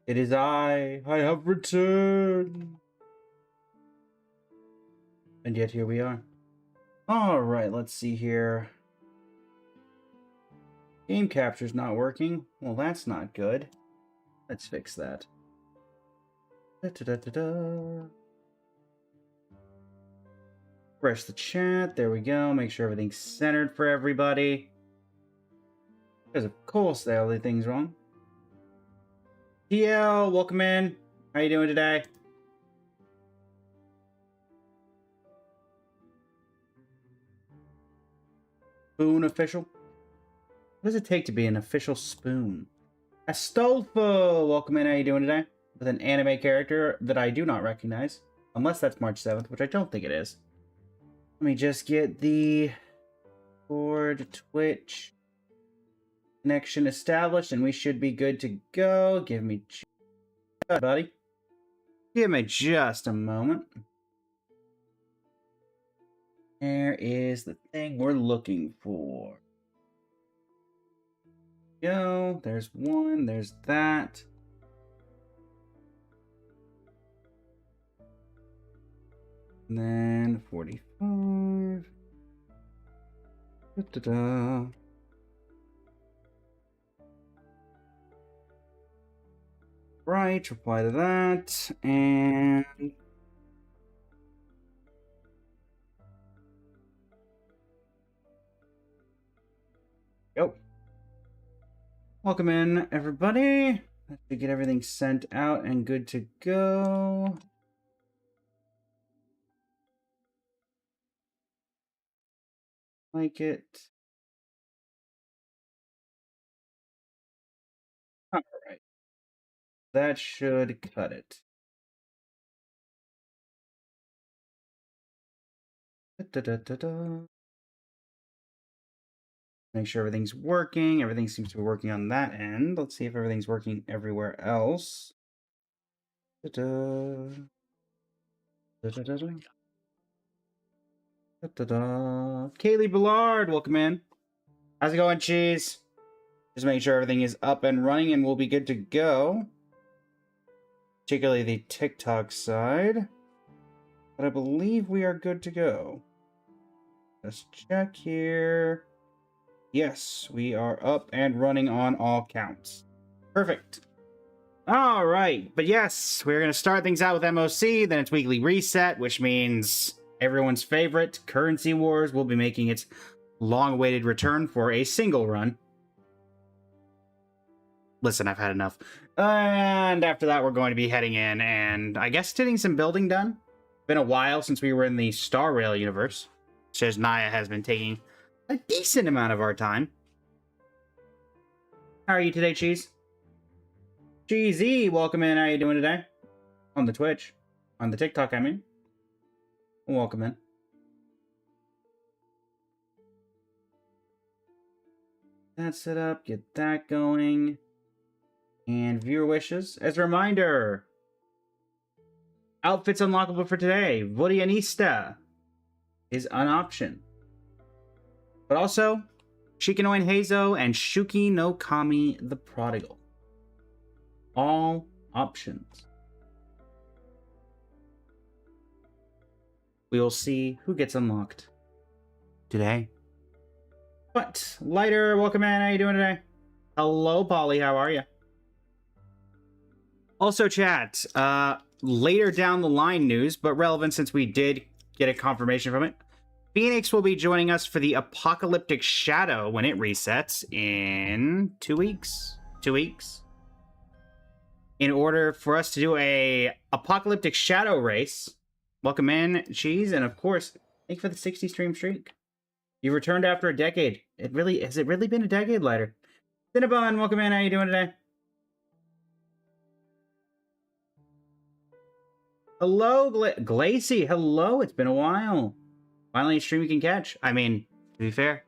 It is I have returned. And yet here we are. Alright, let's see here. Game capture's not working. Well, that's not good. Let's fix that. Da-da-da-da-da. Refresh the chat. There we go. Make sure everything's centered for everybody. Because of course the only thing's wrong. TL, welcome in. How you doing today? Spoon official? What does it take to be an official spoon? Astolfo, welcome in. How you doing today? With an anime character that I do not recognize. Unless that's March 7th, which I don't think it is. Let me just get the Discord, Twitch connection established, and we should be good to go. Give me buddy. Give me just a moment. There is the thing we're looking for. Go. There's one. There's that. And then 45. Da-da-da. Right, reply to that, and go. Welcome in, everybody. Let's get everything sent out and good to go. Like it. All right. That should cut it. Da-da-da-da. Make sure everything's working. Everything seems to be working on that end. Let's see if everything's working everywhere else. Da-da. Da-da-da-da. Da-da-da. Kaylee Ballard, welcome in. How's it going, Cheese? Just making sure everything is up and running and we'll be good to go. Particularly the TikTok side. But I believe we are good to go. Let's check here. Yes, we are up and running on all counts. Perfect. All right, but yes, we're going to start things out with MOC, then it's weekly reset, which means everyone's favorite, Currency Wars, will be making its long-awaited return for a single run. Listen, I've had enough. And after that, we're going to be heading in and I guess getting some building done. Been a while since we were in the Star Rail universe. Says Naya has been taking a decent amount of our time. How are you today, Cheese? Cheesy, welcome in. How are you doing today? On the Twitch. On the TikTok, I mean. Welcome in. That set up. Get that going. And viewer wishes. As a reminder, outfits unlockable for today. Vodianista is an option. But also, Shikanoin Heizo and Shuki no Kami the Prodigal. All options. We will see who gets unlocked today. But, Lighter, welcome in. How you doing today? Hello, Polly. How are you? Also, chat, later down the line news, but relevant since we did get a confirmation from it. Phoenix will be joining us for the Apocalyptic Shadow when it resets in 2 weeks. 2 weeks. In order for us to do a Apocalyptic Shadow race. Welcome in, Cheese, and of course, thank you for the 60 stream streak. You returned after a decade. Has it really been a decade, Lighter? Cinnabon, welcome in. How you doing today? Hello, Glacy. Hello, it's been a while. Finally a stream you can catch. I mean, to be fair,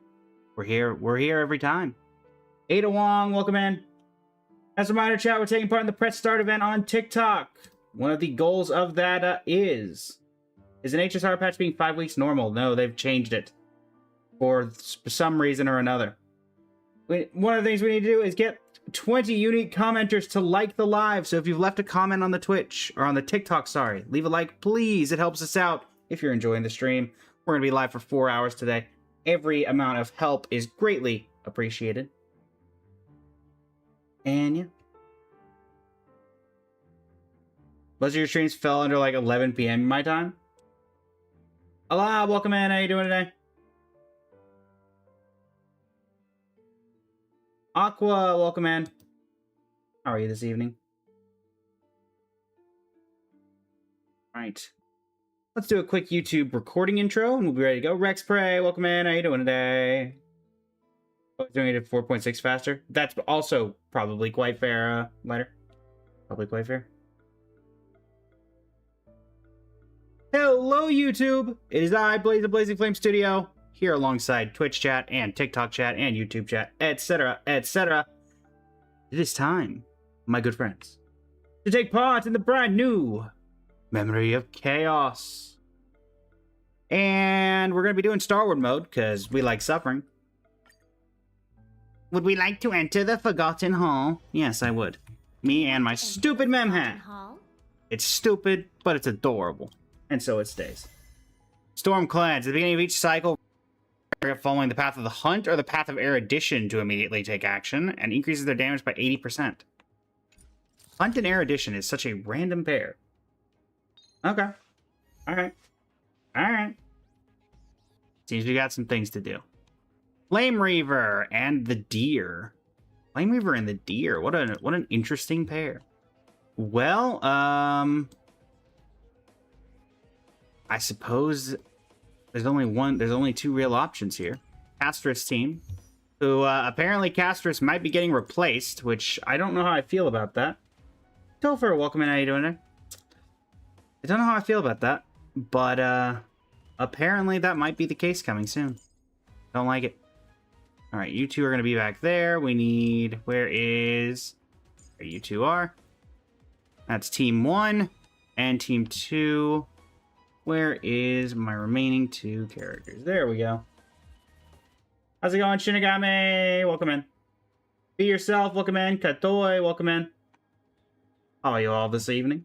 we're here every time. Ada Wong, welcome in. As a reminder, chat, we're taking part in the Press Start event on TikTok. One of the goals of that is an HSR patch being 5 weeks normal? No, they've changed it for some reason or another. One of the things we need to do is get 20 unique commenters to like the live. So if you've left a comment on the Twitch, or on the TikTok, sorry, leave a like, please. It helps us out if you're enjoying the stream. We're going to be live for 4 hours today. Every amount of help is greatly appreciated. And yeah. Most of your streams fell under like 11 p.m. my time. Allah, welcome in. How you doing today? Aqua, welcome in. How are you this evening? Right. Let's do a quick YouTube recording intro and we'll be ready to go. Rex Prey, welcome in. How you doing today? Oh, doing it at 4.6 faster. That's also probably quite fair, Lighter. Probably quite fair. Hello, YouTube! It is I, Blaze the Blazing Flame Studio, here alongside Twitch chat and TikTok chat and YouTube chat, etc., etc. It is time, my good friends, to take part in the brand new Memory of Chaos. And we're going to be doing Star Wars mode, because we like suffering. Would we like to enter the Forgotten Hall? Yes, I would. Me and my stupid mem hat. It's stupid, but it's adorable. And so it stays. Stormclads. At the beginning of each cycle, following the path of the hunt or the path of erudition to immediately take action, and increases their damage by 80%. Hunt and erudition is such a random pair. Okay. Alright. Alright. Seems we got some things to do. Flame Reaver and the Deer. Flame Reaver and the Deer. What an interesting pair. Well, I suppose there's only two real options here. Castris team, who apparently Castris might be getting replaced, which I don't know how I feel about that. Topher, welcome in. How you doing there? I don't know how I feel about that, but apparently that might be the case coming soon. Don't like it. All right, you two are going to be back there. We need, where you two are. That's team 1 and team 2. Where is my remaining 2 characters? There we go. How's it going, Shinigami? Welcome in. Be yourself, welcome in. Katoi, welcome in. How are you all this evening?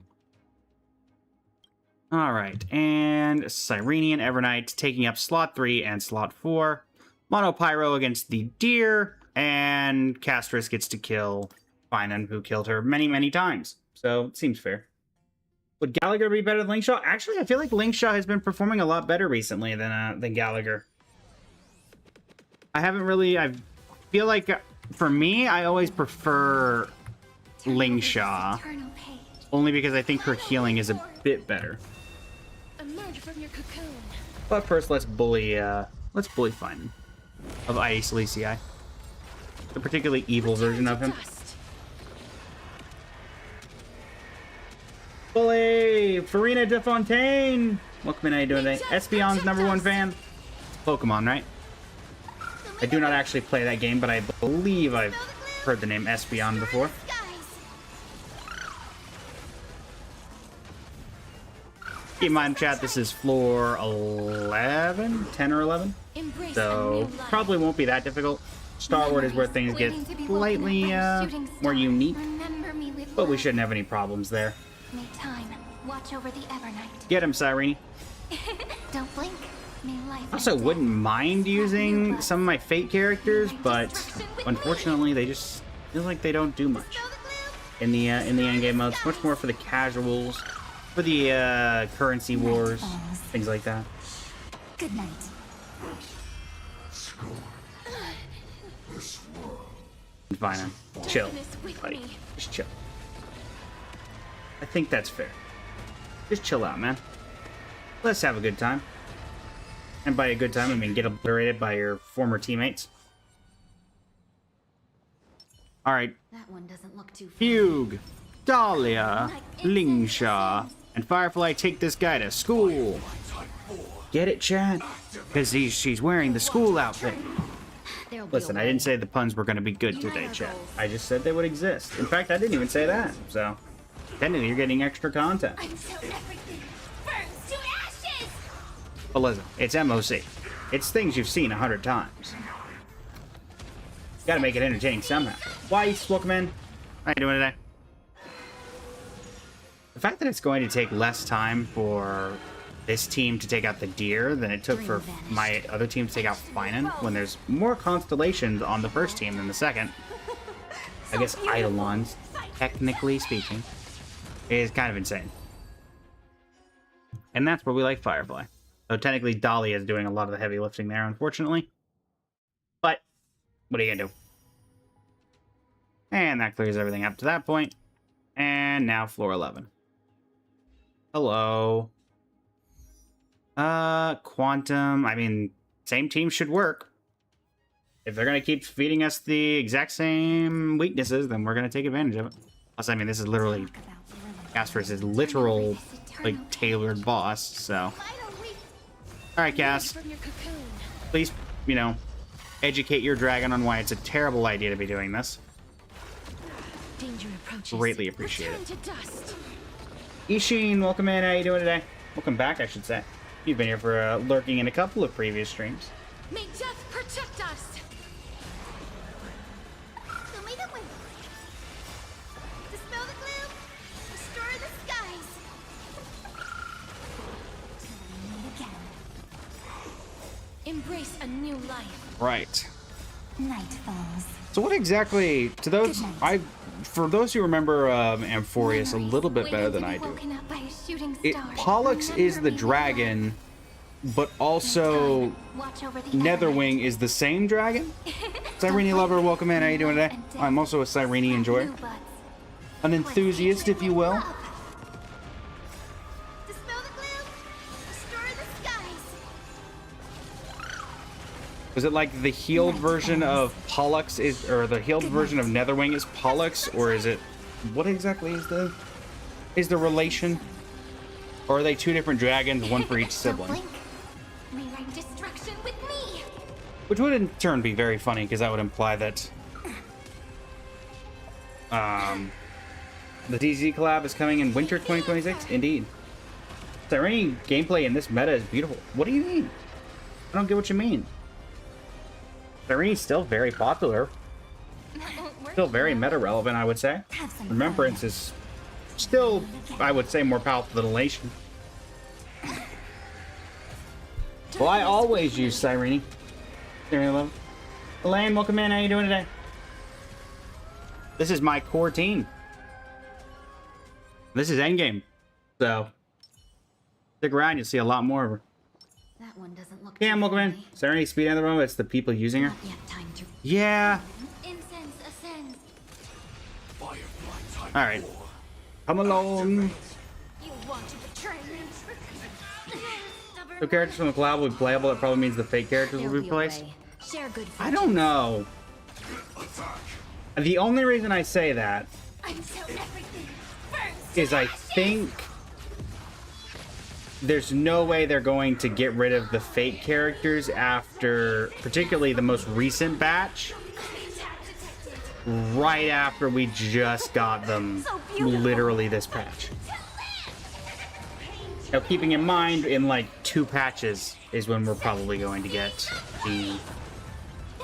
Alright, and Cyrenian Evernight taking up slot 3 and slot 4. Monopyro against the Deer, and Castris gets to kill Finan, who killed her many, many times. So, it seems fair. Would Gallagher be better than Linkshaw? Actually, I feel like Linkshaw has been performing a lot better recently than Gallagher. I feel like, for me, I always prefer Linkshaw. Only because I think her healing is a bit better. But first, let's bully Finan of IE Silesia. The particularly evil version of him. Bully! Farina DeFontaine! Welcome in, how you doing today? Espion's #1 fan. Pokemon, right? I do not actually play that game, but I believe I've heard the name Espeon before. Keep in mind, chat, this is floor 11? 10 or 11? So, probably won't be that difficult. Star Wars is where things get slightly more unique, but we shouldn't have any problems there. Make time. Watch over the Evernight. Get him, Cyrene. Don't blink. May life Also, wouldn't mind using some of my Fate characters, but unfortunately, they just feel like they don't do much in the endgame modes. Much more for the casuals, for the currency wars, things like that. Good night. Fine, chill, buddy. Just chill. I think that's fair. Just chill out, man. Let's have a good time. And by a good time, I mean get obliterated by your former teammates. Alright. That one doesn't look too Fugue, Dahlia, Lingshaw, and Firefly take this guy to school. Get it, Chad? Because she's wearing the school outfit. Listen, I didn't say the puns were going to be good today, Chad. I just said they would exist. In fact, I didn't even say that, so... Technically, you're getting extra content. But listen, it's MOC. It's things you've seen 100 times. Gotta make it entertaining somehow. Weiss, welcome in. How you doing today? The fact that it's going to take less time for this team to take out the deer than it took for my other team to take out Finan, when there's more constellations on the first team than the second, I guess Eidolons, technically speaking, is kind of insane. And that's where we like Firefly. So technically Dahlia is doing a lot of the heavy lifting there, unfortunately. But, what are you gonna do? And that clears everything up to that point. And now floor 11. Hello. Quantum, I mean, same team should work. If they're gonna keep feeding us the exact same weaknesses, then we're gonna take advantage of it. Plus, I mean, this is literally Casper's literal, like, tailored boss, so. Alright, Cass. Please, you know, educate your dragon on why it's a terrible idea to be doing this. Greatly appreciate it. Ishin, welcome in. How you doing today? Welcome back, I should say. You've been here for lurking in a couple of previous streams. May death protect us. Show me the way. Dispel the gloom. Restore the skies. Again. Embrace a new life. Right. Night falls. So what exactly, to those, for those who remember Amphorius a little bit better than I do, Pollux is the dragon, but also Netherwing is the same dragon? Cyrene Lover, welcome in, how you doing today? I'm also a Cyrene enjoyer. An enthusiast, if you will. Was it like the healed version of Pollux is, or the healed version of Netherwing is Pollux, or is it, what exactly is the relation? Or are they two different dragons, one for each sibling? Which would in turn be very funny, because that would imply that the DZ collab is coming in winter 2026? Indeed. Cyrene gameplay in this meta is beautiful. What do you mean? I don't get what you mean. Cyrene's still very popular. Still very meta-relevant, I would say. Remembrance is still, I would say, more powerful than Elation. Well, I always use Cyrene. Elaine, welcome in. How you doing today? This is my core team. This is endgame. So, stick around, you'll see a lot more of her. That one doesn't look Yeah, welcome in. Is there any speed in the room? It's the people using her. Yeah. Incense ascends. Alright. Come along. You want to betray me? So characters from the collab will be playable. That probably means the fake characters will be replaced. Share good I don't know. The only reason I say that is I think there's no way they're going to get rid of the fake characters after, particularly the most recent batch, right after we just got them, literally this patch. Now, keeping in mind, in like 2 patches is when we're probably going to get the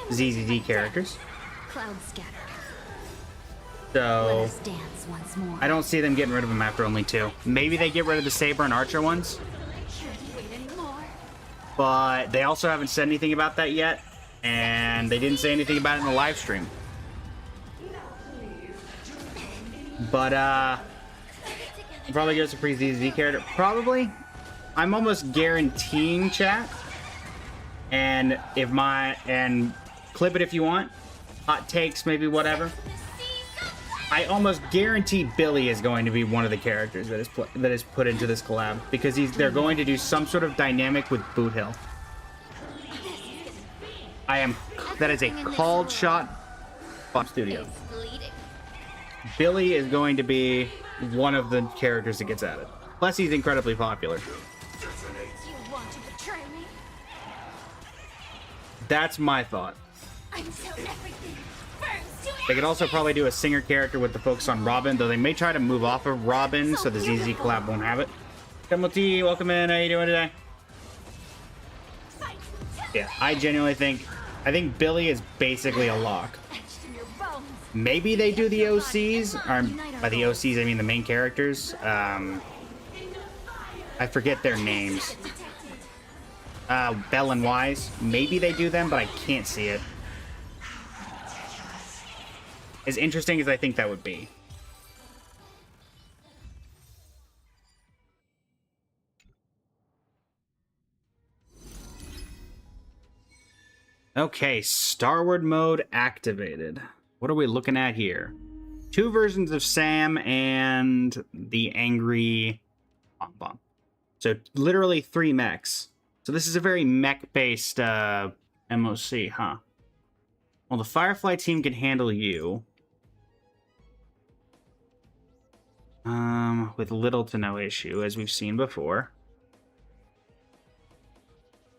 ZZD characters. Cloud scatter. So, Dance once more. I don't see them getting rid of them after only 2. Maybe they get rid of the Saber and Archer ones. But they also haven't said anything about that yet. And they didn't say anything about it in the live stream. But, probably give us a pre-ZZ character. Probably. I'm almost guaranteeing, chat. And and clip it if you want. Hot takes, maybe, whatever. I almost guarantee Billy is going to be one of the characters that is put into this collab, because they're going to do some sort of dynamic with Boot Hill. That is a called shot. Bob Studio. Billy is going to be one of the characters that gets added. Plus, he's incredibly popular. That's my thought. They could also probably do a singer character with the focus on Robin, though they may try to move off of Robin so the ZZ collab won't have it. T, welcome in. How you doing today? Yeah, I genuinely think Billy is basically a lock. Maybe they do the OCs, or by the OCs I mean the main characters. I forget their names. Bell and Wise. Maybe they do them, but I can't see it. As interesting as I think that would be. Okay, Starward mode activated. What are we looking at here? 2 versions of Sam and the angry Pom-Pom. So literally 3 mechs. So this is a very mech-based MOC, huh? Well, the Firefly team can handle you. With little to no issue, as we've seen before.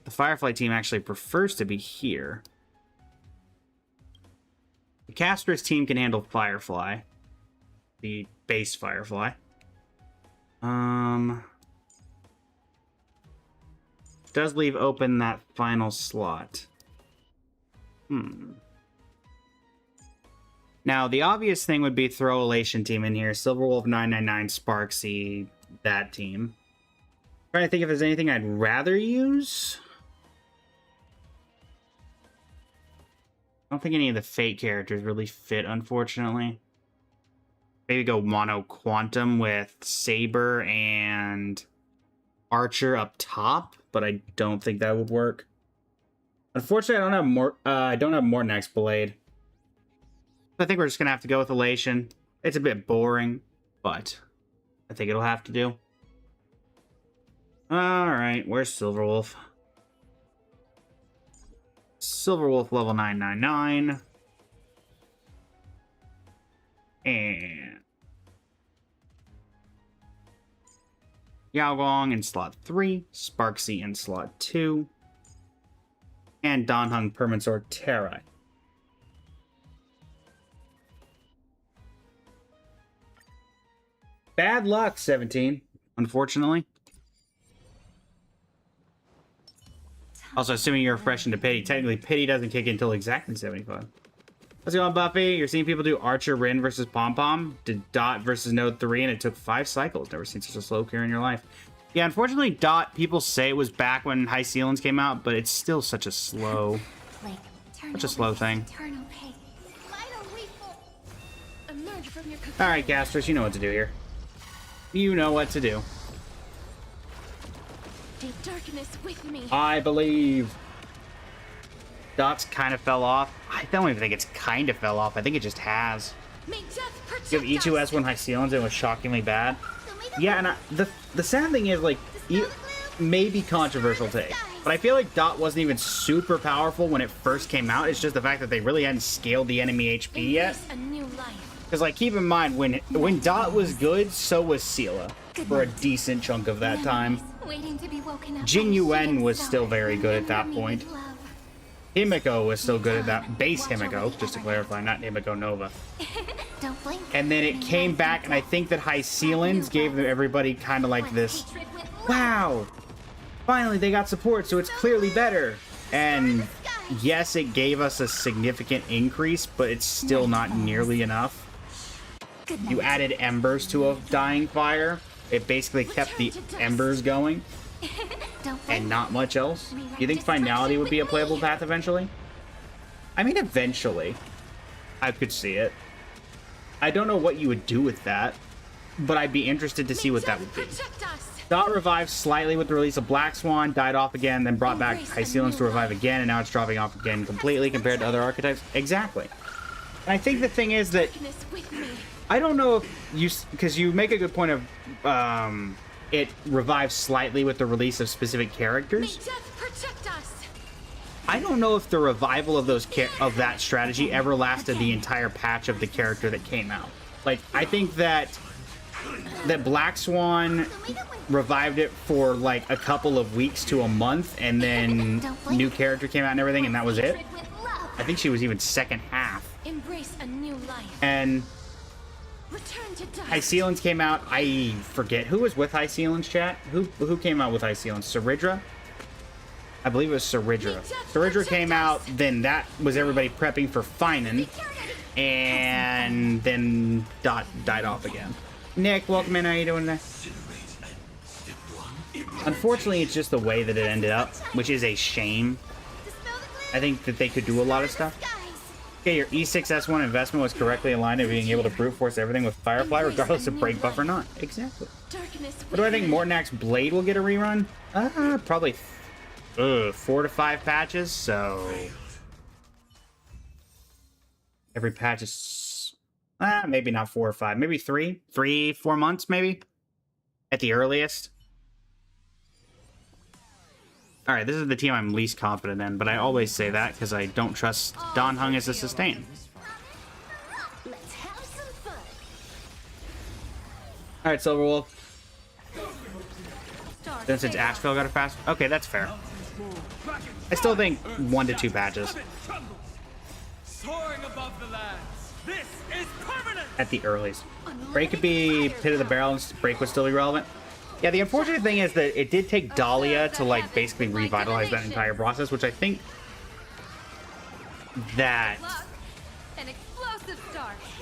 The Firefly team actually prefers to be here. The Caster's team can handle Firefly. The base Firefly. Does leave open that final slot. Now, the obvious thing would be throw Elation team in here. Silverwolf 999, Sparksy, that team. Trying to think if there's anything I'd rather use. I don't think any of the Fate characters really fit, unfortunately. Maybe go Mono Quantum with Saber and Archer up top, but I don't think that would work. Unfortunately, I don't have more next Blade. I think we're just gonna have to go with Elation. It's a bit boring, but I think it'll have to do. Alright, where's Silverwolf? Silverwolf level 999. And Yaogong in slot 3, Sparksy in slot 2, and Donhung Permansor Terrai. Bad luck, 17, unfortunately. Also, assuming you're fresh into Pity. Technically, Pity doesn't kick in until exactly 75. How's it going, Buffy? You're seeing people do Archer, Rin versus Pom-Pom. Did Dot versus Node 3, and it took 5 cycles. Never seen such a slow cure in your life. Yeah, unfortunately, Dot, people say it was back when High Ceilings came out, but it's still such a slow... such a slow thing. Alright, casters, you know what to do here. You know what to do. Deep darkness with me. I believe. Dots kind of fell off. I don't even think it's kind of fell off. I think it just has. May death protect You have E2S when High Ceilings and it was shockingly bad. Yeah, and the sad thing is, like, maybe controversial take, but I feel like Dot wasn't even super powerful when it first came out. It's just the fact that they really hadn't scaled the enemy HP yet. Because, like, keep in mind, when Dot was good, so was Seela for a decent chunk of that time. Jin Yuan was still very good at that point. Himiko was still good at that. Base Himiko, just to clarify, not Himiko Nova. And then it came back, and I think that High Ceilings gave everybody kind of like this, wow, finally they got support, so it's clearly better. And yes, it gave us a significant increase, but it's still not nearly enough. You added embers to a dying fire. It basically kept the embers going. And not much else. You think finality would be a playable path eventually? I mean, eventually. I could see it. I don't know what you would do with that, but I'd be interested to see what that would be. Dot revived slightly with the release of Black Swan, died off again, then brought back High Ceilings to revive again, and now it's dropping off again completely compared to other archetypes. Exactly. And I think the thing is that I don't know if you, because you make a good point of it revives slightly with the release of specific characters. I don't know if the revival of that strategy ever lasted the entire patch of the character that came out. Like, I think that Black Swan revived it for like a couple of weeks to a month, and then new character came out and everything, and that was it. I think she was even second half. And High Ceilings came out. I forget who was with High Ceilings, chat. Who came out with High Ceilings? Saridra? I believe it was Saridra. Saridra came out, then that was everybody prepping for Finan. and then Dot died off again. Nick, welcome in. How you doing today? Unfortunately, it's just the way that it ended up, which is a shame. I think that they could do a lot of stuff. Okay, your E6S1 investment was correctly aligned to being able to brute force everything with Firefly, regardless of break buff or not. Exactly. What do I think Mortonak's Blade will get a rerun? Probably 4 to 5 patches, so... Every patch is... maybe not 4 or 5. Maybe 3? 3, 4 months, maybe? At the earliest. Alright, this is the team I'm least confident in, but I always say that because I don't trust Don Hung as a sustain. Alright, Silverwolf. Then since Asheville got a fast... Okay, that's fair. I still think 1 to 2 patches. At the earliest. Break could be Pit of the Barrel and Break would still be relevant. Yeah, the unfortunate thing is that it did take Dahlia to, like, basically revitalize that entire process, which I think that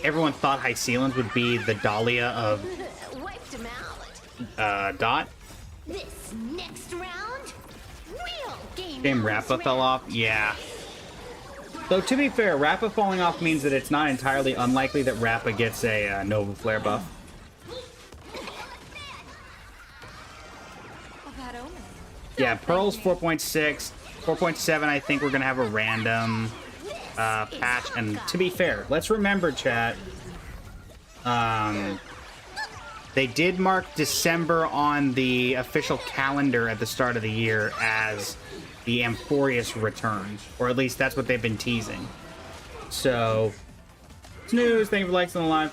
everyone thought High Sealans would be the Dahlia of Dot. This next round, real Game Rappa fell off. Yeah. Though, to be fair, Rappa falling off means that it's not entirely unlikely that Rappa gets a Nova Flare buff. Yeah, Pearl's 4.6. 4.7, I think we're going to have a random patch. And to be fair, let's remember, chat, they did mark December on the official calendar at the start of the year as the Amphorius return. Or at least that's what they've been teasing. So, Snooze, thank you for likes on the live.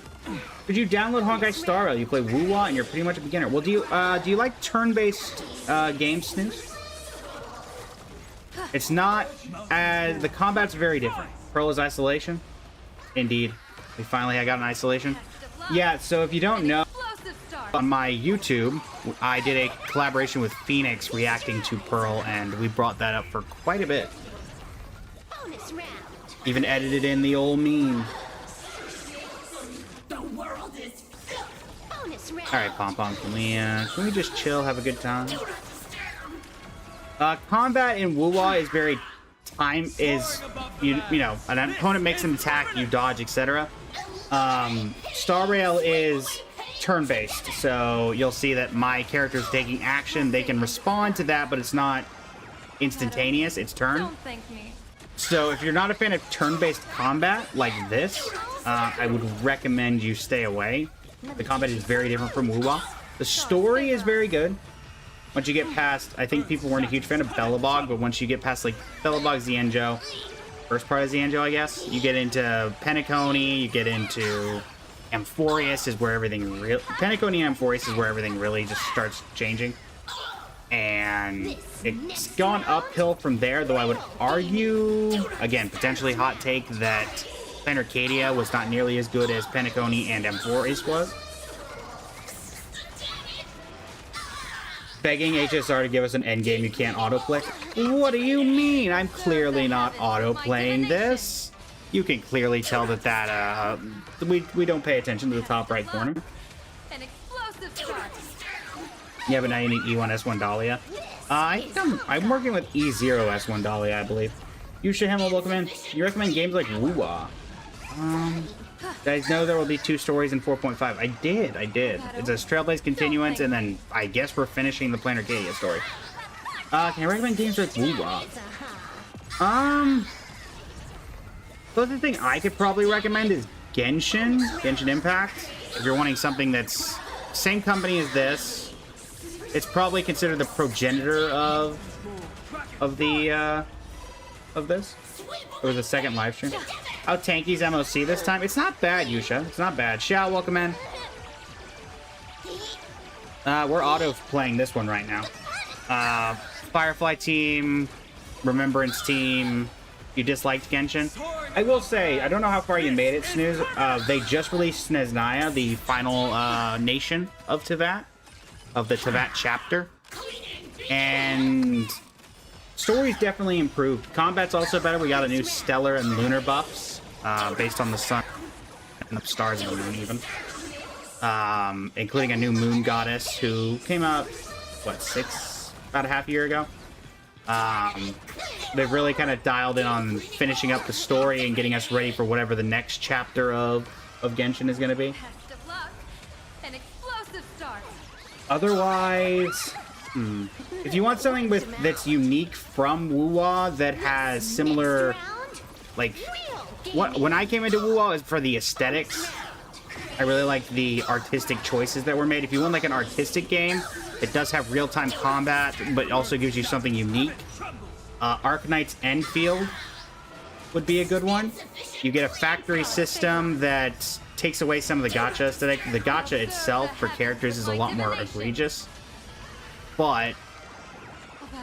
Did you download Honkai Star Rail? You play Woo-Wah and you're pretty much a beginner. Well, do you like turn-based games, Snooze? It's not as... The combat's very different. Pearl is Isolation. Indeed. We finally got an Isolation. Yeah, so if you don't know, on my YouTube, I did a collaboration with Phoenix reacting to Pearl, and we brought that up for quite a bit. Even edited in the old meme. Alright, Pom-Pom, can we just chill, have a good time? Combat in Woo-Wah is very you know, an opponent makes an attack, you dodge, etc. Star Rail is turn-based, so you'll see that my character's taking action. They can respond to that, but it's not instantaneous, it's turn. Don't thank me. So if you're not a fan of turn-based combat like this, I would recommend you stay away. The combat is very different from Woo-Wah. The story is very good. Once you get past, I think people weren't a huge fan of Bellabog, but once you get past, like, Bellabog, Xianzhou, first part of Xianzhou, I guess, you get into Penacony, you get into Amphorius is where everything really... Penacony and Amphorius is where everything really just starts changing. And it's gone uphill from there, though I would argue, again, potentially hot take, that Plan Arcadia was not nearly as good as Penacony and Amphorius was. Begging HSR to give us an endgame you can't autoplay. What do you mean? I'm clearly not autoplaying this. You can clearly tell that we don't pay attention to the top right corner. An explosive start. Yeah, but now you need E1 S1 Dahlia. I'm working with E0 S1 Dahlia, I believe. You should handle welcome in. You recommend games like Woo-Wah. You guys know there will be 2 stories in 4.5. I did. It's a Trailblaze continuance, and then I guess we're finishing the Plan Arcadia story. Can I recommend games like Woo-Wah? The other thing I could probably recommend is Genshin Impact. If you're wanting something that's same company as this, it's probably considered the progenitor of this. It was a second live stream. How tanky's MOC this time? It's not bad, Yusha. It's not bad. Xiao, welcome in. We're auto playing this one right now. Firefly team, Remembrance team. You disliked Genshin? I will say, I don't know how far you made it, Snooze. They just released Snezhnaya, the final nation of Teyvat, of the Teyvat chapter. And story's definitely improved. Combat's also better. We got a new Stellar and Lunar buffs based on the sun. the stars of the moon even. Including a new moon goddess who came out, what, about a half year ago? They've really kind of dialed in on finishing up the story and getting us ready for whatever the next chapter of Genshin is going to be. Best of luck. An explosive start. Otherwise, if you want something that's unique from Wuwa that has similar, like, when I came into Wuwa, it was for the aesthetics. I really like the artistic choices that were made. If you want like an artistic game, it does have real-time combat, but also gives you something unique. Arknight's Enfield would be a good one. You get a factory system that takes away some of the gacha aesthetic. The gacha itself for characters is a lot more egregious, but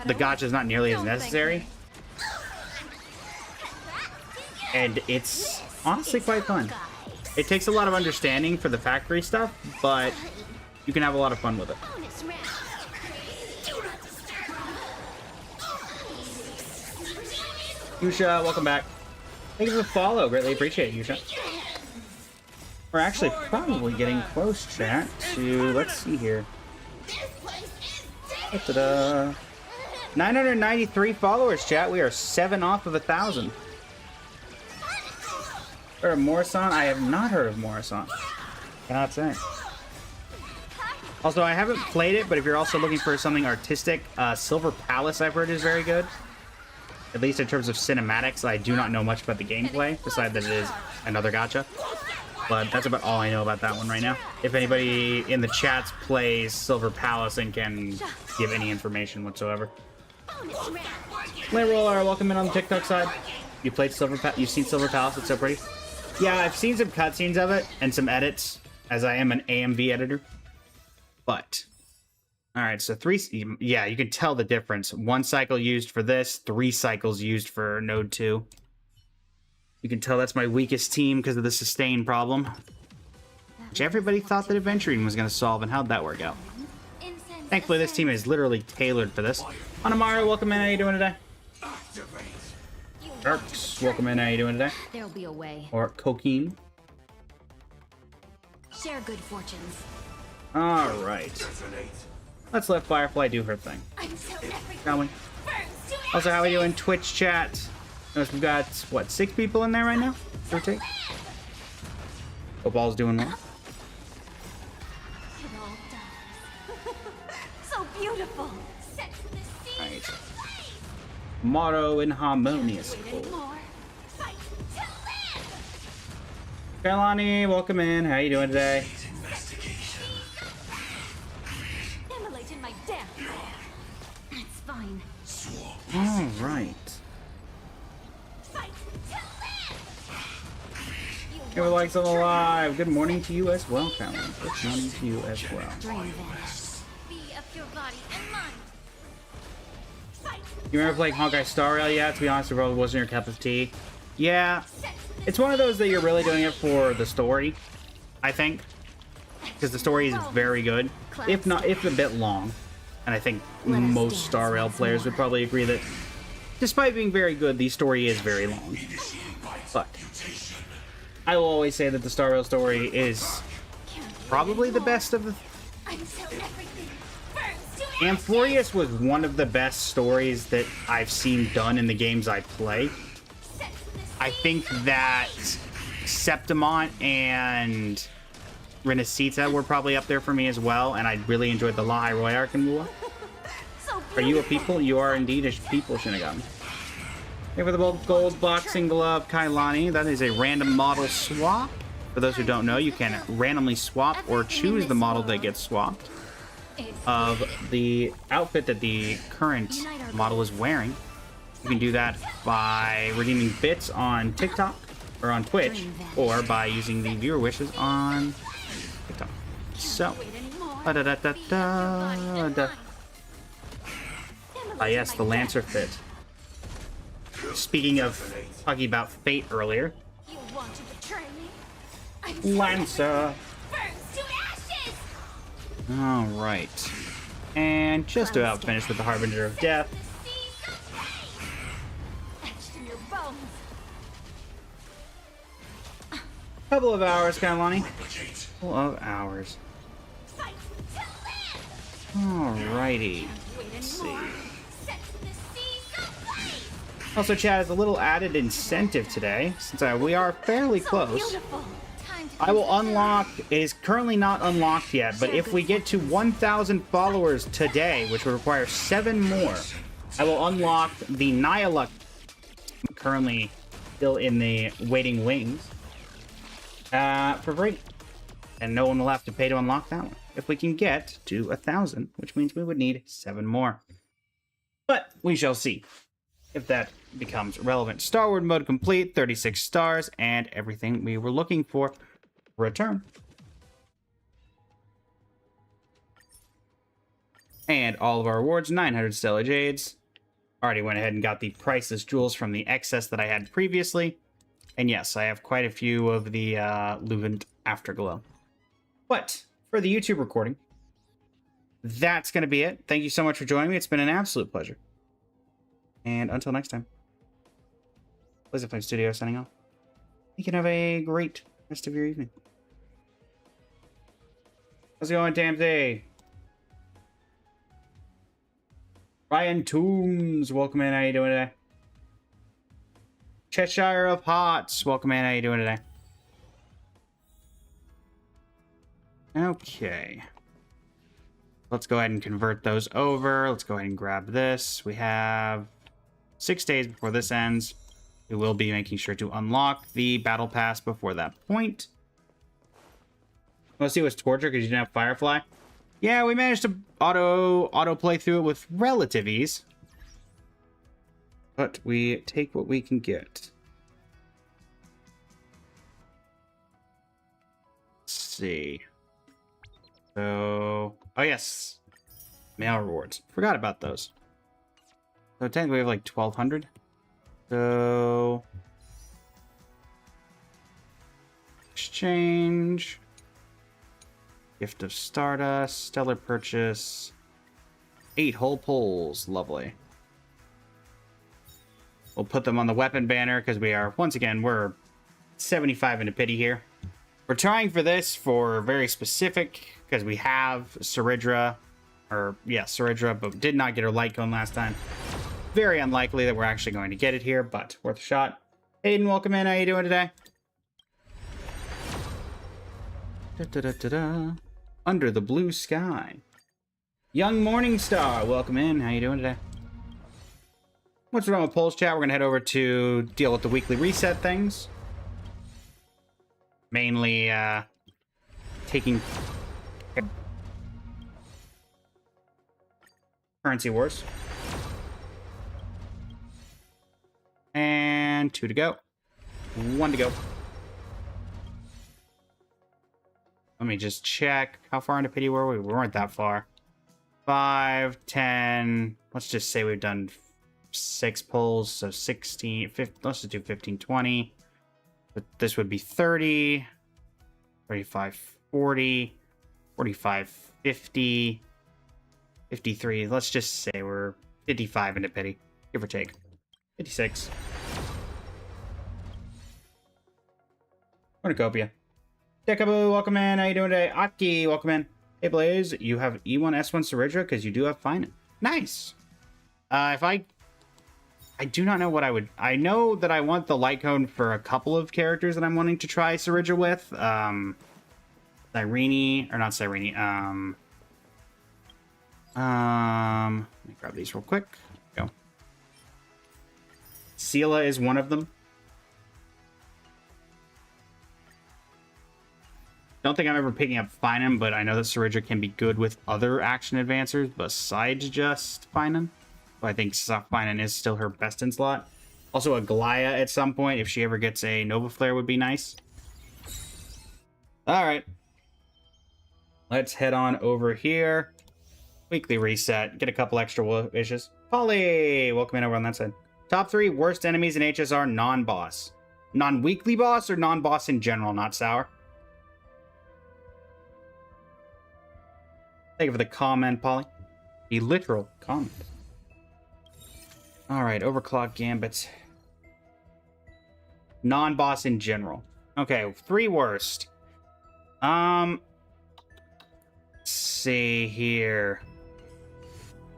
the gacha is not nearly as necessary. And it's honestly quite fun. It takes a lot of understanding for the factory stuff, but you can have a lot of fun with it. Yusha, welcome back. Thank you for the follow. Greatly appreciate it, Yusha. We're actually probably getting close, chat, to, let's see here. Ta-da. 993 followers, chat. We are 7 off of 1,000. Heard of Morrison? I have not heard of Morrison. Cannot say. Also, I haven't played it, but if you're also looking for something artistic, Silver Palace I've heard is very good. At least in terms of cinematics. I do not know much about the gameplay, besides that it is another gacha. But that's about all I know about that one right now. If anybody in the chats plays Silver Palace and can give any information whatsoever. Lay Roller, welcome in on the TikTok side. You played You've seen Silver Palace, it's so pretty. Yeah, I've seen some cutscenes of it and some edits, as I am an AMV editor. But, alright, so yeah, you can tell the difference. 1 cycle used for this, 3 cycles used for Node 2. You can tell that's my weakest team because of the sustain problem, which everybody thought that Adventuring was going to solve, and how'd that work out? Thankfully, this team is literally tailored for this. Anamaru, welcome in, how you doing today? Erks, welcome in, how you doing today? There'll be a way. Or Coquine. Share good fortunes. Alright. Let's let Firefly do her thing. Shall we? Also, how are we doing Twitch chat? Notice we've got, what, 6 people in there right now? Give or take? Hope all's doing well. It all does. So beautiful. Set to the sea. Right. Motto in harmonious. Kailani, welcome in. How you doing today? My death. It's fine. All right. Give a like on the live. Good morning to you as well, Cameron. Good morning to you as well. You remember playing Honkai Star Rail yet? To be honest, it probably wasn't your cup of tea. Yeah, it's one of those that you're really doing it for the story, I think, because the story is very good, if a bit long. And I think most Star Rail players would probably agree that, despite being very good, the story is very long. But I will always say that the Star Rail story is probably the best of the... Amphorius was one of the best stories that I've seen done in the games I play. I think that Septimont and Renacita were probably up there for me as well, and I really enjoyed the La Roy arc in Lua. Are you a people? You are indeed a people, Shinigami. Hey, for the gold boxing glove, Kailani. That is a random model swap. For those who don't know, you can randomly swap or choose the model that gets swapped of the outfit that the current model is wearing. You can do that by redeeming bits on TikTok or on Twitch, or by using the viewer wishes on TikTok. So, yes, the Lancer fit. Speaking of talking about fate earlier, Lancer. All right, and just about finished with the Harbinger of Death. How couple of hours, Kailani. Couple of hours. Fight till then. Alrighty. Wait Let's see. anymore. Set the seas ablaze. Also, chat, has a little added incentive today, since we are fairly So close. beautiful. Time to I will face the unlock, it is currently not unlocked yet, but if we get to 1,000 followers today, which will require 7 more, I will unlock the Nihiluk, currently still in the waiting wings, for free. And no one will have to pay to unlock that one. If we can get to 1,000, which means we would need 7 more. But we shall see if that becomes relevant. Star Wars mode complete, 36 stars, and everything we were looking for. Return. And all of our rewards, 900 Stellar Jades. Already went ahead and got the priceless jewels from the excess that I had previously. And yes, I have quite a few of the Luvent Afterglow. But for the YouTube recording, that's going to be it. Thank you so much for joining me. It's been an absolute pleasure. And until next time, Blizzard Flame Studio signing off. You can have a great rest of your evening. How's it going, Tamsy? Ryan Toombs, welcome in. How you doing today? Cheshire of Hots, welcome in. How you doing today? Okay. Let's go ahead and convert those over. Let's go ahead and grab this. We have 6 days before this ends. We will be making sure to unlock the battle pass before that point. Let's see what's torture because you didn't have Firefly. Yeah, we managed to auto play through it with relative ease. But we take what we can get. Let's see. So, oh yes, mail rewards. Forgot about those. So technically we have like 1,200. So exchange, gift of Stardust, stellar purchase, 8 whole pulls, lovely. We'll put them on the weapon banner because we are, once again, we're 75 into pity here. We're trying for this for very specific, because we have Saridra, or yeah, Saridra, but did not get her light cone last time. Very unlikely that we're actually going to get it here, but worth a shot. Aiden, welcome in. How you doing today? Under the blue sky. Young Morning Star, welcome in. How you doing today? What's wrong with polls, chat? We're gonna head over to deal with the weekly reset things. Mainly taking currency wars. And 2 to go. 1 to go. Let me just check. How far into pity were we? We weren't that far. 5, 10. Let's just say we've done 6 pulls. So 16, 15, let's just do 15, 20. But this would be 30, 35, 40, 45, 50, 53. Let's just say we're 55 into pity, give or take. 56. Cornucopia. Dekaboo, welcome in. How you doing today? Aki, welcome in. Hey Blaze, you have E1, S1 Saridra because you do have Fine. Nice. If I do not know what I would... I know that I want the light cone for a couple of characters that I'm wanting to try Saridra with. Cyrene, or not Cyrene. Let me grab these real quick. Go. Sela is one of them. Don't think I'm ever picking up Finan, but I know that Saridra can be good with other action advancers besides just Finan. So I think Finan is still her best in slot. Also, a Glaya at some point, if she ever gets a Nova Flare, would be nice. Alright. Let's head on over here. Weekly reset. Get a couple extra wishes. Polly! Welcome in over on that side. Top 3 worst enemies in HSR non-boss. Non-weekly boss or non-boss in general, not sour? Thank you for the comment, Polly. The literal comment. Alright, Overclock Gambit. Non-boss in general. Okay, 3 worst. Let's see here.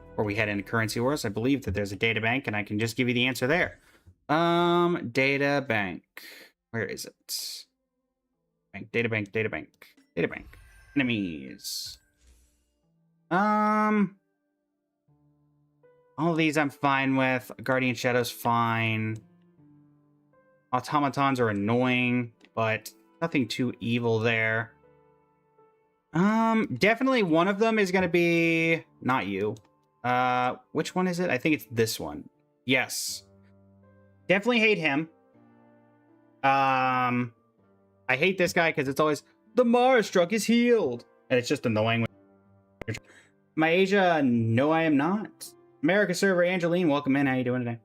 Before we head into currency wars, I believe that there's a data bank, and I can just give you the answer there. Data bank. Where is it? Data bank, data bank, data bank. Enemies. All of these I'm fine with. Guardian Shadow's fine. Automatons are annoying, but nothing too evil there. Definitely one of them is gonna be not you. Which one is it? I think it's this one. Yes. Definitely hate him. I hate this guy because it's always the Mara struck is healed. And it's just annoying. My Asia, no, I am not. America server Angeline, welcome in. How you doing today?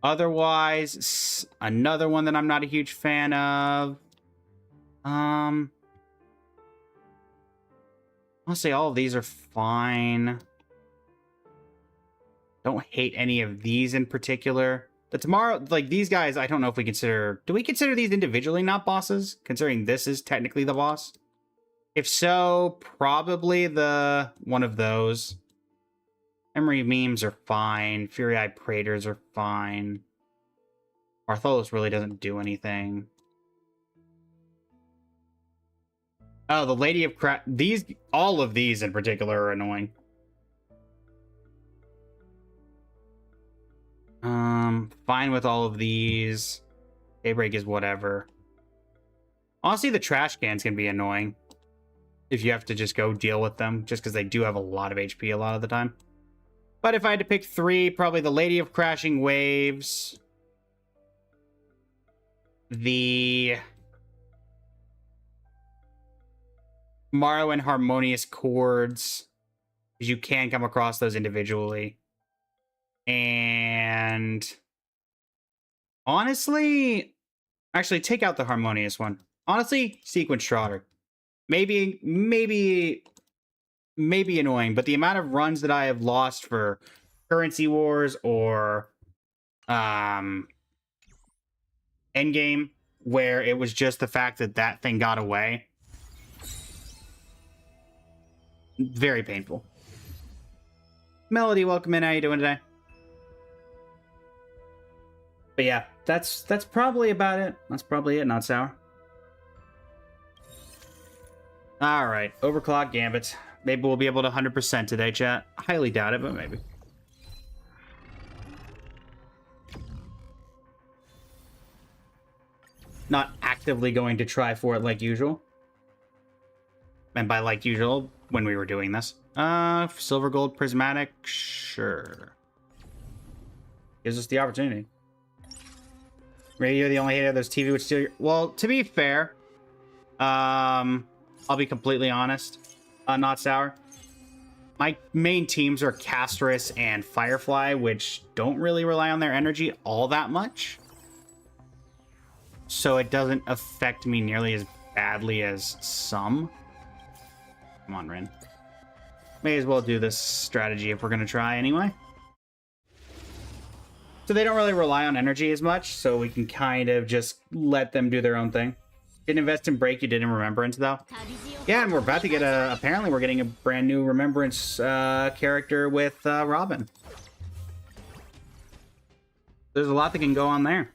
Otherwise, another one that I'm not a huge fan of. I'll say all of these are fine. Don't hate any of these in particular. The tomorrow, like these guys, I don't know if we consider... Do we consider these individually not bosses? Considering this is technically the boss? If so, probably the one of those. Memory memes are fine. Fury Eye Praetors are fine. Bartholos really doesn't do anything. Oh, the Lady of Crap. These, all of these in particular are annoying. Fine with all of these. Daybreak is whatever. Honestly, the trash cans can be annoying if you have to just go deal with them, just because they do have a lot of HP a lot of the time. But if I had to pick 3, probably the Lady of Crashing Waves, the Morrow and Harmonious Chords, because you can come across those individually. And honestly, actually take out the Harmonious one. Honestly, Sequence Trotter. Maybe annoying, but the amount of runs that I have lost for currency wars or endgame, where it was just the fact that that thing got away, very painful. Melody, welcome in. How you doing today? But yeah, that's probably about it. That's probably it, not sour. Alright, Overclock Gambit. Maybe we'll be able to 100% today, chat. Highly doubt it, but maybe. Not actively going to try for it like usual. And by like usual, when we were doing this. Silver Gold Prismatic, sure. Gives us the opportunity. Radio, the only hater, there's TV would steal your... Well, to be fair, I'll be completely honest. Not sour. My main teams are Castress and Firefly, which don't really rely on their energy all that much. So it doesn't affect me nearly as badly as some. Come on, Rin. May as well do this strategy if we're going to try anyway. So they don't really rely on energy as much, so we can kind of just let them do their own thing. Didn't invest in Break, you didn't Remembrance, though. Yeah, and we're about to get a... Apparently, we're getting a brand new Remembrance character with Robin. There's a lot that can go on there.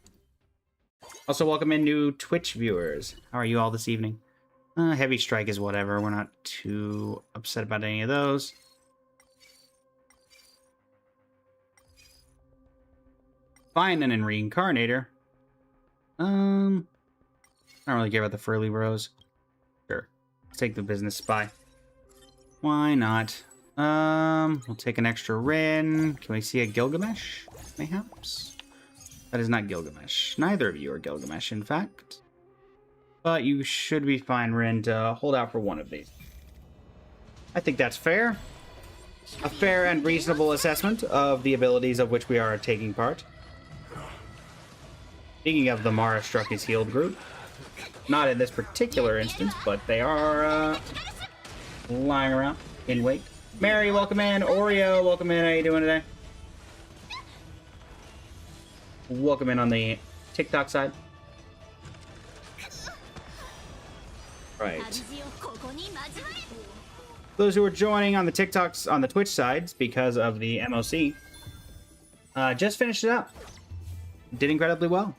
Also, welcome in new Twitch viewers. How are you all this evening? Heavy Strike is whatever. We're not too upset about any of those. Fine, and in Reincarnator. I don't really care about the Furly Bros. Sure. Let's take the Business Spy. Why not? We'll take an extra Rin. Can we see a Gilgamesh? Mayhaps? That is not Gilgamesh. Neither of you are Gilgamesh, in fact. But you should be fine, Rin, to hold out for one of these. I think that's fair. A fair and reasonable assessment of the abilities of which we are taking part. Speaking of the Mara Struck is Healed group, not in this particular instance, but they are lying around in wait. Mary, welcome in. Oreo, welcome in. How you doing today? Welcome in on the TikTok side. Right. Those who are joining on the TikToks on the Twitch sides because of the MOC, just finished it up. Did incredibly well.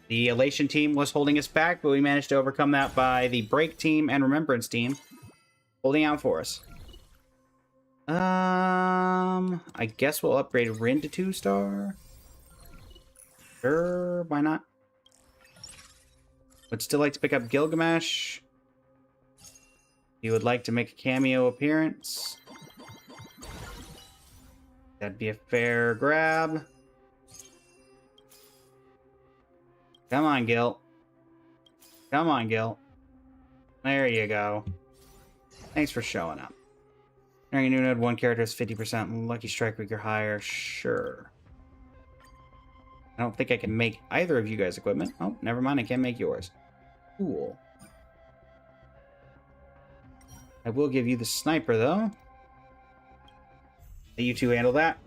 The Elation team was holding us back, but we managed to overcome that by the Break team and Remembrance team holding out for us. I guess we'll upgrade Rin to 2-star. Sure, why not? Would still like to pick up Gilgamesh. You would like to make a cameo appearance. That'd be a fair grab. Come on, Gil. Come on, Gil. There you go. Thanks for showing up. During a new node, one character is 50% lucky strike week or higher. Sure. I don't think I can make either of you guys equipment. Oh, never mind. I can't make yours. Cool. I will give you the sniper, though. You two handle that.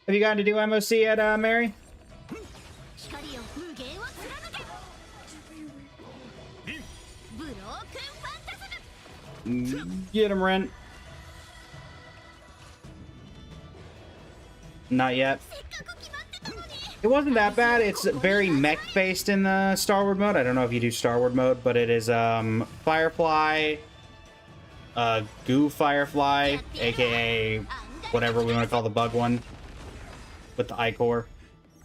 Have you gotten to do MOC at Mary? Get him, Ren. Not yet. It wasn't that bad. It's very mech-based in the Starward mode. I don't know if you do Starward mode, but it is Firefly, Goo Firefly, aka whatever we want to call the bug one with the I-Core,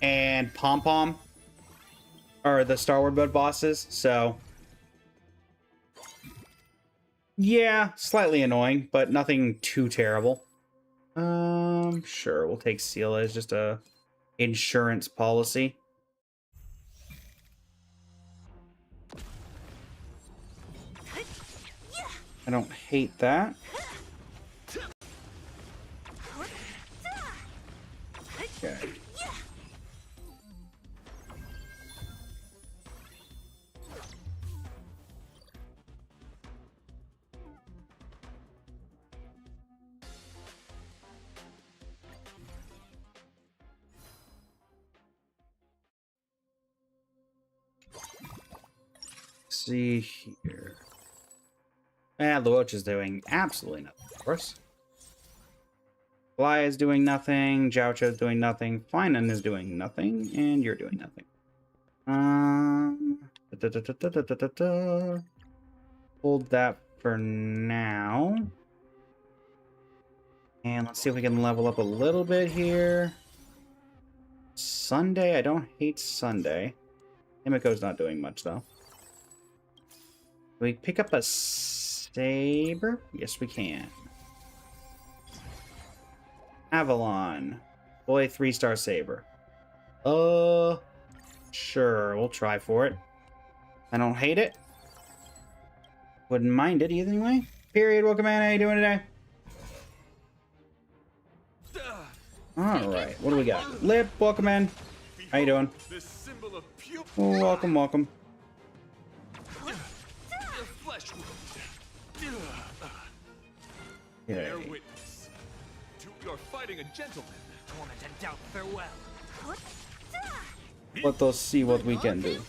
and Pom Pom are the Starward mode bosses. So yeah, slightly annoying, but nothing too terrible. Sure, we'll take Seal as just a insurance policy. I don't hate that. Okay. See here. Luoch is doing absolutely nothing, of course. Fly is doing nothing. Jiaocha is doing nothing. Finan is doing nothing. And you're doing nothing. Hold that for now. And let's see if we can level up a little bit here. Sunday. I don't hate Sunday. Himiko's not doing much, though. Can we pick up a saber? Yes, we can. Avalon. Boy, 3-star saber. Sure, we'll try for it. I don't hate it. Wouldn't mind it either anyway. Period. Welcome in. How you doing today? Alright, what do we got? Lip, welcome in. How you doing? Welcome, welcome. Bear witness. You're fighting a gentleman. Torment and doubt farewell. Let us see what we can do.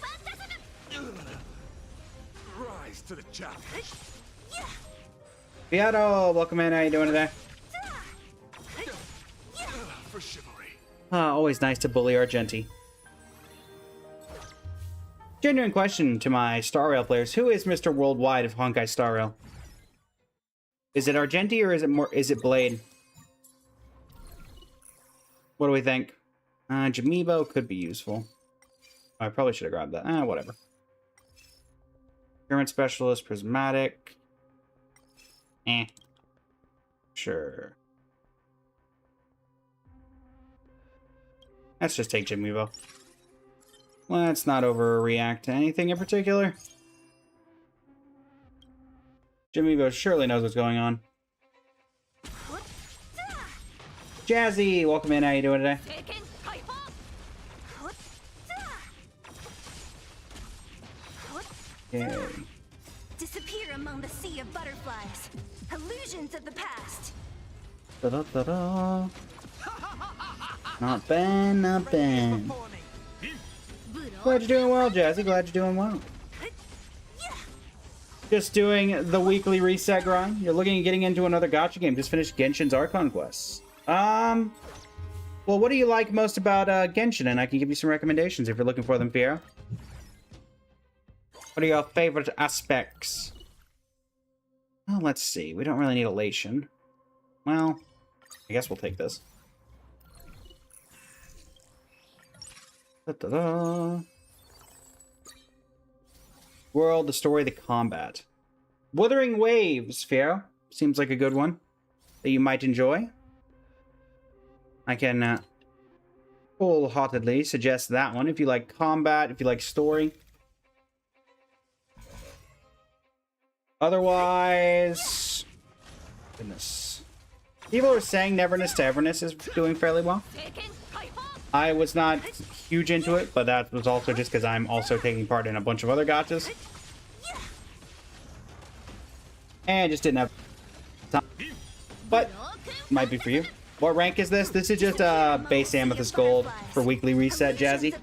Rise to the challenge. Beato, welcome in. How you doing today? For chivalry. Always nice to bully Argenti. Genuine question to my Star Rail players: who is Mr. Worldwide of Honkai Star Rail? Is it Argenti or is it Blade? What do we think? Jamibo could be useful. I probably should have grabbed that. Whatever. Procurement Specialist, Prismatic. Sure. Let's just take Jamibo. Let's not overreact to anything in particular. Jamibo surely knows what's going on. Jazzy, welcome in. How you doing today? Okay. Disappear among the sea of butterflies. Illusions of the past. Da-da-da-da. Not bad, not bad. For me. Glad you're doing well, Jazzy. Glad you're doing well. Just doing the weekly reset grind. You're looking at getting into another gacha game. Just finished Genshin's Archon Quest. Well, what do you like most about Genshin? And I can give you some recommendations if you're looking for them, Fiero. What are your favorite aspects? Oh, let's see. We don't really need elation. Well, I guess we'll take this. Da-da-da. World, the story, the combat. Wuthering Waves, Fiero. Seems like a good one that you might enjoy. I can wholeheartedly suggest that one if you like combat, if you like story. Otherwise, goodness. People are saying Neverness to Everness is doing fairly well. I was not huge into it, but that was also just because I'm also taking part in a bunch of other gachas. And just didn't have time. But, might be for you. What rank is this? This is just base Amethyst Gold for weekly reset, Jazzy.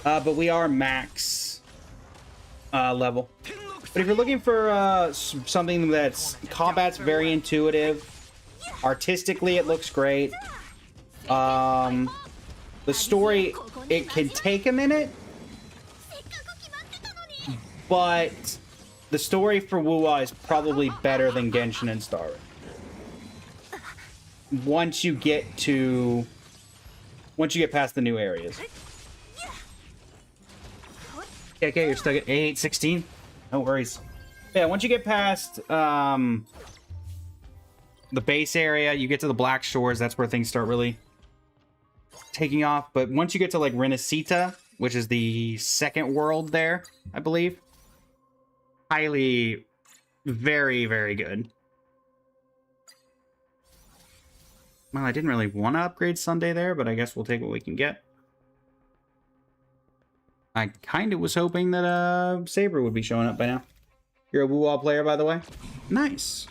But we are max level. But if you're looking for something that's combat's very intuitive, artistically it looks great. The story, it can take a minute, but the story for Wuwa is probably better than Genshin and Star Rail. Once you get past the new areas. Okay, you're stuck at 816. No worries. Yeah, once you get past the base area, you get to the Black Shores, that's where things start really taking off. But once you get to like Renacita, which is the second world there, I believe, highly, very, very good. Well, I didn't really want to upgrade Sunday there, but I guess we'll take what we can get. I kind of was hoping that Saber would be showing up by now. You're a Wuwa player, by the way? Nice.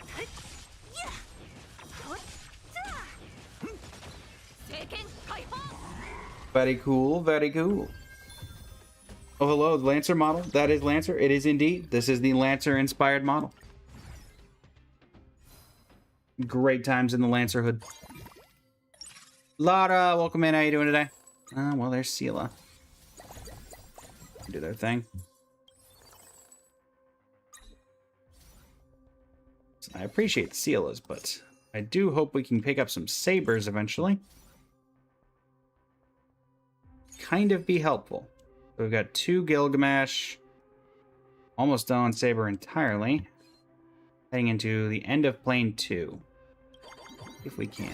Very cool, very cool. Oh, hello, the Lancer model. That is Lancer. It is indeed. This is the Lancer-inspired model. Great times in the Lancer hood. Lara, welcome in. How you doing today? Well, there's Sela. Do their thing. I appreciate the Sealas, but I do hope we can pick up some Sabers eventually. Kind of be helpful. So we've got 2 Gilgamesh. Almost done on Saber entirely. Heading into the end of Plane 2. If we can.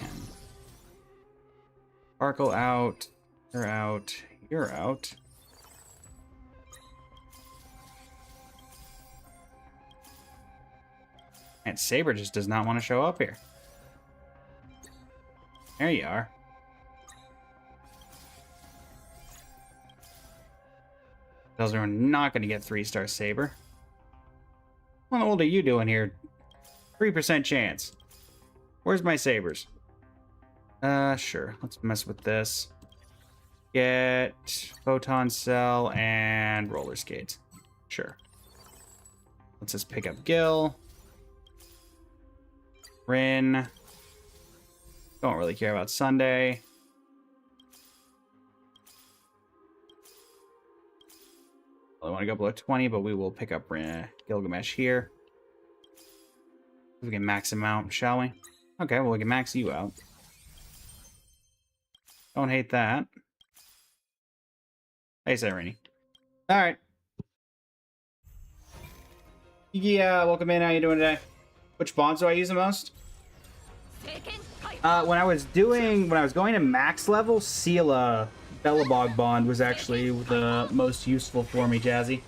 Sparkle out. You're out. You're out. And Saber just does not want to show up here. There you are. Tells me we're not going to get 3-star Saber. What the old are you doing here? 3% chance. Where's my Sabers? Sure. Let's mess with this. Get Photon Cell and Roller Skates. Sure. Let's just pick up Gil. Rin. Don't really care about Sunday. I want to go below 20, but we will pick up Gilgamesh here. We can max him out, shall we? Okay, well, we can max you out. Don't hate that. Hey, Irene. Alright. Yeah, welcome in. How you doing today? Which bonds do I use the most? When I was going to max level, Sela Bellabog bond was actually the most useful for me, Jazzy.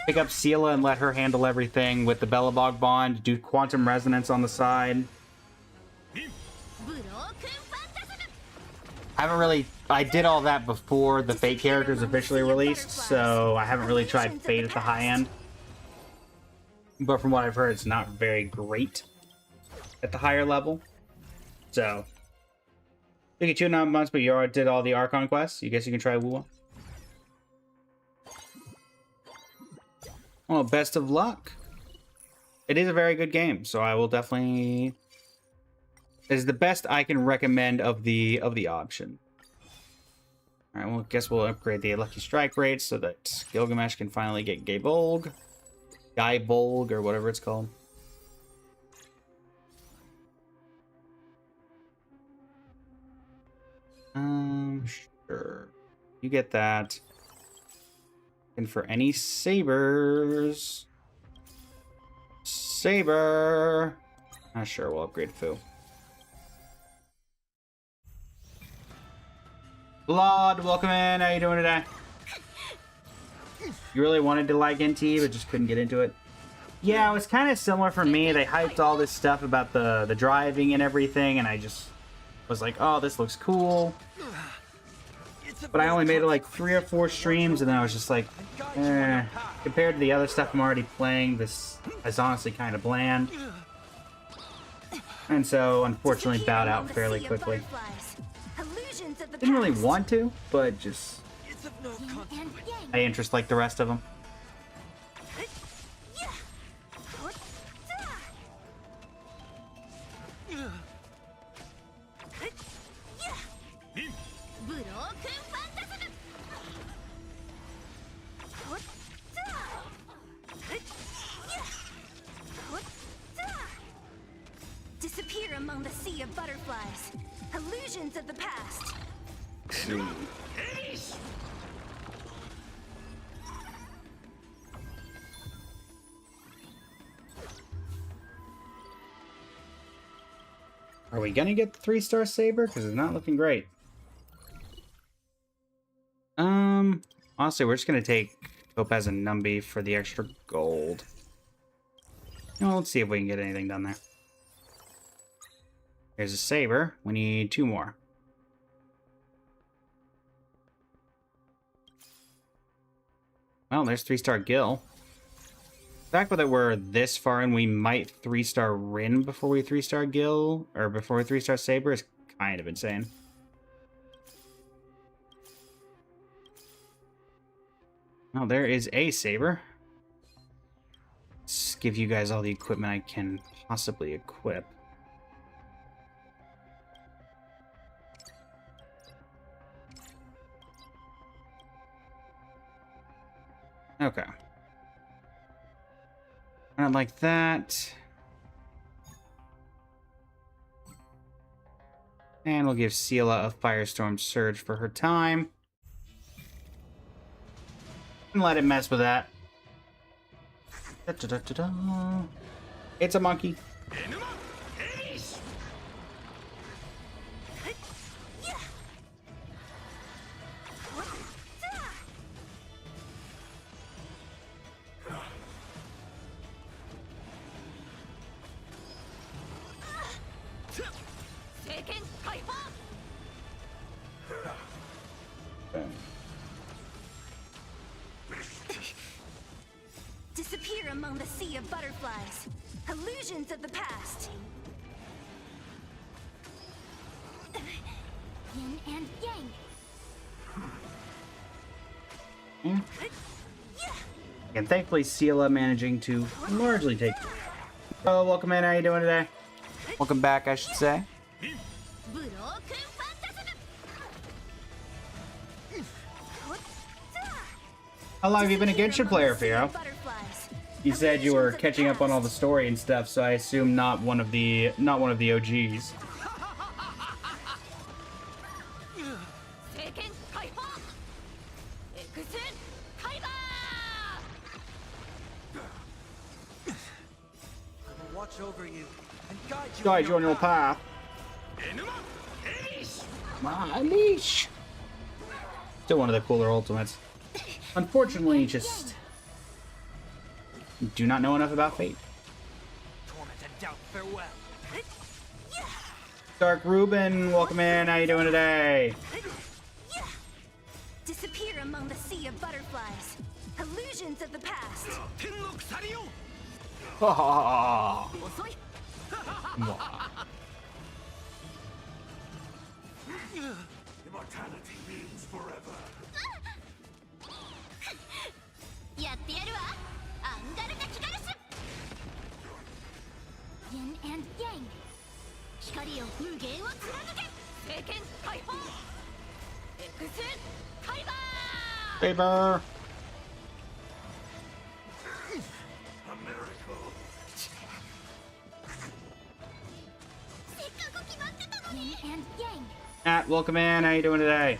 Pick up Sela and let her handle everything with the Bellabog bond, do quantum resonance on the side. I did all that before the Fate characters officially released, so I haven't really tried Fate at the high end. But from what I've heard, it's not very great at the higher level. So, Took you 2.5 months, but you already did all the Archon quests. You guess you can try Wu. Well, best of luck. It is a very good game, so I will definitely... It is the best I can recommend of the option. Alright, well, I guess we'll upgrade the Lucky Strike rate so that Gilgamesh can finally get Gaybolg. Guybolg, or whatever it's called. Sure. You get that. And for any sabers... Saber! Sure, we'll upgrade Fu. Blood, welcome in. How you doing today? You really wanted to like NT, but just couldn't get into it. Yeah, it was kind of similar for me. They hyped all this stuff about the driving and everything, and I just was like, oh, this looks cool. But I only made it like 3 or 4 streams, and then I was just like, compared to the other stuff I'm already playing, this is honestly kind of bland. And so, unfortunately, bowed out fairly quickly. Didn't really want to, but just I interest like the rest of them. Disappear among the sea of butterflies. Illusions of the past. Are we gonna get the 3-star saber? Because it's not looking great. Honestly, we're just gonna take Topaz and Numby for the extra gold. Well, let's see if we can get anything done there. Here's a saber. We need 2 more. Well, there's 3-star Gil. The fact that we're this far and we might 3-star Rin before we 3-star Gil, or before we 3-star Saber, is kind of insane. Well, there is a Saber. Let's give you guys all the equipment I can possibly equip. Okay. Not like that. And we'll give Seela a Firestorm Surge for her time. And let it mess with that. It's a monkey. Disappear among the sea of butterflies. Illusions of the past. Yin and yang. And thankfully, Seela managing to largely take. Oh, welcome in. How you doing today? Welcome back, I should say. How long have you been a Genshin player, Firo? You said you were catching up on all the story and stuff, so I assume not one of the OGs. Watch over you and Guide you on your path. My leash. Still one of the cooler ultimates. Unfortunately, just do not know enough about Fate. Dark Ruben, welcome in. How you doing today? Disappear among the sea of butterflies. Illusions of the past. Immortality means forever. やってやるわアンガルタキガルス Yin and Yang 光よ無限を貫け聖剣解放エクスカイバー Saber. A miracle. せっかく決まってたのに Yin and Yang Matt, welcome in. How you doing today?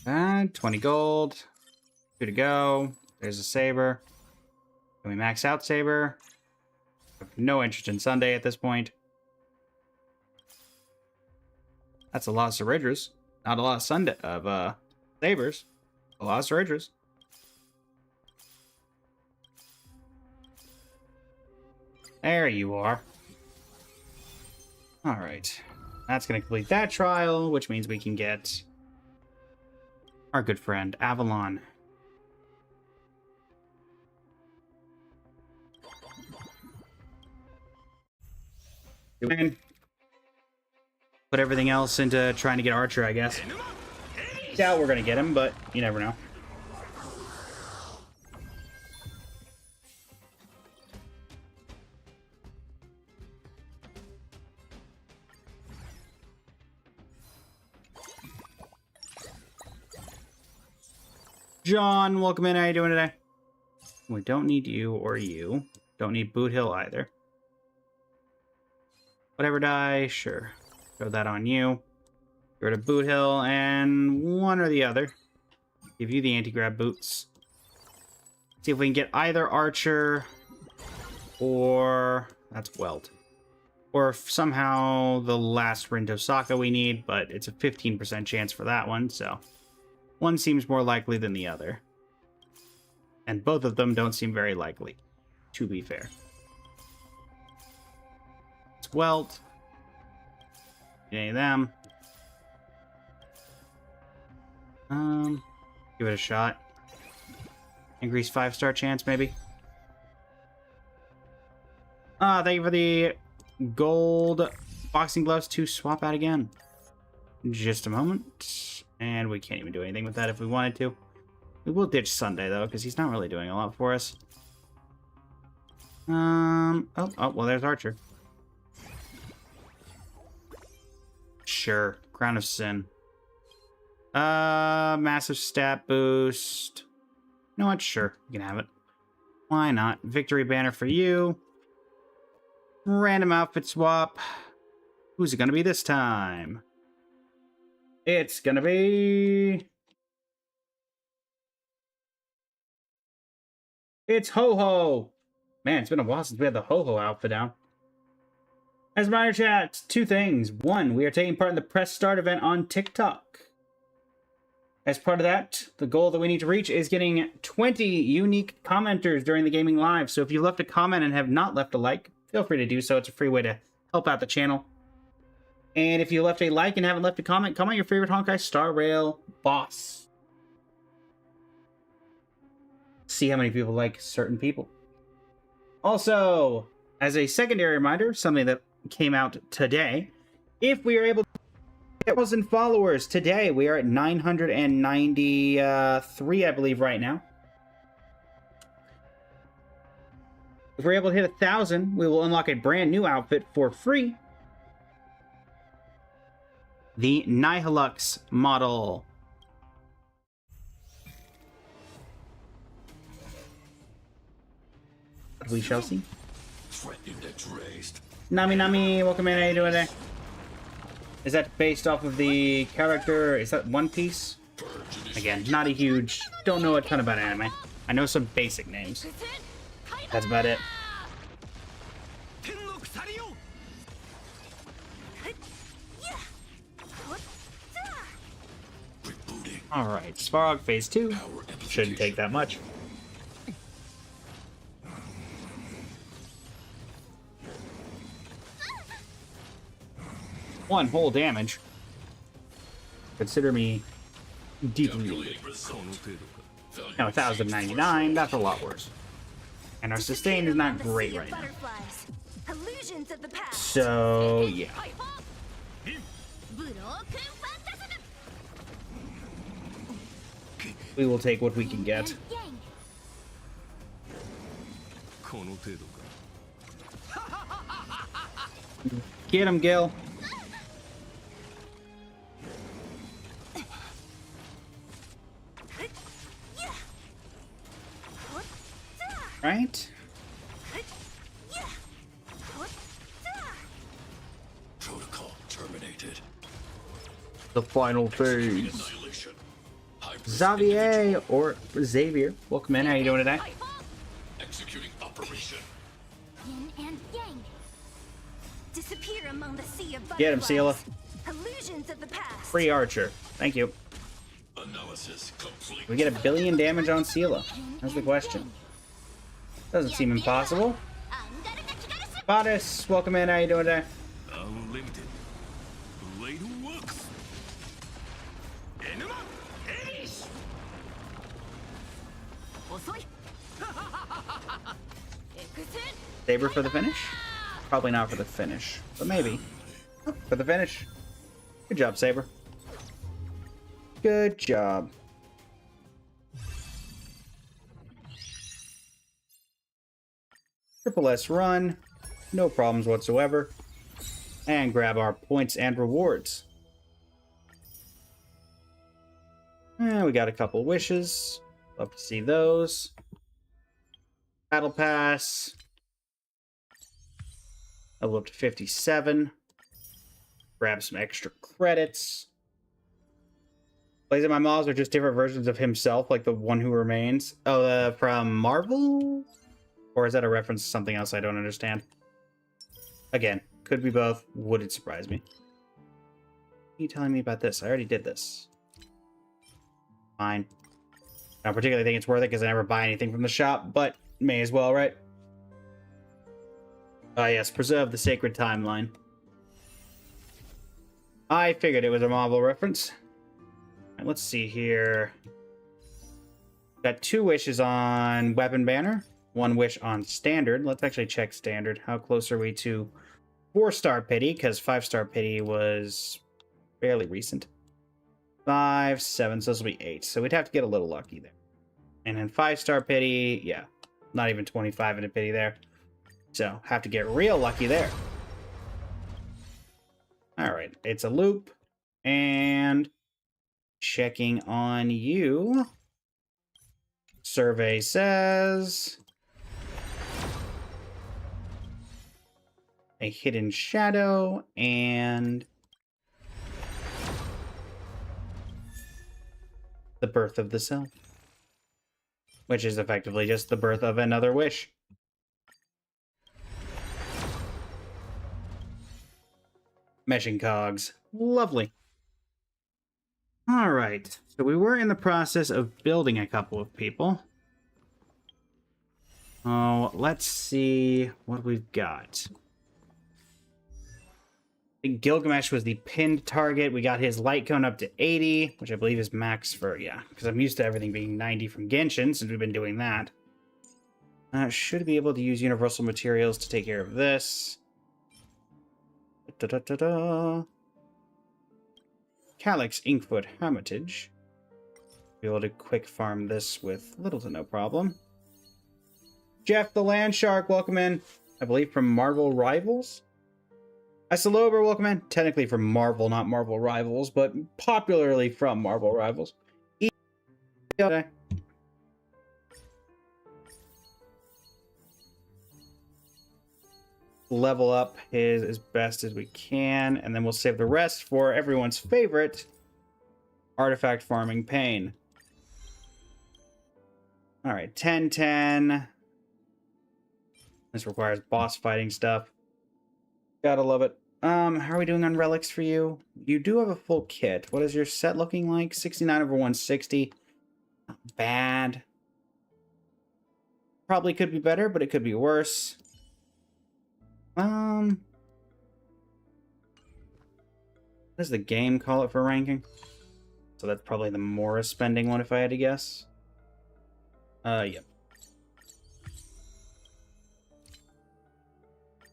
And 20 gold. 2 to go. There's a saber. Can we max out saber? I have no interest in Sunday at this point. That's a lot of Ceridras. Not a lot of Sunday of sabers. A lot of Ceridras. There you are. Alright. That's gonna complete that trial, which means we can get our good friend, Avalon. Put everything else into trying to get Archer, I guess. Doubt we're gonna get him, but you never know. John, welcome in. How you doing today? We don't need you or you. Don't need Boot Hill either. Whatever die, sure. Throw that on you. Get rid of Boot Hill and one or the other. Give you the anti-grab boots. See if we can get either Archer or... that's Weld. Or if somehow the last Rinto Sokka we need, but it's a 15% chance for that one, so... one seems more likely than the other. And both of them don't seem very likely, to be fair. It's Welt. Any of them. Give it a shot. Increase 5-star chance, maybe. Thank you for the gold boxing gloves to swap out again. Just a moment. And we can't even do anything with that if we wanted to. We will ditch Sunday, though, because he's not really doing a lot for us. Oh, well, there's Archer. Sure. Crown of Sin. Massive stat boost. You know what? Sure. You can have it. Why not? Victory banner for you. Random outfit swap. Who's it gonna be this time? It's gonna be... it's Ho-Ho! Man, it's been a while since we had the Ho-Ho outfit down. As minor chat, 2 things. 1, we are taking part in the press start event on TikTok. As part of that, the goal that we need to reach is getting 20 unique commenters during the gaming live. So if you left a comment and have not left a like, feel free to do so. It's a free way to help out the channel. And if you left a like and haven't left a comment your favorite Honkai Star Rail boss. See how many people like certain people. Also, as a secondary reminder, something that came out today, if we are able to get 1,000 followers today, we are at 993, I believe, right now. If we're able to hit 1,000, we will unlock a brand new outfit for free. The Nihilux model. We shall see. Nami Nami, welcome in. How you doing today? Is that based off of the character? Is that One Piece? Again, not a huge... don't know a ton about anime. I know some basic names. That's about it. Alright, Svarog Phase 2. Shouldn't take that much. 1 whole damage. Consider me deeply wounded. Now 1,099, that's a lot worse. And our sustain is not great right now. Illusions of the past. So, yeah. We will take what we can get. Get him, Gil. Right? Protocol terminated. The final phase. Annihilation. Xavier, or Xavier. Welcome in. How you doing today? Executing operation. Yin and yang. Disappear among the sea of Get him, butterflies. Seela. Illusions of the past. Free Archer. Thank you. Analysis complete. We get 1 billion damage on Seela. That's the question. Doesn't seem impossible. Bodice, welcome in. How you doing today? Unlimited. Blade works. Enema. Ace. Saber for the finish? Probably not for the finish, but maybe. Oh, for the finish. Good job, Saber. Good job. Triple S run. No problems whatsoever. And grab our points and rewards. And we got a couple wishes. Love to see those. Battle Pass. Level up to 57. Grab some extra credits. Plays of my models are just different versions of himself, like the one who remains. Oh, from Marvel? Or is that a reference to something else I don't understand? Again, could be both. Wouldn't surprise me. What are you telling me about this? I already did this. Fine. I don't particularly think it's worth it because I never buy anything from the shop, but may as well, right? Ah, yes, preserve the sacred timeline. I figured it was a Marvel reference. Right, let's see here. Got 2 wishes on Weapon Banner, 1 wish on Standard. Let's actually check Standard. How close are we to 4-star Pity? Because 5-star Pity was fairly recent. 5, 7, so this will be 8. So we'd have to get a little lucky there. And then 5-star Pity, yeah, not even 25 in a Pity there. So have to get real lucky there. All right, it's a loop. And checking on you. Survey says a hidden shadow and the birth of the self, which is effectively just the birth of another wish. Meshing cogs. Lovely. All right. So we were in the process of building a couple of people. Oh, let's see what we've got. I think Gilgamesh was the pinned target. We got his light cone up to 80, which I believe is max for, yeah, because I'm used to everything being 90 from Genshin since we've been doing that. Should be able to use universal materials to take care of this. Da-da-da-da. Calyx Inkfoot Hermitage. Be able to quick farm this with little to no problem. Jeff the Land Shark, welcome in. I believe from Marvel Rivals. Isolober, welcome in. Technically from Marvel, not Marvel Rivals, but popularly from Marvel Rivals. Level up his as best as we can, and then we'll save the rest for everyone's favorite artifact farming pain. All right, 10-10. This requires boss fighting stuff. Gotta love it. How are we doing on relics for you? You do have a full kit. What is your set looking like? 69 over 160. Not bad. Probably could be better, but it could be worse. What does the game call it for ranking? So that's probably the Morris spending one if I had to guess. Yep.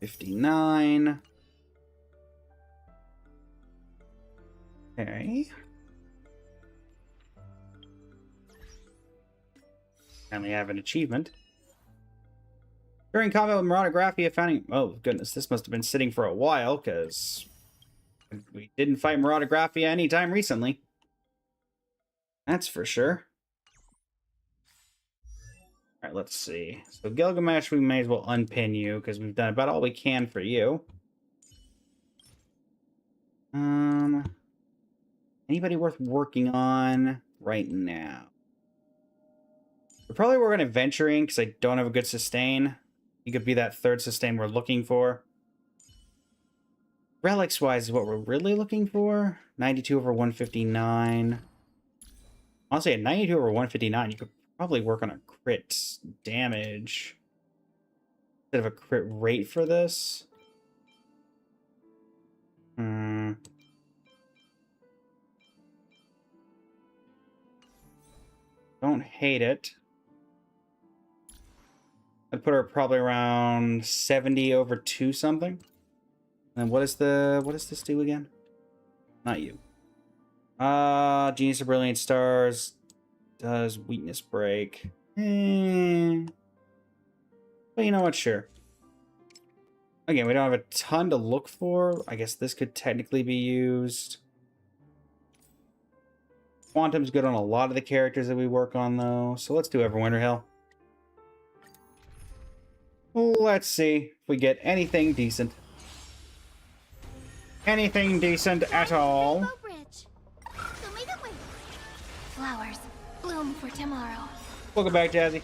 59. Okay. Finally have an achievement. During combat with Marauder finding... Oh, goodness, this must have been sitting for a while, because we didn't fight Marauder anytime recently. That's for sure. Alright, let's see. So Gilgamesh, we may as well unpin you, because we've done about all we can for you. Anybody worth working on right now? We're probably working on adventuring, because I don't have a good sustain. You could be that third sustain we're looking for. Relics-wise is what we're really looking for. 92 over 159. Honestly, at 92 over 159, you could probably work on a crit damage instead of a crit rate for this. Don't hate it. I'd put her probably around 70 over 2 something. And what does this do again? Not you. Genius of Brilliant Stars does weakness break. But you know what? Sure. Again, we don't have a ton to look for. I guess this could technically be used. Quantum's good on a lot of the characters that we work on, though. So let's do Everwinter Hill. Let's see if we get anything decent. Anything decent at all. Flowers bloom for tomorrow. Welcome back, Jazzy.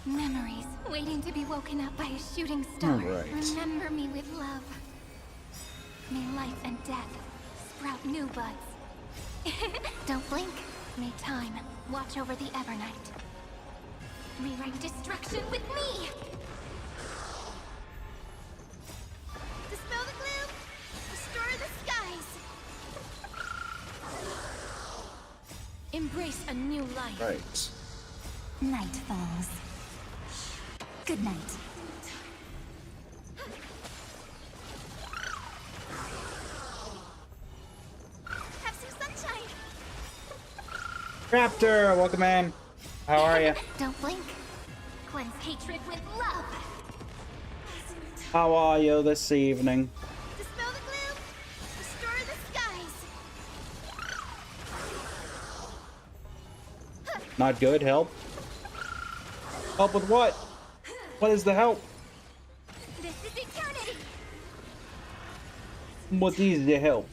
Memories waiting to be woken up by a shooting star. Right. Remember me with love. May life and death sprout new buds. Don't blink. May time watch over the Evernight. Rewrite destruction with me. Dispel the gloom. Restore the skies. Embrace a new life. Right. Night falls. Good night. Have some sunshine. Raptor, welcome in. How are you? Don't blink. Cleanse hatred with love. How are you this evening? Dispel the gloom. Restore the skies. Not good. Help. Help with what? What is the help? This is eternity. What is the help?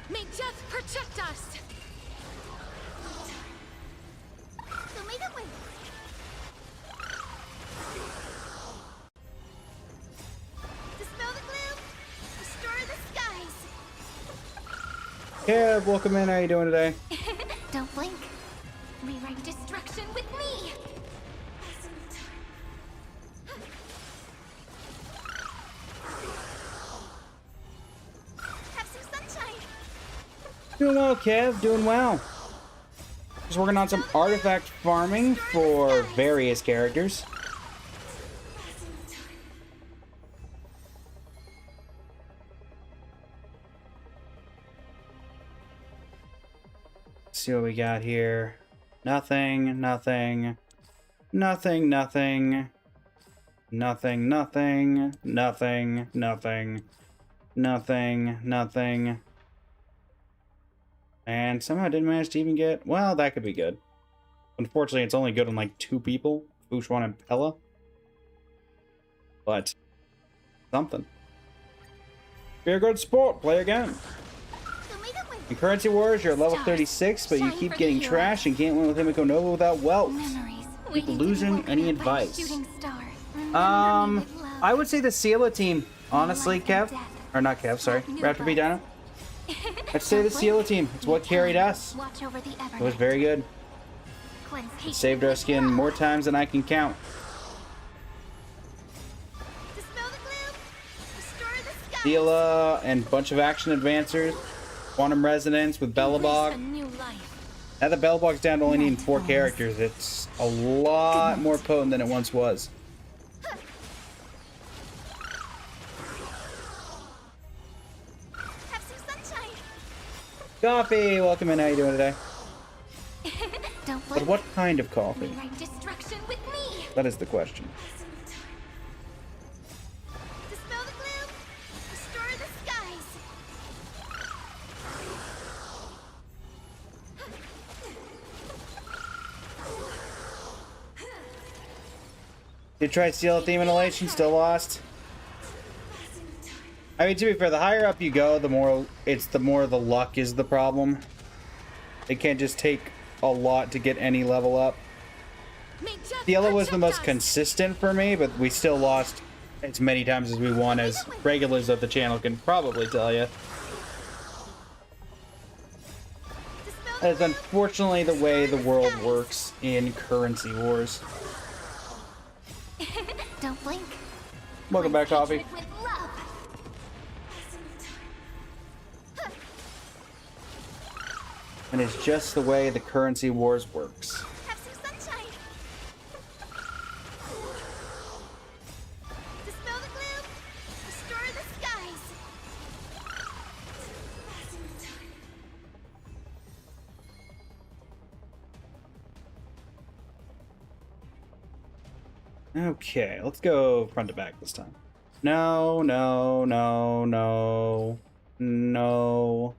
May death protect us. So may the wind. Dispel the gloom. Restore the skies. Kev, welcome in. How you doing today? Don't blink. Rewrite destruction with me. Have some sunshine. Doing well, Kev. Doing well. Just working on some artifact farming for various characters. Let's see what we got here. Nothing, nothing, nothing, nothing, nothing, nothing, nothing, nothing, nothing, nothing. And somehow didn't manage to even get... Well, that could be good. Unfortunately, it's only good on like 2 people. Fushwan and Pella. But... something. Be a good sport. Play again. In Currency Wars, you're at level 36, but you keep getting trashed and can't win with Himiko Nova without wealth. Keep losing any advice. I would say the Sela team. Honestly, Kev. Or not Kev, sorry. Raptor B Dino. I'd say the Sela team. It's what carried us. It was very good. It saved our skin more times than I can count. Thela and bunch of action advancers. Quantum Resonance with Embrace a Bellabog. new life. Now that Bellabog's down to only needing 4 Nightfalls. characters, it's a lot more potent than it once was. Have some sunshine. Coffee! Welcome in, how you doing today? Don't But blink. what kind of coffee? Rewrite destruction with me. That is the question. Dispel the gloom. Restore the skies. Did try Steel of Theme Inhalation, still lost. I mean, to be fair, the higher up you go, the more the luck is the problem. It can't just take a lot to get any level up. May death Thela was the protect most us. consistent for me, but we still lost as many times as we won, as regulars of the channel can probably tell you. Dispel the That is gloom. unfortunately the way the world works in currency wars. Don't blink. Welcome back, Coffee. Hatred with love. And it's just the way the currency wars works. Have some sunshine. Dispel the gloom. Restore the skies. Okay, let's go front to back this time. No, no, no, no, no.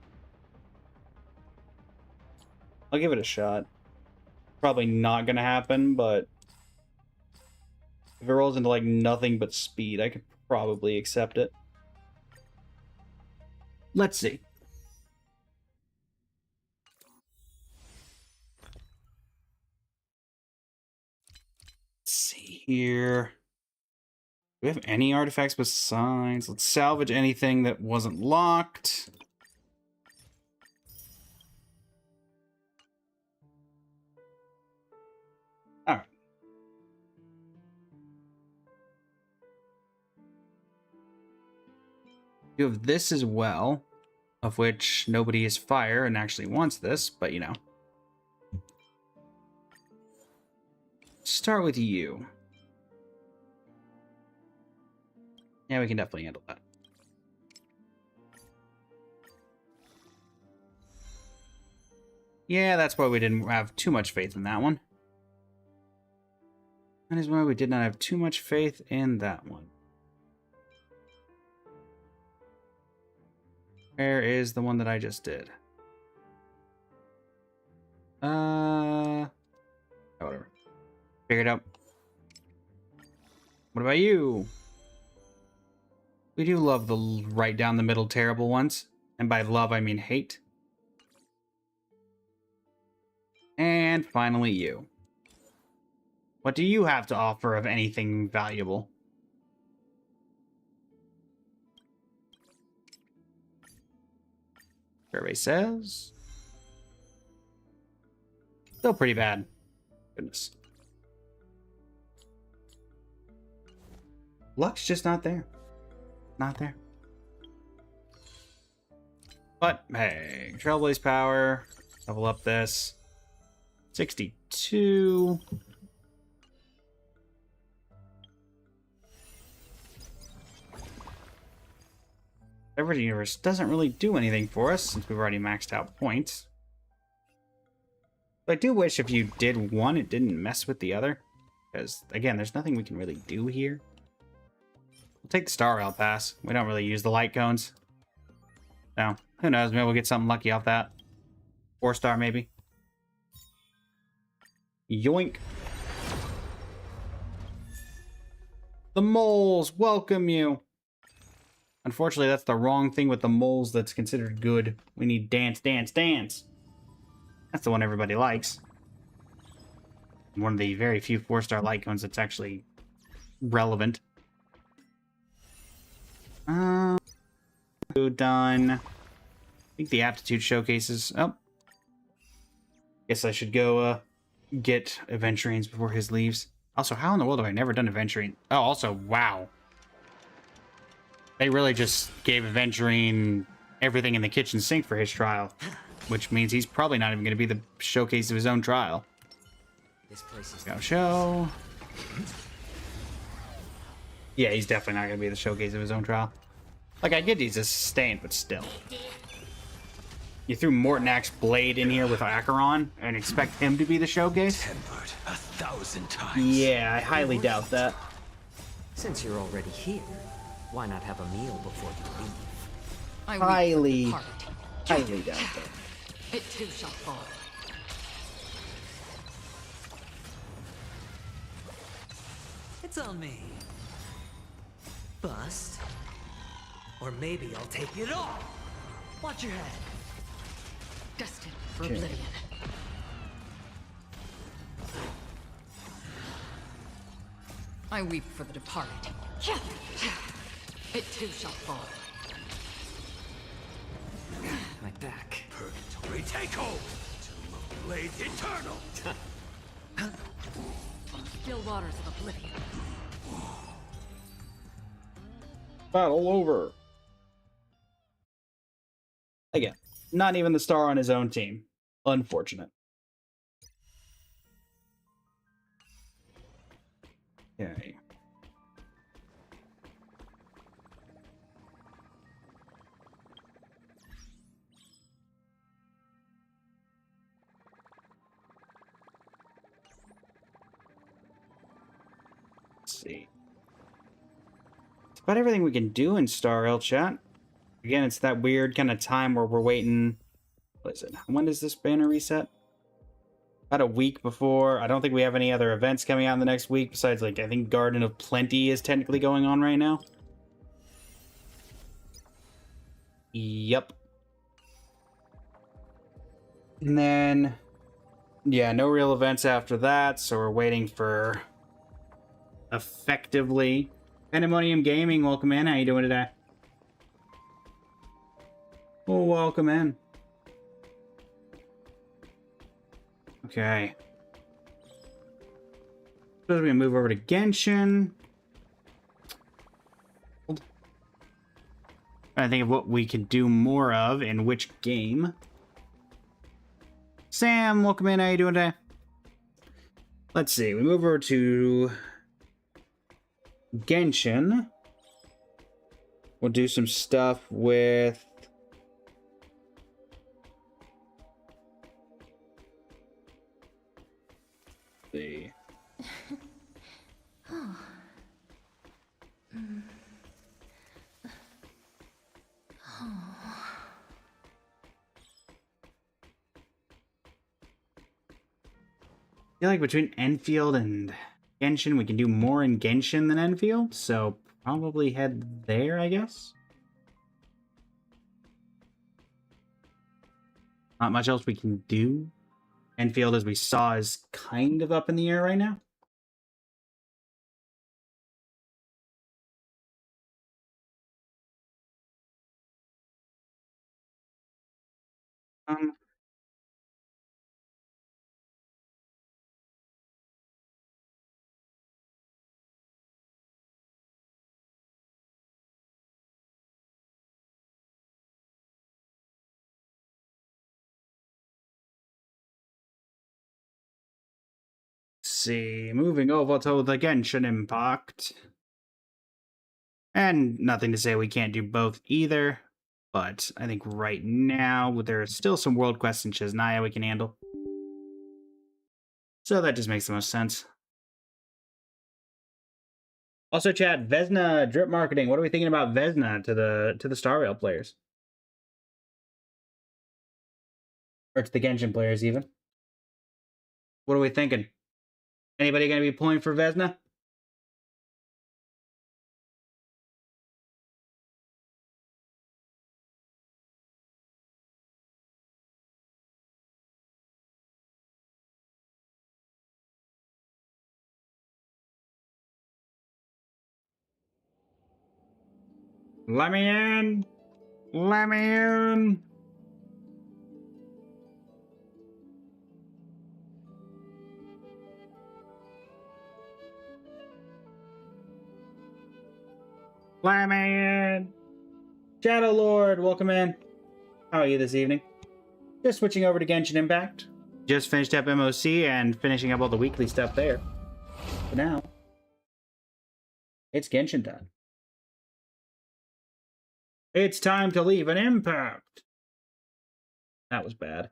I'll give it a shot. Probably not gonna happen, but if it rolls into like nothing but speed, I could probably accept it. Let's see. Let's see here. Do we have any artifacts besides? Let's salvage anything that wasn't locked. Alright. You have this as well, of which nobody is fire and actually wants this, but you know. Start with you. Yeah, we can definitely handle that. Yeah, that's why we didn't have too much faith in that one. That is why we did not have too much faith in that one. Where is the one that I just did? Whatever. Figure it out. What about you? We do love the right down the middle terrible ones. And by love, I mean hate. And finally you. What do you have to offer of anything valuable? Survey says... Still pretty bad. Goodness. Luck's just not there. Not there. But, hey, Trailblaze power. Level up this. 62. Every universe doesn't really do anything for us since we've already maxed out points. But I do wish if you did one, it didn't mess with the other. Because, again, there's nothing we can really do here. We'll take the Star Rail Pass. We don't really use the light cones. No, who knows? Maybe we'll get something lucky off that. 4-star, maybe. Yoink. The moles welcome you. Unfortunately, that's the wrong thing with the moles that's considered good. We need dance, dance, dance. That's the one everybody likes. One of the very few 4-star light cones that's actually relevant. Done. I think the aptitude showcases. Oh. Guess I should go get Aventurines before his leaves. Also, how in the world have I never done Aventurine? Oh, also, wow. They really just gave Aventurine everything in the kitchen sink for his trial, which means he's probably not even going to be the showcase of his own trial. This place is Show. Yeah, he's definitely not going to be the showcase of his own trial. Like, I get he's a sustained, but still. You threw Mortonak's blade in here with Acheron and expect him to be the showcase? Tempered 1,000 times. Yeah, I highly doubt that. Since you're already here, why not have a meal before you leave? I Highly, weep for the party. highly doubt that. It too shall fall. It's on me. Bust. Or maybe I'll take it all. Watch your head. Destined for oblivion. I weep for the departed. It too shall fall. My back. Purgatory take hold. Tomb of Blades Eternal. Still waters of oblivion. Battle over. Again, not even the star on his own team. Unfortunate. Okay. Let's see. It's about everything we can do in Star Rail chat. Again, it's that weird kind of time where we're waiting. What is it? When does this banner reset? About a week before. I don't think we have any other events coming out in the next week besides, like, I think Garden of Plenty is technically going on right now. Yep. And then, yeah, no real events after that, so we're waiting for effectively. Pandemonium Gaming, welcome in. How you doing today? Well, welcome in. Okay. So we're gonna move over to Genshin. I think of what we could do more of in which game. Sam, welcome in. How you doing today? Let's see. We move over to Genshin. We'll do some stuff with the I feel like between Enfield and Genshin, we can do more in Genshin than Enfield, so probably head there, I guess. Not much else we can do. Enfield, as we saw, is kind of up in the air right now. Um, see, moving over to the Genshin Impact. And nothing to say we can't do both either, but I think right now there are still some world quests in Chesnaya we can handle. So that just makes the most sense. Also, chat, Vesna drip marketing. What are we thinking about Vesna to the Star Rail players? Or to the Genshin players, even. What are we thinking? Anybody going to be pulling for Vesna? Let me in! Let me in! Flyman! Shadow Lord, welcome in. How are you this evening? Just switching over to Genshin Impact. Just finished up MOC and finishing up all the weekly stuff there. But now, it's Genshin time. It's time to leave an impact. That was bad.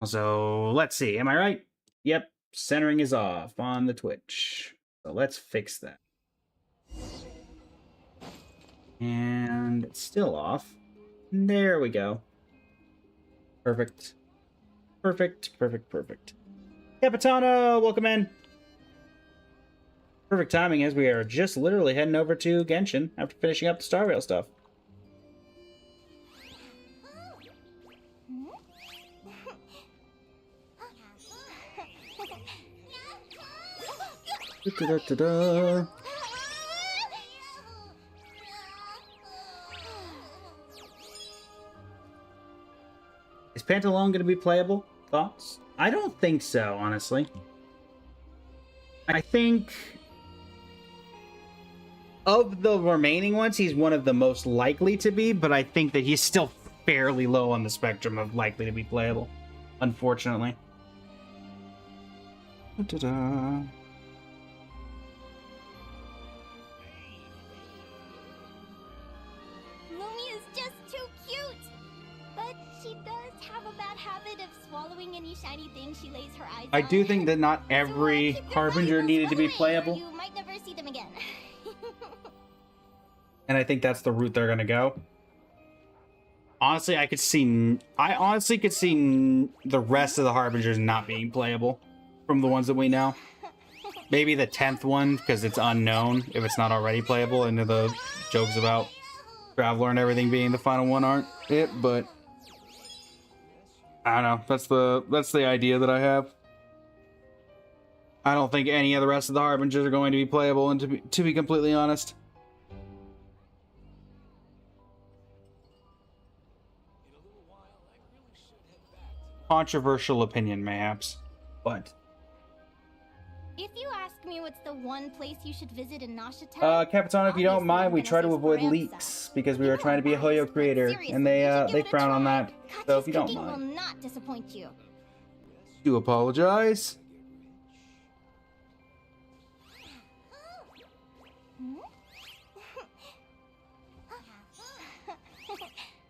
So, let's see. Am I right? Yep. Centering is off on the Twitch. So let's fix that. And it's still off. There we go. Perfect. Perfect, perfect, perfect. Capitano, welcome in. Perfect timing as we are just literally heading over to Genshin after finishing up the Star Rail stuff. Da-da-da-da. Is Pantalone going to be playable? Thoughts? I don't think so, honestly. I think of the remaining ones, he's one of the most likely to be, but I think that he's still fairly low on the spectrum of likely to be playable, unfortunately. Da-da-da. Lumi is just too cute! But she does have a bad habit of swallowing any shiny thing she lays her eyes on. I do think that not every keep your Harbinger valuables needed to be one way, or playable, You might never see them again. and I think that's the route they're going to go. Honestly, I honestly could see the rest of the Harbingers not being playable from the ones that we know. Maybe the 10th one, because it's unknown if it's not already playable, and the jokes about Traveler and everything being the final one aren't it, but I don't know. That's the idea that I have. I don't think any of the rest of the Harbingers are going to be playable, and to be completely honest. Controversial opinion, mayhaps, but If you ask me what's the one place you should visit in Nashita, Capitano, if you don't obviously mind, I'm we gonna try to say avoid Speranza. leaks because we You were know trying to be a I'm Hoyo biased, but creator, seriously, and you should give they it a frown on try. that. So if you don't Kachi's mind, cooking will not disappoint you. do apologize.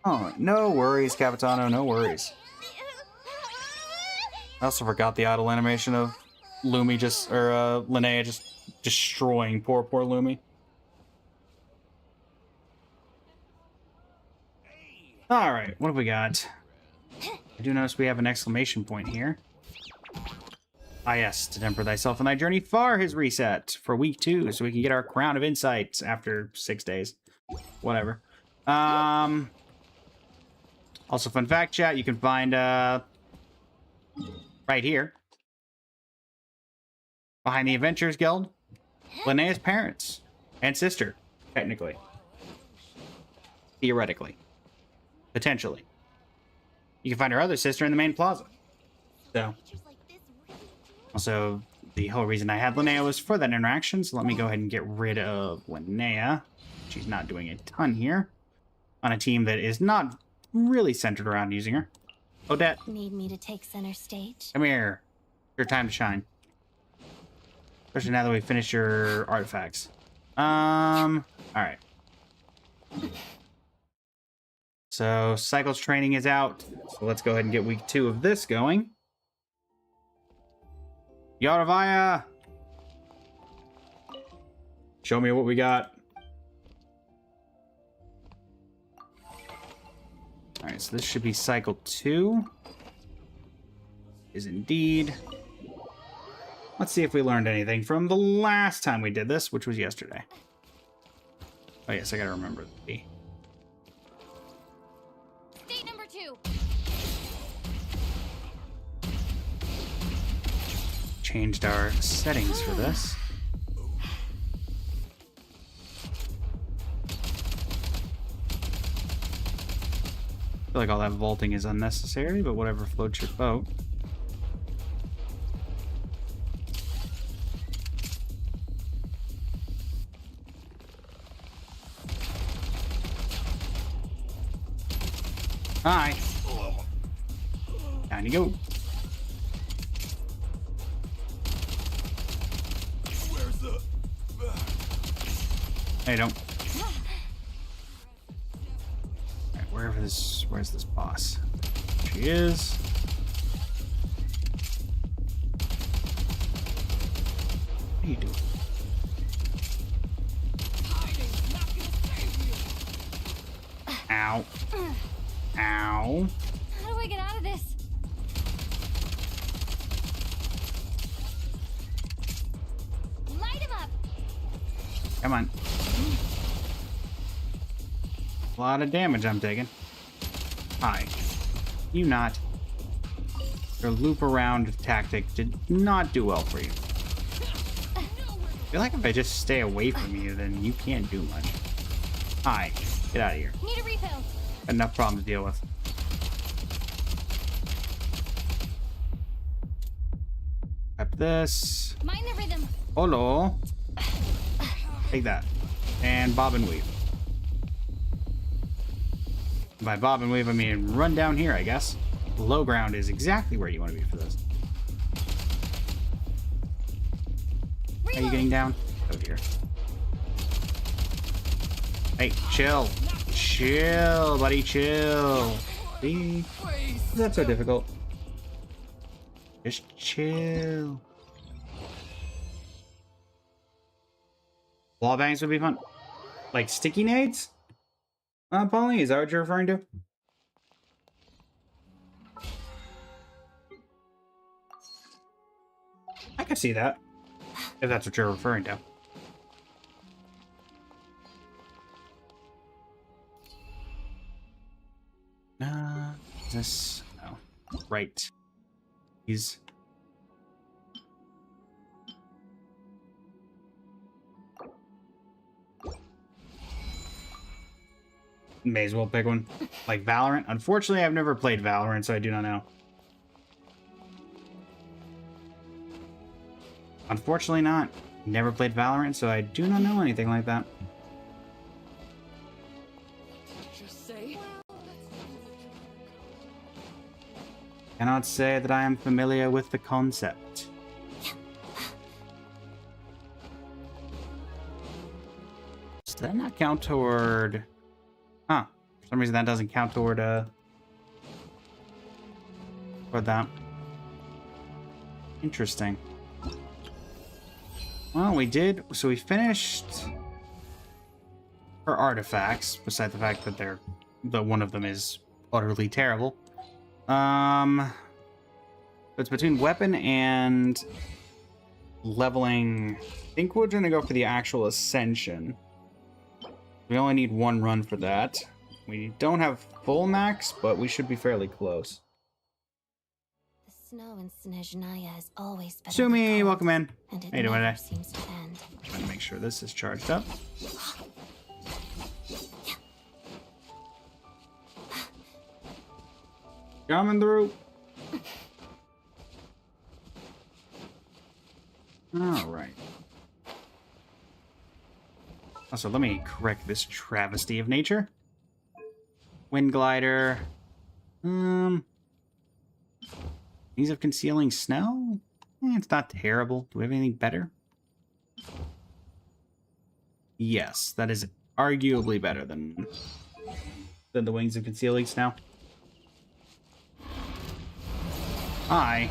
Oh, no worries, Capitano, no worries. I also forgot the idle animation of Lumi Linnea just destroying poor Lumi. Alright, what have we got? I do notice we have an exclamation point here. Ah yes, to temper thyself and thy journey far has reset for week 2, so we can get our crown of insights after 6 days. Whatever. Also, fun fact, chat, you can find, right here, behind the Adventurers Guild, Linnea's parents and sister, technically. Theoretically. Potentially. You can find her other sister in the main plaza. So, also, the whole reason I had Linnea was for that interaction, so let me go ahead and get rid of Linnea. She's not doing a ton here on a team that is not really centered around using her. Odette, Need me to take center stage? come here. Your time to shine. Especially now that we've finished your artifacts. Alright. So, Cycles training is out. So let's go ahead and get week 2 of this going. Yaravaya! Show me what we got. Alright, so this should be cycle 2. Is indeed. Let's see if we learned anything from the last time we did this, which was yesterday. Oh yes, I gotta remember the... State number 2. Changed our settings for this. I feel like all that vaulting is unnecessary, but whatever floats your boat. Hi. Down you go. Where's the... Hey, don't. Alright, where's this boss? She is. What are you doing? Ow. Ow. How do I get out of this? Light him up! Come on. A lot of damage I'm taking. Hi. You not. Your loop around tactic did not do well for you. I feel like if I just stay away from you, then you can't do much. Hi. Get out of here. Need a refill. Got enough problems to deal with. Grab this. Mind the rhythm. Hello. Take that. And bob and weave. By bob and weave, I mean run down here, I guess. Low ground is exactly where you want to be for this. Are you getting down? Oh dear. Hey, chill. Chill, buddy, chill. See? That's so difficult. Just chill. Wall bangs would be fun. Like sticky nades? Polly, is that what you're referring to? I could see that. If that's what you're referring to. This... No. Right. He's... May as well pick one. Like Valorant? Unfortunately, I've never played Valorant, so I do not know. Unfortunately not. Never played Valorant, so I do not know anything like that. Just say. Cannot say that I am familiar with the concept. Does that not count toward... Huh. For some reason that doesn't count toward that. Interesting. Well, we did... So we finished... her artifacts, besides the fact that they're... that one of them is utterly terrible. It's between weapon and leveling. I think we're gonna go for the actual ascension. We only need one run for that. We don't have full max, but we should be fairly close. The snow in Snezhnaya is always better. Sumi, welcome in. And it How you doing never today? seems to end. Trying to make sure this is charged up. Coming through. Alright. Also, let me correct this travesty of nature. Wind glider. Ease of concealing snow? It's not terrible. Do we have anything better? Yes, that is arguably better than the wings of concealing snow. Hi.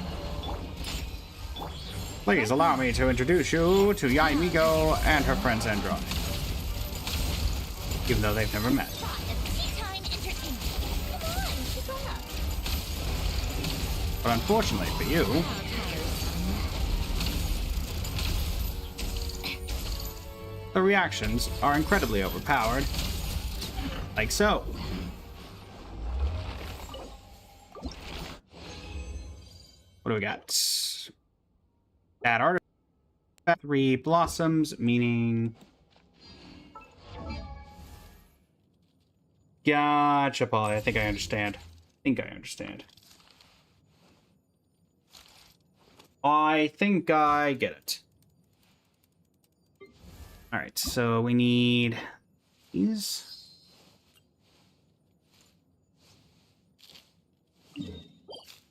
Please allow me to introduce you to Yai Miko and her friend Zandroni. Even though they've never met. But unfortunately for you, the reactions are incredibly overpowered. Like so. What do we got? Bad artifact. 3 blossoms, meaning... Gotcha, Polly. I think I understand. I think I get it. Alright, so we need these.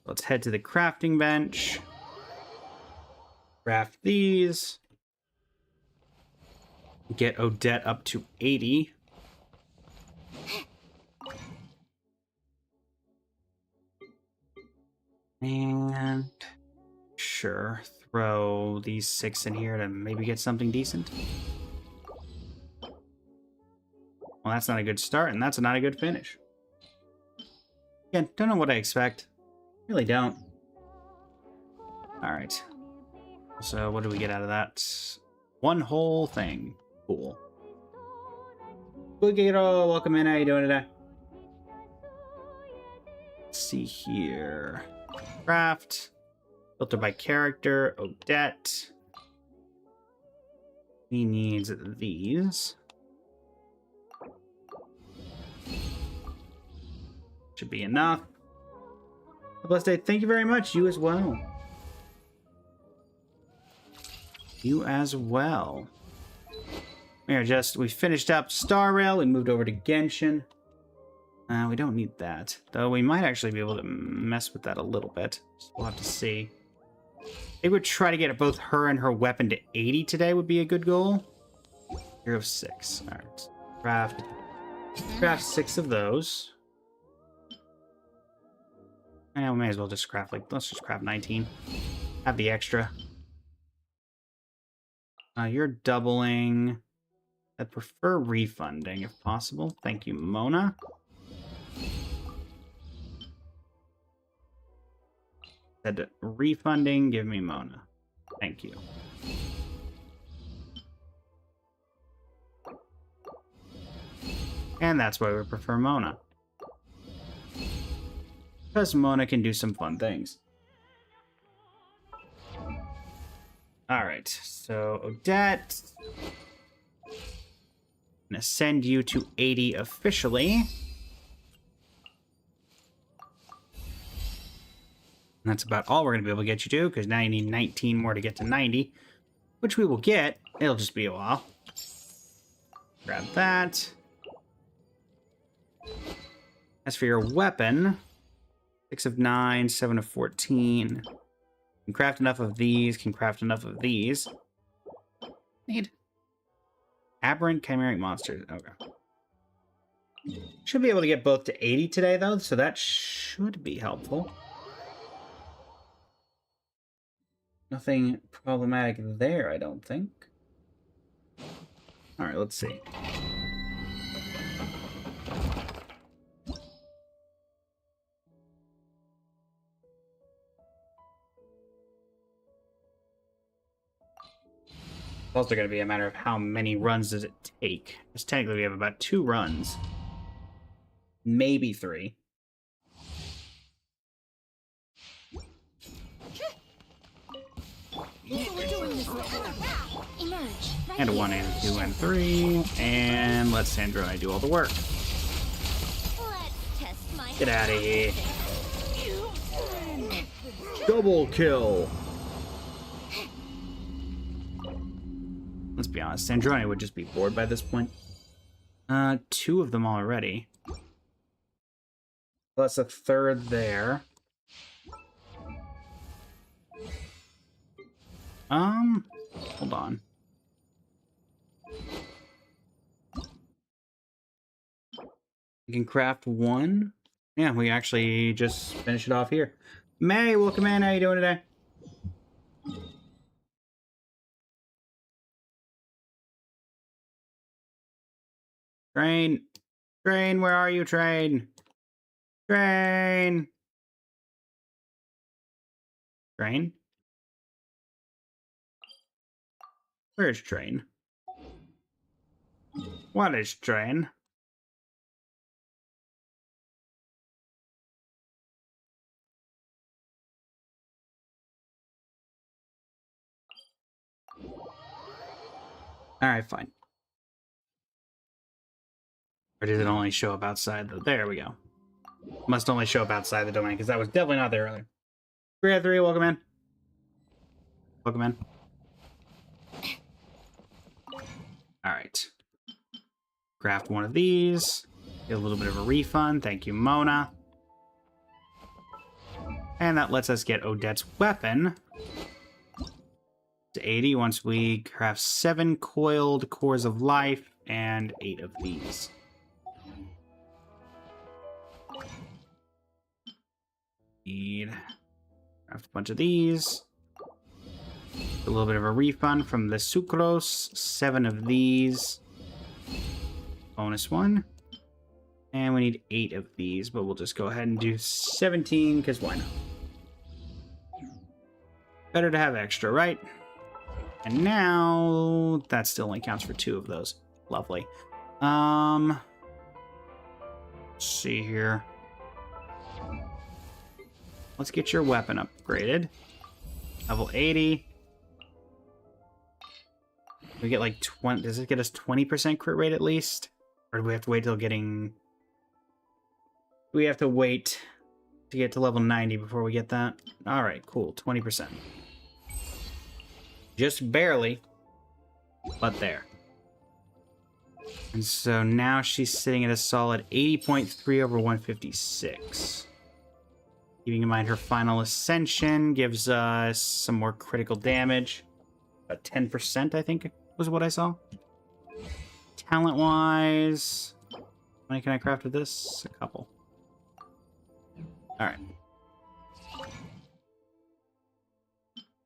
Let's head to the crafting bench. Craft these. Get Odette up to 80. And sure, throw these 6 in here to maybe get something decent. Well, that's not a good start, and that's not a good finish. Again, don't know what I expect. Really don't. Alright. So, what do we get out of that? One whole thing. Cool. Boogiro, welcome in. How you doing today? Let's see here. Craft. Filter by character. Odette. He needs these. Should be enough. Have a blessed day. Thank you very much. You as well. You as well. We finished up Star Rail. We moved over to Genshin. We don't need that. Though we might actually be able to mess with that a little bit. So we'll have to see. They would try to get both her and her weapon to 80 today would be a good goal. Hero 6. Alright. Craft 6 of those. And we may as well just craft, let's just craft 19. Have the extra. You're doubling. I'd prefer refunding if possible. Thank you, Mona. Said refunding, give me Mona. Thank you. And that's why we prefer Mona. Because Mona can do some fun things. Alright, so Odette. I'm gonna send you to 80 officially. And that's about all we're gonna be able to get you to, because now you need 19 more to get to 90. Which we will get. It'll just be a while. Grab that. As for your weapon, 6 of 9, 7 of 14. Can craft enough of these, can craft enough of these. Need aberrant chimeric monsters. Okay. Should be able to get both to 80 today, though, so that should be helpful. Nothing problematic there, I don't think. Alright, let's see. It's also going to be a matter of how many runs does it take. Because technically we have about 2 runs. Maybe 3. And a 1 and 2 and 3. And let Sandra and I do all the work. Get out of here. Double kill. Let's be honest, Sandrone would just be bored by this point. 2 of them already. Plus a 3rd there. Hold on. We can craft 1. Yeah, we actually just finish it off here. May, welcome in. How you doing today? Train. Train, where are you, Train? Train. Train? Where's Train? What is Train? Alright, fine. Or did it only show up outside the... There we go. Must only show up outside the domain, because that was definitely not there earlier. 3 welcome in. Welcome in. Alright. Craft 1 of these. Get a little bit of a refund. Thank you, Mona. And that lets us get Odette's weapon to 80 once we craft 7 coiled cores of life and 8 of these. Need craft a bunch of these. A little bit of a refund from the sucrose. 7 of these. Bonus 1. And we need 8 of these, but we'll just go ahead and do 17, because why not? Better to have extra, right? And now that still only counts for 2 of those. Lovely. Let's see here. Let's get your weapon upgraded. Level 80. We get like 20. Does it get us 20% crit rate at least? Or do we have to wait till getting... We have to wait to get to level 90 before we get that. Alright, cool. 20%. Just barely. But there. And so now she's sitting at a solid 80.3 over 156. Keeping in mind her final ascension gives us some more critical damage. About 10%, I think, was what I saw. Talent-wise... How many can I craft with this? A couple. Alright.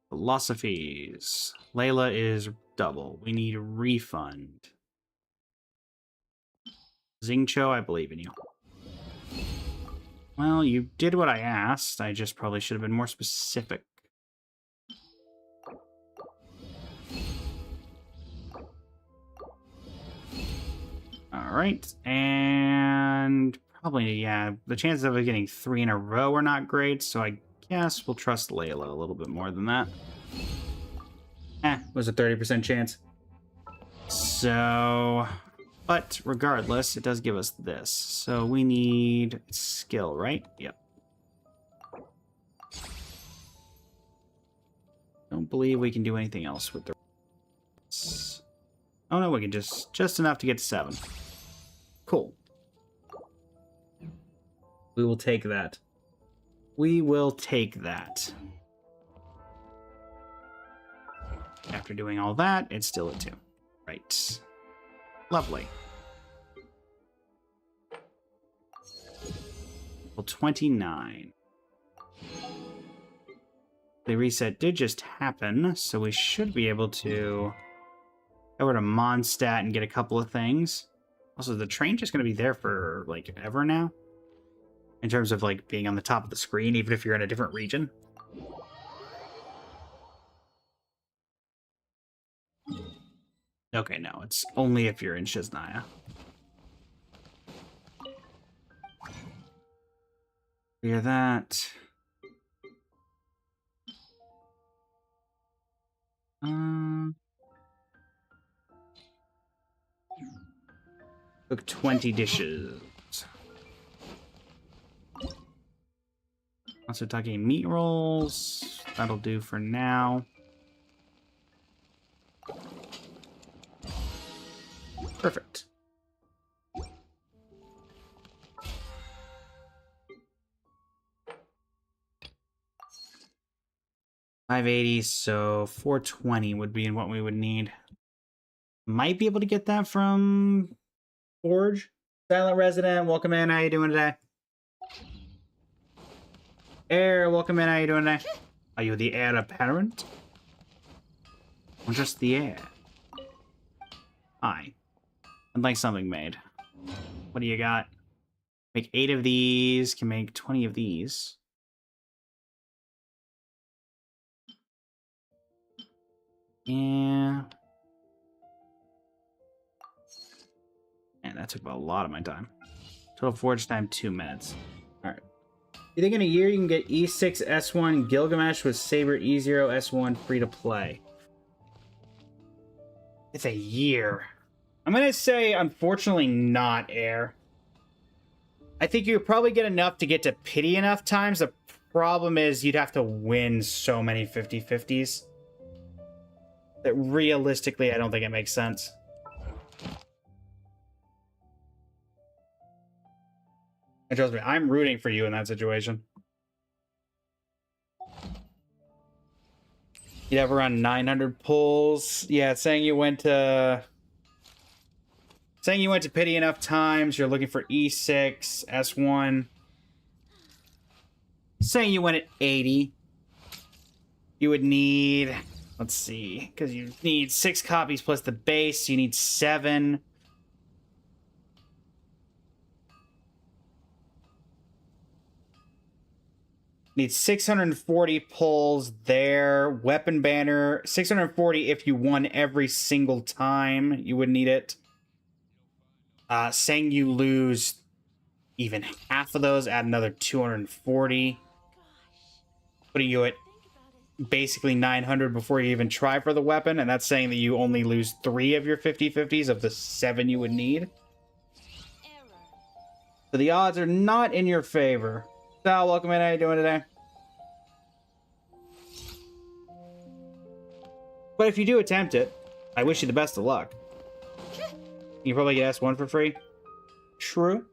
Philosophies. Layla is double. We need a refund. Xingqiu, I believe in you. Well, you did what I asked. I just probably should have been more specific. Alright, and probably, yeah, the chances of it getting 3 in a row are not great, so I guess we'll trust Layla a little bit more than that. Was a 30% chance. So, but regardless, it does give us this. So we need skill, right? Yep. Don't believe we can do anything else with the... Oh no, we can just enough to get to 7. Cool. We will take that. We will take that. After doing all that, it's still a 2. Right. Lovely. Well, 29. The reset did just happen, so we should be able to go over to Mondstadt and get a couple of things. Also, the train just going to be there for, like, ever now? In terms of, like, being on the top of the screen, even if you're in a different region? Okay, no, it's only if you're in Shiznaya. Clear that. Cook 20 dishes. Also talking meat rolls. That'll do for now. Perfect. $580, so 420 would be what we would need. Might be able to get that from Forge. Silent Resident, welcome in. How you doing today? Heir, welcome in. How you doing today? Are you the heir apparent? Or just the heir? Hi. I'd like something made. What do you got? Make 8 of these. Can make 20 of these. Yeah. Man, that took a lot of my time. Total forge time, 2 minutes. Alright. You think in a year you can get E6 S1 Gilgamesh with Saber E0 S1 free to play? It's a year. I'm gonna say, unfortunately, not Air. I think you would probably get enough to get to Pity enough times. The problem is you'd have to win so many 50-50s that realistically I don't think it makes sense. And trust me, I'm rooting for you in that situation. You'd have around 900 pulls. Yeah, it's saying you went to pity enough times. You're looking for E6, S1. Saying you went at 80. You would need, let's see, because you need 6 copies plus the base. You need 7. Need 640 pulls there. Weapon banner, 640 if you won every single time. You would need it. Saying you lose even half of those, add another 240. Putting you at basically 900 before you even try for the weapon, and that's saying that you only lose 3 of your 50/50s of the 7 you would need. So the odds are not in your favor. Sal, welcome in. How you doing today? But if you do attempt it, I wish you the best of luck. You probably get S1 for free. True.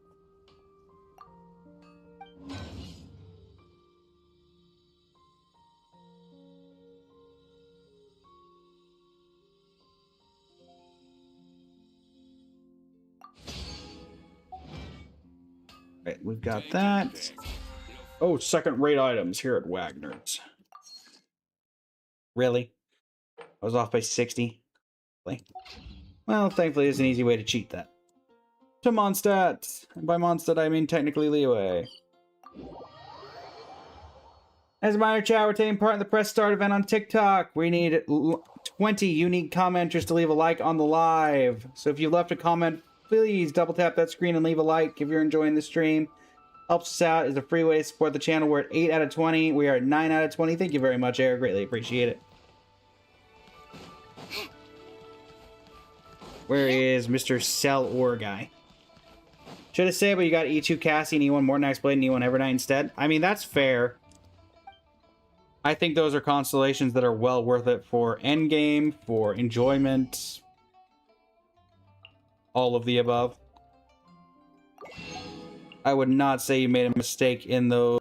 Right, we've got that. Oh, second-rate items here at Wagner's. Really? I was off by 60. Well, thankfully, there's an easy way to cheat that. To Mondstadt. And by Mondstadt, I mean technically Leeway. As a minor chat, we're taking part in the press start event on TikTok. We need 20 unique commenters to leave a like on the live. So if you left a comment, please double tap that screen and leave a like if you're enjoying the stream. Helps us out. Is a free way to support the channel. We're at 8 out of 20. We are at 9 out of 20. Thank you very much, Eric. Greatly appreciate it. Where is Mr. Sell Ore guy? Should have said, but you got E2 Cassie and E1 Morton Blade and E1 Evernight instead. I mean, that's fair. I think those are constellations that are well worth it for endgame, for enjoyment. All of the above. I would not say you made a mistake in those.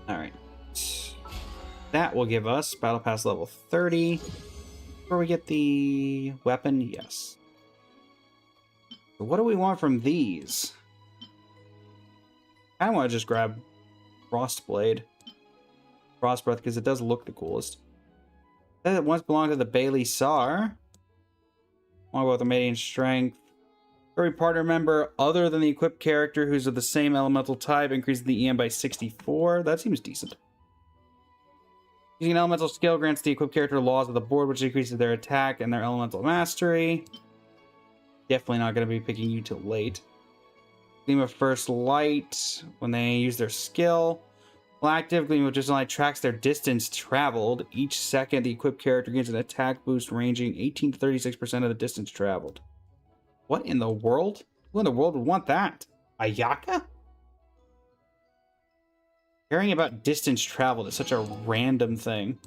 Alright. That will give us Battle Pass level 30. Where we get the weapon? Yes. So what do we want from these? I want to just grab Frostblade. Frostbreath, because it does look the coolest. That once belonged to the Bailey Sar. Want to go with the Radiant Strength. Every partner member other than the equipped character who's of the same elemental type increases the EM by 64. That seems decent. Using an elemental skill grants the equipped character laws of the board, which increases their attack and their elemental mastery. Definitely not going to be picking you till late. Gleam of First Light when they use their skill. While active, Gleam of Just Light tracks their distance traveled. Each second, the equipped character gains an attack boost ranging 18 to 36% of the distance traveled. What in the world? Who in the world would want that? Ayaka? Caring about distance traveled is such a random thing.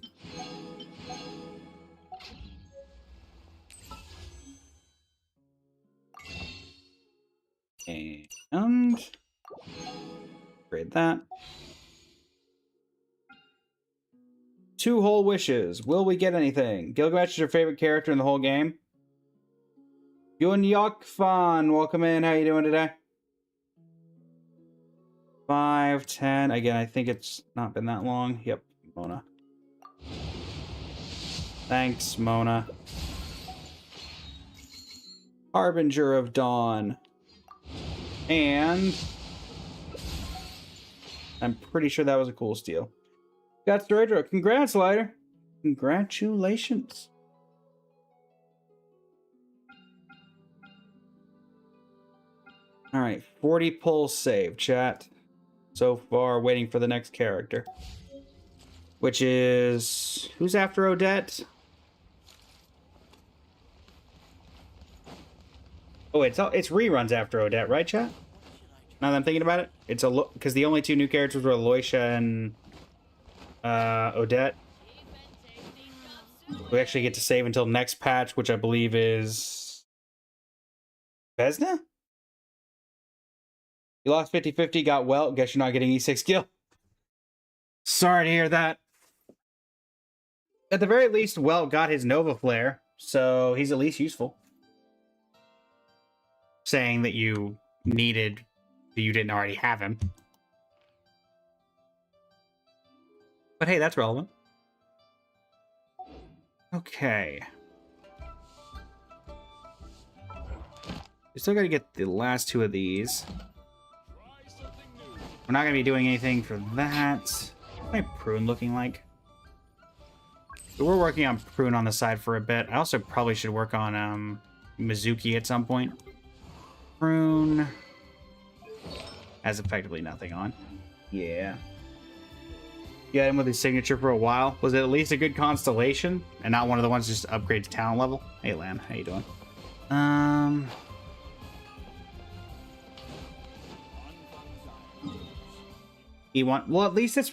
And upgrade that. 2 whole wishes. Will we get anything? Gilgamesh is your favorite character in the whole game? Yun Yokfan, welcome in. How you doing today? 5, 10. Again, I think it's not been that long. Yep, Mona. Thanks, Mona. Harbinger of Dawn. And I'm pretty sure that was a cool steal. Got Storadro. Congrats, Lighter. Congratulations. Alright, 40 pulls saved, chat. So far, waiting for the next character. Which is... Who's after Odette? Oh, it's reruns after Odette, right, chat? Now that I'm thinking about it, it's a because the only 2 new characters were Aloysia and Odette. We actually get to save until next patch, which I believe is Vesna? You lost 50-50, got well. Guess you're not getting E6 skill. Sorry to hear that. At the very least, Welt got his Nova Flare, so he's at least useful. Saying that you needed, that you didn't already have him. But hey, that's relevant. Okay. We still gotta get the last two of these. We're not gonna be doing anything for that. What's my prune looking like? We're working on prune on the side for a bit. I also probably should work on Mizuki at some point. Prune has effectively nothing on. Yeah. You had him with his signature for a while. Was it at least a good constellation? And not one of the ones just upgrade to talent level? Hey Lan, how you doing? E1. Well, at least it's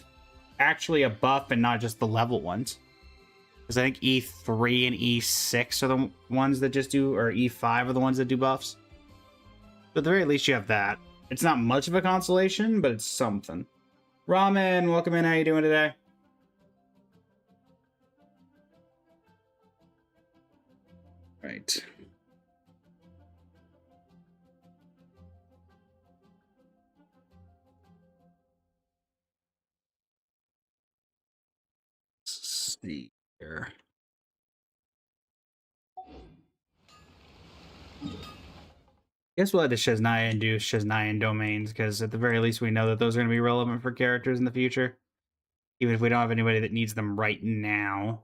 actually a buff and not just the level ones. Because I think E3 and E6 are the ones that just do, or E5 are the ones that do buffs. But at the very least you have that. It's not much of a consolation, but it's something. Ramen, welcome in. How you doing today? Right. Let's see here. Guess we'll add to Shesnaya and do Shesnayan domains, because at the very least we know that those are going to be relevant for characters in the future. Even if we don't have anybody that needs them right now.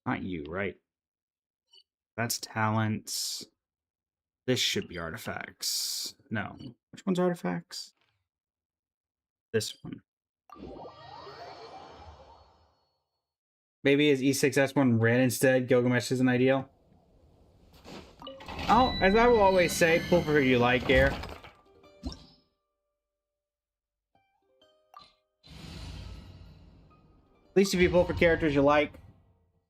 Not you, right? That's talents. This should be artifacts. No. Which one's artifacts? This one. Maybe is E6S1 red instead? Gilgamesh isn't ideal. Oh, as I will always say, pull for who you like, Gare. At least if you pull for characters you like.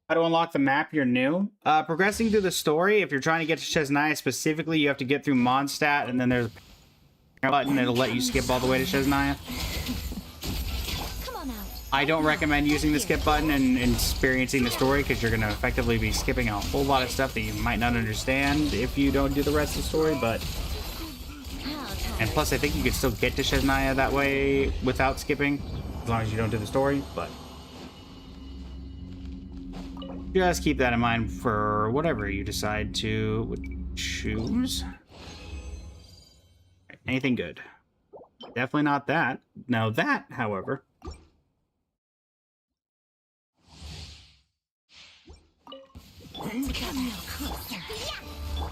How to unlock the map, you're new. Progressing through the story, if you're trying to get to Shesnaya specifically, you have to get through Mondstadt, and then there's a button that'll let you skip all the way to Shesnaya. I don't recommend using the skip button and experiencing the story, because you're going to effectively be skipping a whole lot of stuff that you might not understand if you don't do the rest of the story, but... And plus, I think you could still get to Shesnaya that way without skipping, as long as you don't do the story, but... Just keep that in mind for whatever you decide to choose. Anything good. Definitely not that. Now that, however...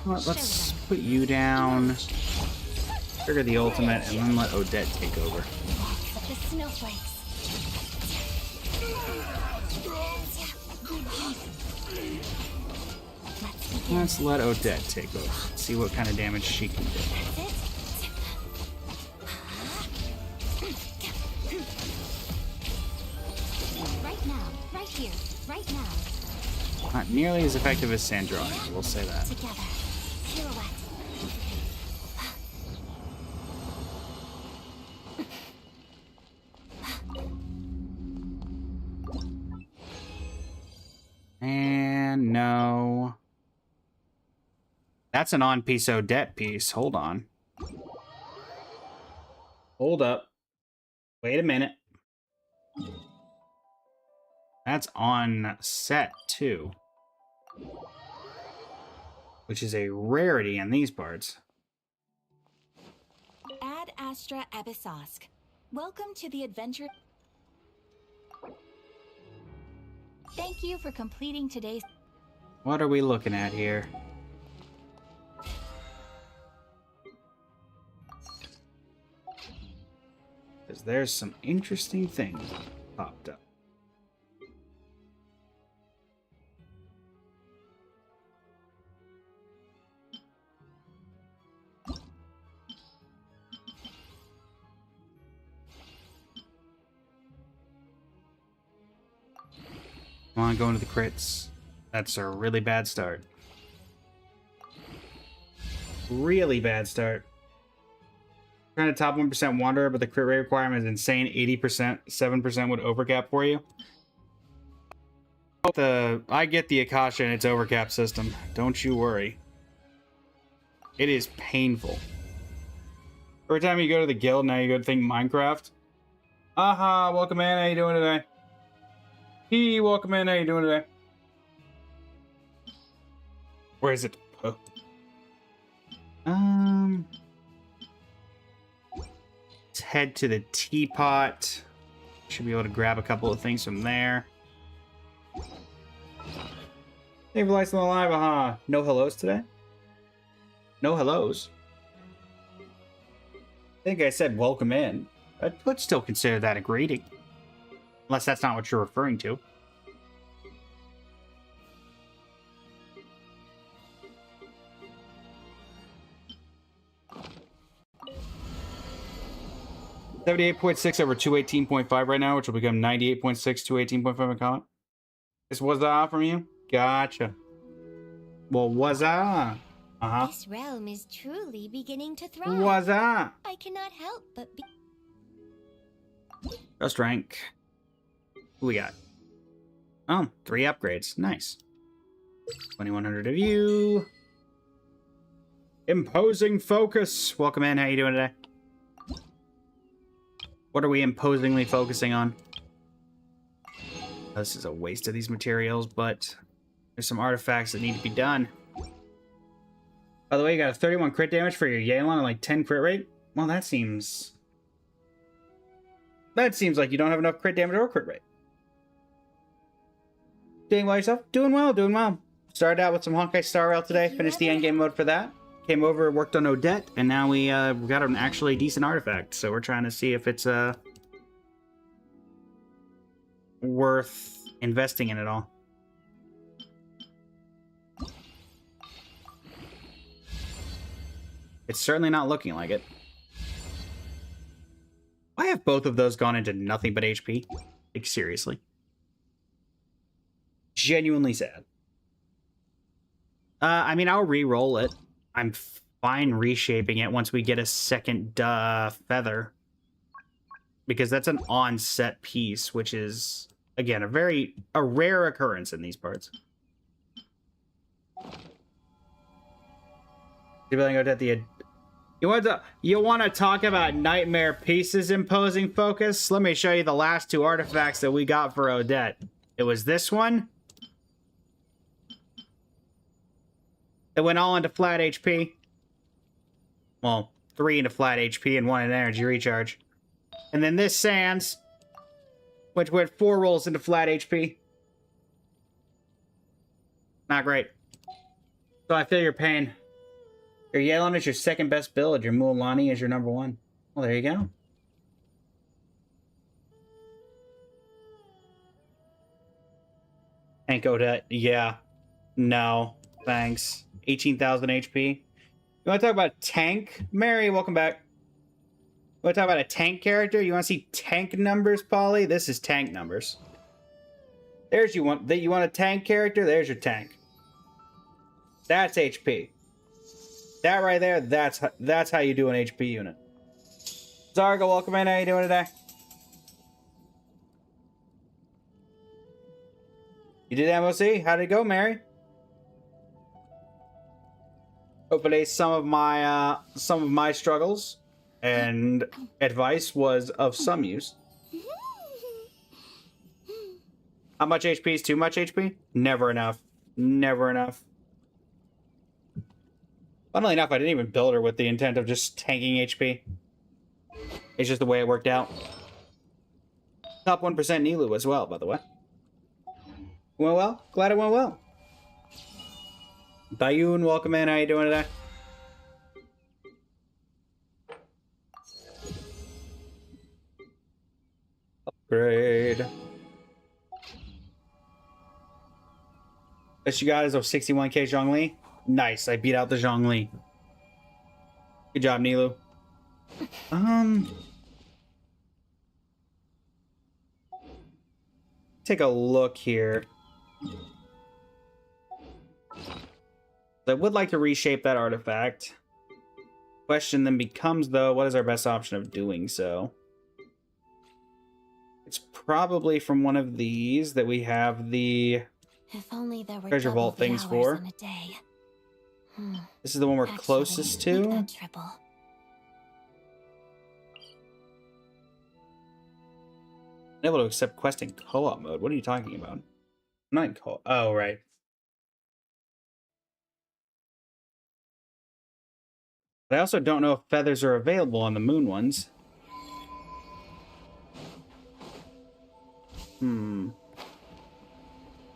Well, let's put you down, trigger the ultimate, and then let Odette take over. The snowflakes. Let's let Odette take over. See what kind of damage she can do. Right now, right here, right now. Not nearly as effective as Sandrone, we'll say that. Together. Pirouette. And no. That's an on-piece Odette piece. Hold on. Hold up. Wait a minute. That's on set, too. Which is a rarity in these parts. Ad Astra Abyssosque. Welcome to the adventure. Thank you for completing today's... What are we looking at here? Because there's some interesting things popped up. Come on, go into the crits. That's a really bad start. Really bad start. Trying to top 1% Wanderer, but the crit rate requirement is insane. 80%, 7% would overcap for you. I get the Akasha and its overcap system. Don't you worry. It is painful. Every time you go to the guild, now you go to think Minecraft. Aha, welcome in. How you doing today? Hey, welcome in. How you doing today? Where is it? Oh. Let's head to the teapot. Should be able to grab a couple of things from there. Thank you for lights on the live. Aha. No hellos today? No hellos? I think I said welcome in. I would still consider that a greeting. Unless that's not what you're referring to. $78.6 over 218.5 right now, which will become 98.6, 218.5 in comment. This was that from you? Gotcha. Well, was that? Uh-huh. This realm is truly beginning to thrive. Was that? I cannot help but be... Just rank. Who we got? Oh, 3 upgrades. Nice. 2100 of you. Imposing focus. Welcome in. How you doing today? What are we imposingly focusing on? This is a waste of these materials, but there's some artifacts that need to be done. By the way, you got a 31 crit damage for your Yelan and like 10 crit rate? Well, that seems like you don't have enough crit damage or crit rate. Doing well yourself? Doing well, doing well. Started out with some Honkai Star Rail today, finished the endgame mode for that. Came over, worked on ODETTE, and now we got an actually decent artifact. So we're trying to see if it's worth investing in at all. It's certainly not looking like it. Why have both of those gone into nothing but HP? Like, seriously. Genuinely sad. I mean, I'll re-roll it. I'm fine reshaping it once we get a second feather. Because that's an on-set piece, which is, again, a rare occurrence in these parts. You want to talk about Nightmare Pieces imposing focus? Let me show you the last 2 artifacts that we got for ODETTE. It was this one. It went all into flat HP. Well, 3 into flat HP and 1 in energy recharge. And then this Sans, which went 4 rolls into flat HP. Not great. So I feel your pain. Your Yelan is your second best build. Your Mualani is your number 1. Well, there you go. Tank ODETTE. Yeah. No. Thanks. 18,000 HP. You want to talk about tank? Mary, welcome back. You want to talk about a tank character? You want to see tank numbers, Polly? This is tank numbers. There's you want a tank character? There's your tank. That's HP. That right there, that's how you do an HP unit. Zarga, welcome in. How you doing today? You did MOC? How did it go, Mary? Hopefully some of my struggles and advice was of some use. How much HP is too much HP? Never enough. Never enough. Funnily enough, I didn't even build her with the intent of just tanking HP. It's just the way it worked out. Top 1% Nilu as well, by the way. Went well? Glad it went well. Bayun, welcome in. How you doing today? Upgrade. Best you got is of 61k Zhongli. Nice, I beat out the Zhongli. Good job, Nilu. Take a look here. I would like to reshape that artifact. question then becomes, though, what is our best option of doing so? It's probably from one of these that we have the If only there were treasure double vault the things hours for. in a day. This is the one we're Actually, closest make to. that triple. Able to accept quest in co-op mode. What are you talking about? I'm not in co-op. Oh, right. But I also don't know if feathers are available on the moon ones.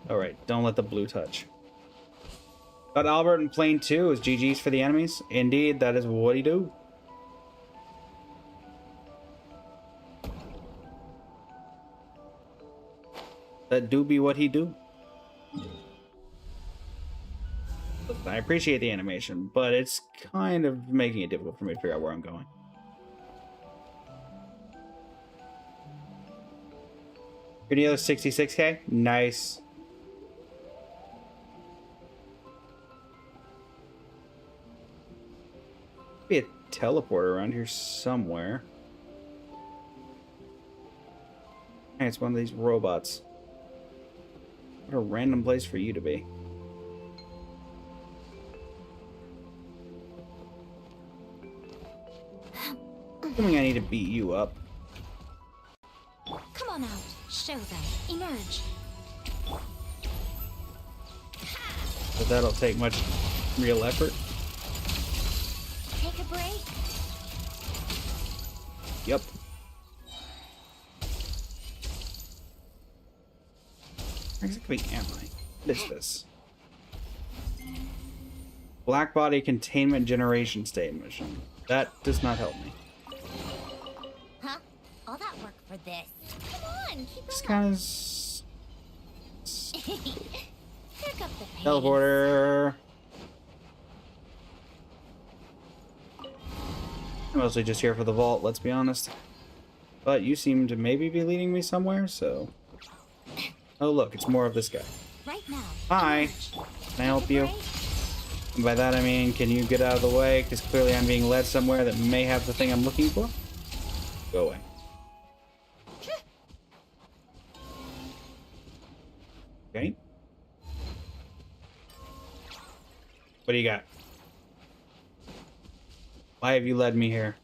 Alright, don't let the blue touch. But Albert in Plane 2 is GG's for the enemies. Indeed, that is what he do. That do be what he do. Listen, I appreciate the animation, but it's kind of making it difficult for me to figure out where I'm going. Any other 66k? Nice. Be a teleporter around here somewhere. Hey, it's one of these robots. What a random place for you to be. Assuming I need to beat you up. Come on out. Show them. Emerge. But that'll take much real effort. Take a break. Yep. Where exactly am I? What is this? Black body containment generation state mission. That does not help me. Huh? All that work for this. Come on, keep Just it kind of Pick up the pace. teleporter. I'm mostly just here for the vault, let's be honest. But you seem to maybe be leading me somewhere, so... Oh look, it's more of this guy. Right now. Hi. Emerge. Can I help Take a you? break. And by that I mean, can you get out of the way? Because clearly I'm being led somewhere that may have the thing I'm looking for. Go away. Okay. What do you got? Why have you led me here?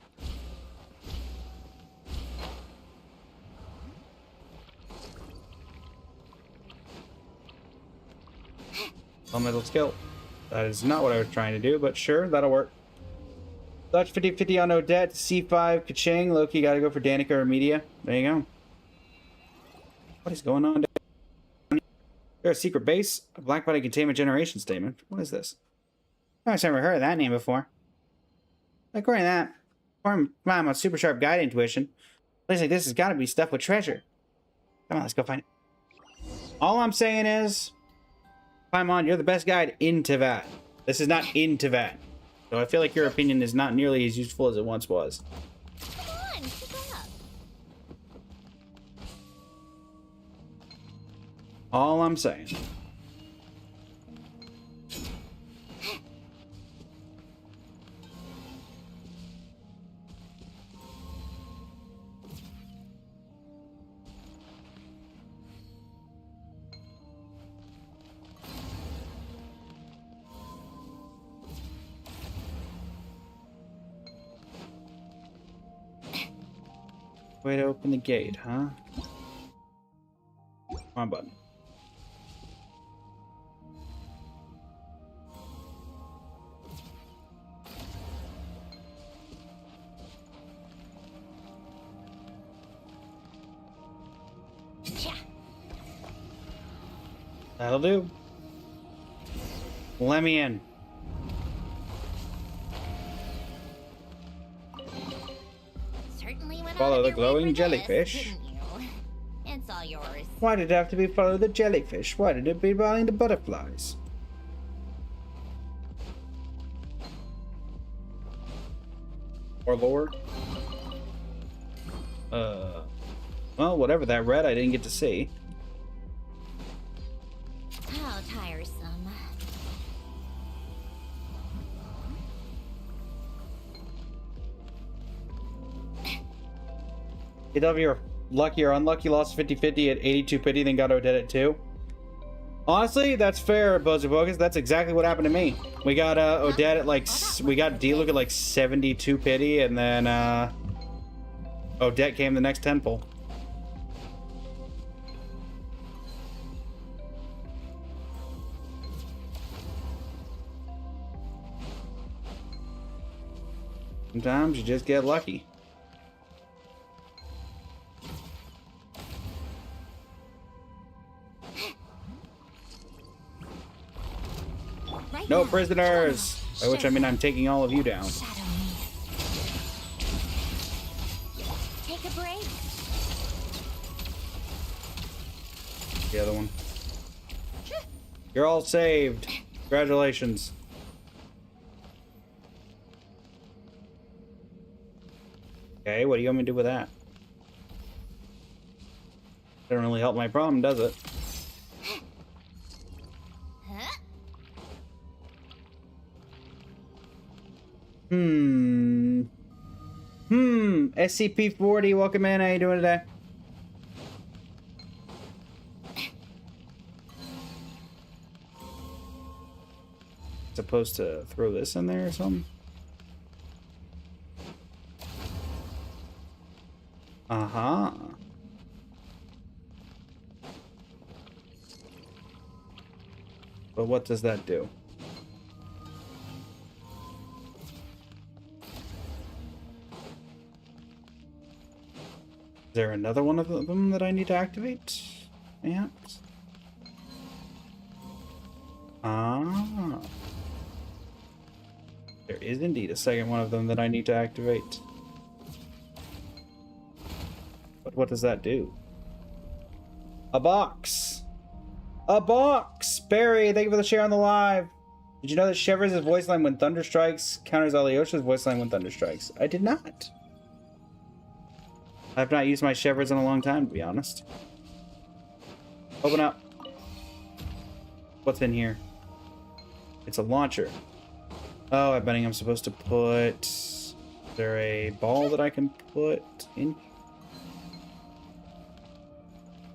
Elemental skill. That is not what I was trying to do, but sure, that'll work. Dutch 50-50 on Odette, C5, Kaching, Loki, gotta go for Danica or Media. There you go. What is going on down here? There's a secret base, a black body containment generation statement. What is this? I've never heard of that name before. According to that, according to my super sharp guide intuition, a place like this has gotta be stuffed with treasure. Come on, let's go find it. All I'm saying is, Paimon, you're the best guide in Teyvat. This is not in Teyvat. So I feel like your opinion is not nearly as useful as it once was. Come on, keep up. All I'm saying. Way to open the gate, huh? Come on, button. Yeah. That'll do. Let me in. Certainly went Follow out the of your way glowing for jellyfish. this, didn't you? It's all yours. Why did it have to be follow the jellyfish? Why did it be following the butterflies? Or lore? Well, whatever that read, I didn't get to see. How tiresome. If you're lucky or unlucky, lost 50-50 at 82 pity, then got ODETTE at 2. Honestly, that's fair, Bozo Bogus. That's exactly what happened to me. We got ODETTE at like, we got D-Look at like 72 pity, and then ODETTE came the next 10 pull. Sometimes you just get lucky. Right No now. prisoners! By which I mean I'm taking all of you down. Shadow me. Take a break. The other one. You're all saved. Congratulations. Okay, what do you want me to do with that? Doesn't really help my problem, does it? Huh? SCP-40, welcome in. How you doing today? Supposed to throw this in there or something? Uh-huh. But what does that do? Is there another one of them that I need to activate? Perhaps? Ah. There is indeed a second one of them that I need to activate. But what does that do? A box! A box! Barry, thank you for the share on the live. Did you know that Shivers' voice line when thunder strikes counters Alyosha's voice line when thunder strikes? I did not. I've not used my Shivers in a long time, to be honest. Open up. What's in here? It's a launcher. Oh, I'm betting I'm supposed to put... Is there a ball that I can put in?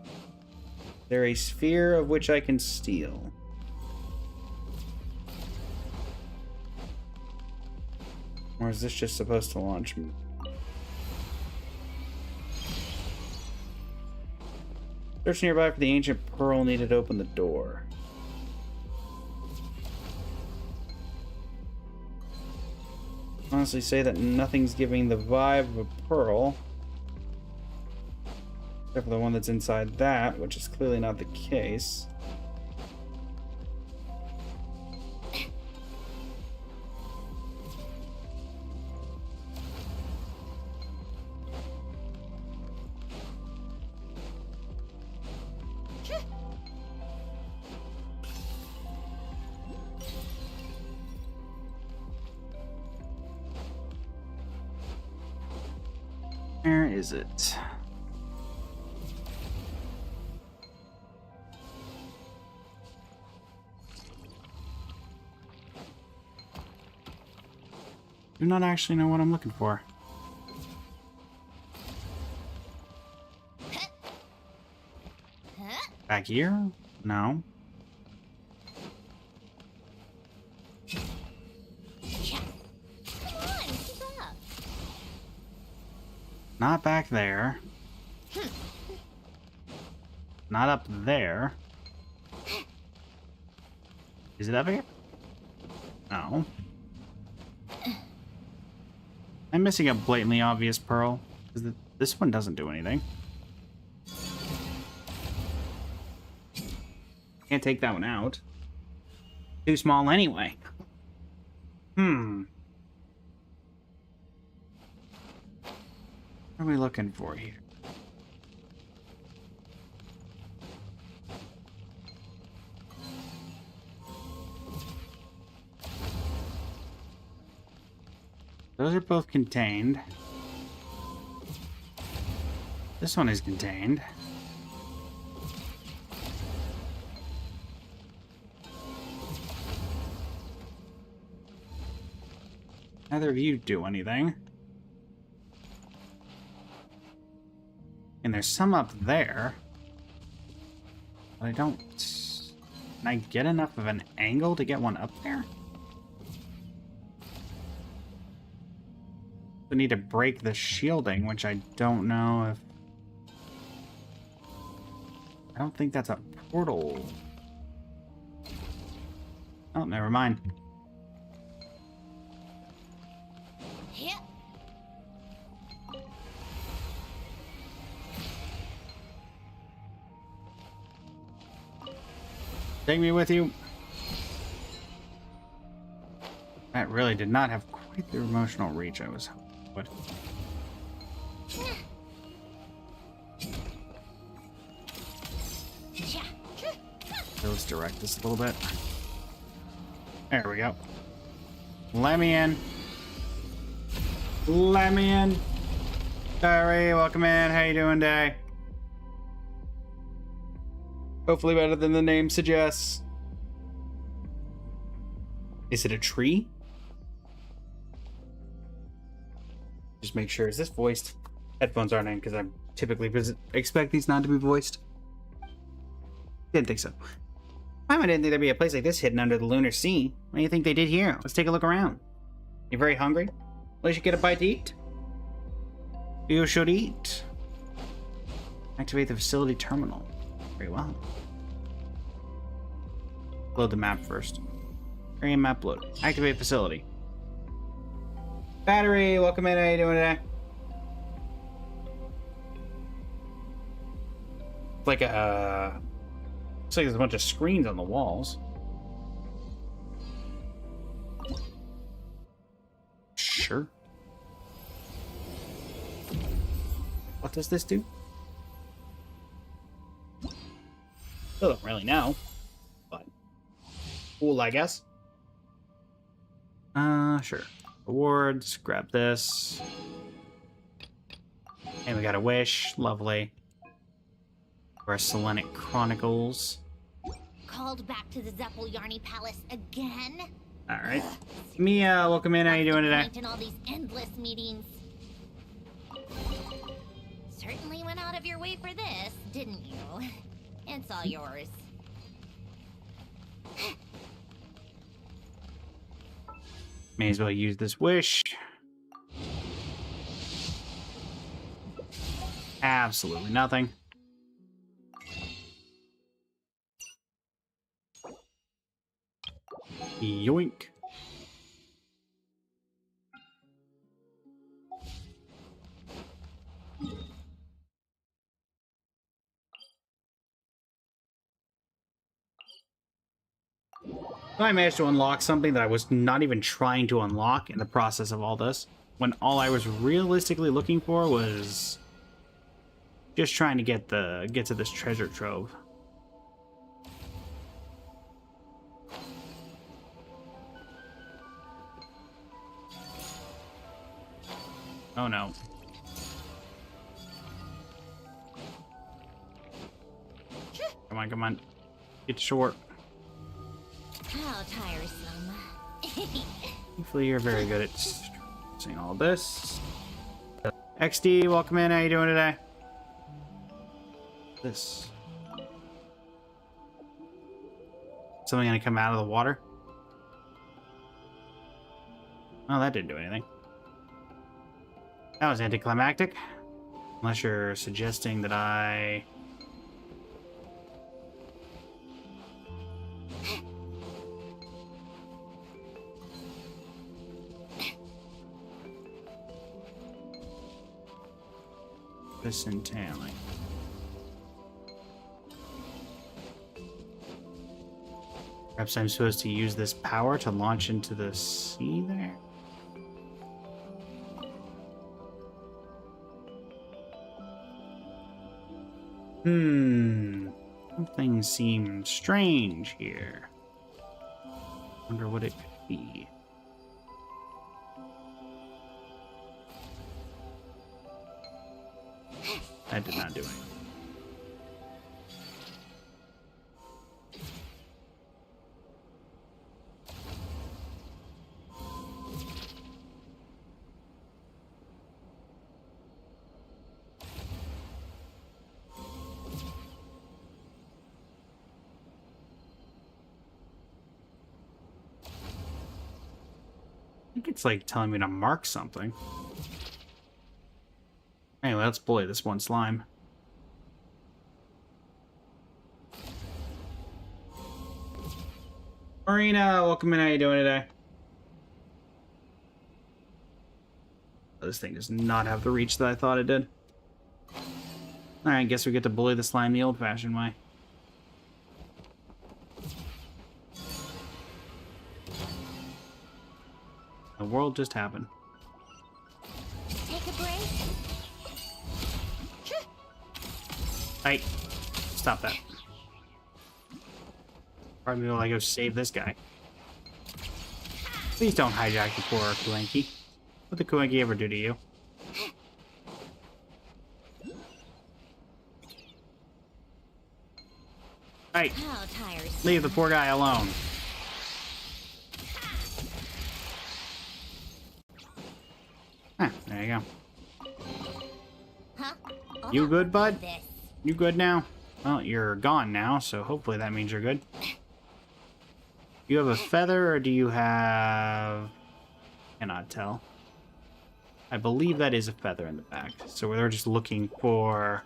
Is there a sphere of which I can steal? Or is this just supposed to launch me? Search nearby for the ancient pearl needed to open the door. Honestly say that nothing's giving the vibe of a pearl. Except for the one that's inside that, which is clearly not the case. Where is it? Do not actually know what I'm looking for. Back here? No. Come on, keep up. Not back there. Not up there. Is it up here? No. I'm missing a blatantly obvious pearl. Because this one doesn't do anything. Can't take that one out. Too small anyway. What are we looking for here? Those are both contained. This one is contained. Neither of you do anything. And there's some up there. But I don't... Can I get enough of an angle to get one up there? I need to break the shielding, which I don't know if... I don't think that's a portal. Oh, never mind. Yeah. Take me with you. That really did not have quite the emotional reach I was hoping it would. So let's direct this a little bit. There we go. Let me in. Let me in. Sorry, welcome in. How you doing today? Hopefully better than the name suggests. Is it a tree? Just make sure. Is this voiced? Headphones aren't in because I typically expect these not to be voiced. Didn't think so. I didn't think there'd be a place like this hidden under the lunar sea. What do you think they did here? Let's take a look around. You very hungry? Well, you should get a bite to eat. You should eat. Activate the facility terminal. Very well. Load the map first. Area map load. Activate facility. Battery, welcome in. How you doing today? It's like a... Looks like there's a bunch of screens on the walls. Sure. What does this do? Still don't really know. But cool, I guess. Sure. Rewards, grab this. And we got a wish. Lovely. Our Selenic Chronicles. Called back to the Zeppeljärni Palace again? Alright. Mia, welcome in. How you doing today? Point in all these endless meetings. Certainly went out of your way for this, didn't you? It's all yours. May as well use this wish. Absolutely nothing. Yoink. I managed to unlock something that I was not even trying to unlock in the process of all this, when all I was realistically looking for was just trying to get to this treasure trove. Oh no. Come on, come on. Get short. How tiresome. Hopefully you're very good at seeing all this. XD, welcome in. How you doing today? This. Something gonna come out of the water? Oh, that didn't do anything. That was anticlimactic. Unless you're suggesting that I... Disentailing. Perhaps I'm supposed to use this power to launch into the sea there? Something seems strange here. Wonder what it could be. That did not do it. think it's like telling me to mark something. Anyway, let's bully this one slime. Marina, welcome in. How you doing today? This thing does not have the reach that I thought it did. Alright, I guess we get to bully the slime the old-fashioned way. The world just happened. Take a break. Hey, stop that. Probably gonna go save this guy. Please don't hijack the poor Kuenki. What did Kuenki ever do to you? Hey, How tired. leave the poor guy alone. Huh, there you go. Huh? All You that good, work bud? for this. You good now? Well, you're gone now, so hopefully that means you're good. You have a feather, or do you have... Cannot tell. I believe that is a feather in the back. So we're just looking for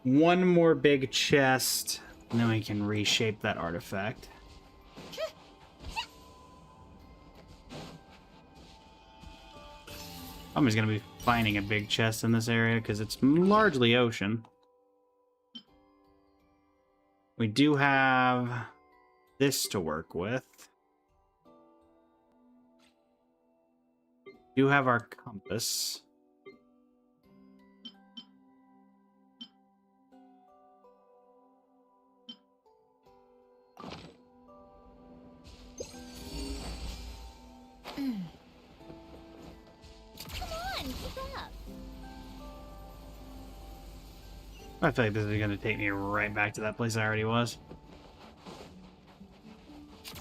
one more big chest, and then we can reshape that artifact. I'm just going to be finding a big chest in this area because it's largely ocean. We do have this to work with. We do have our compass. Come on, keep up. I feel like this is going to take me right back to that place I already was.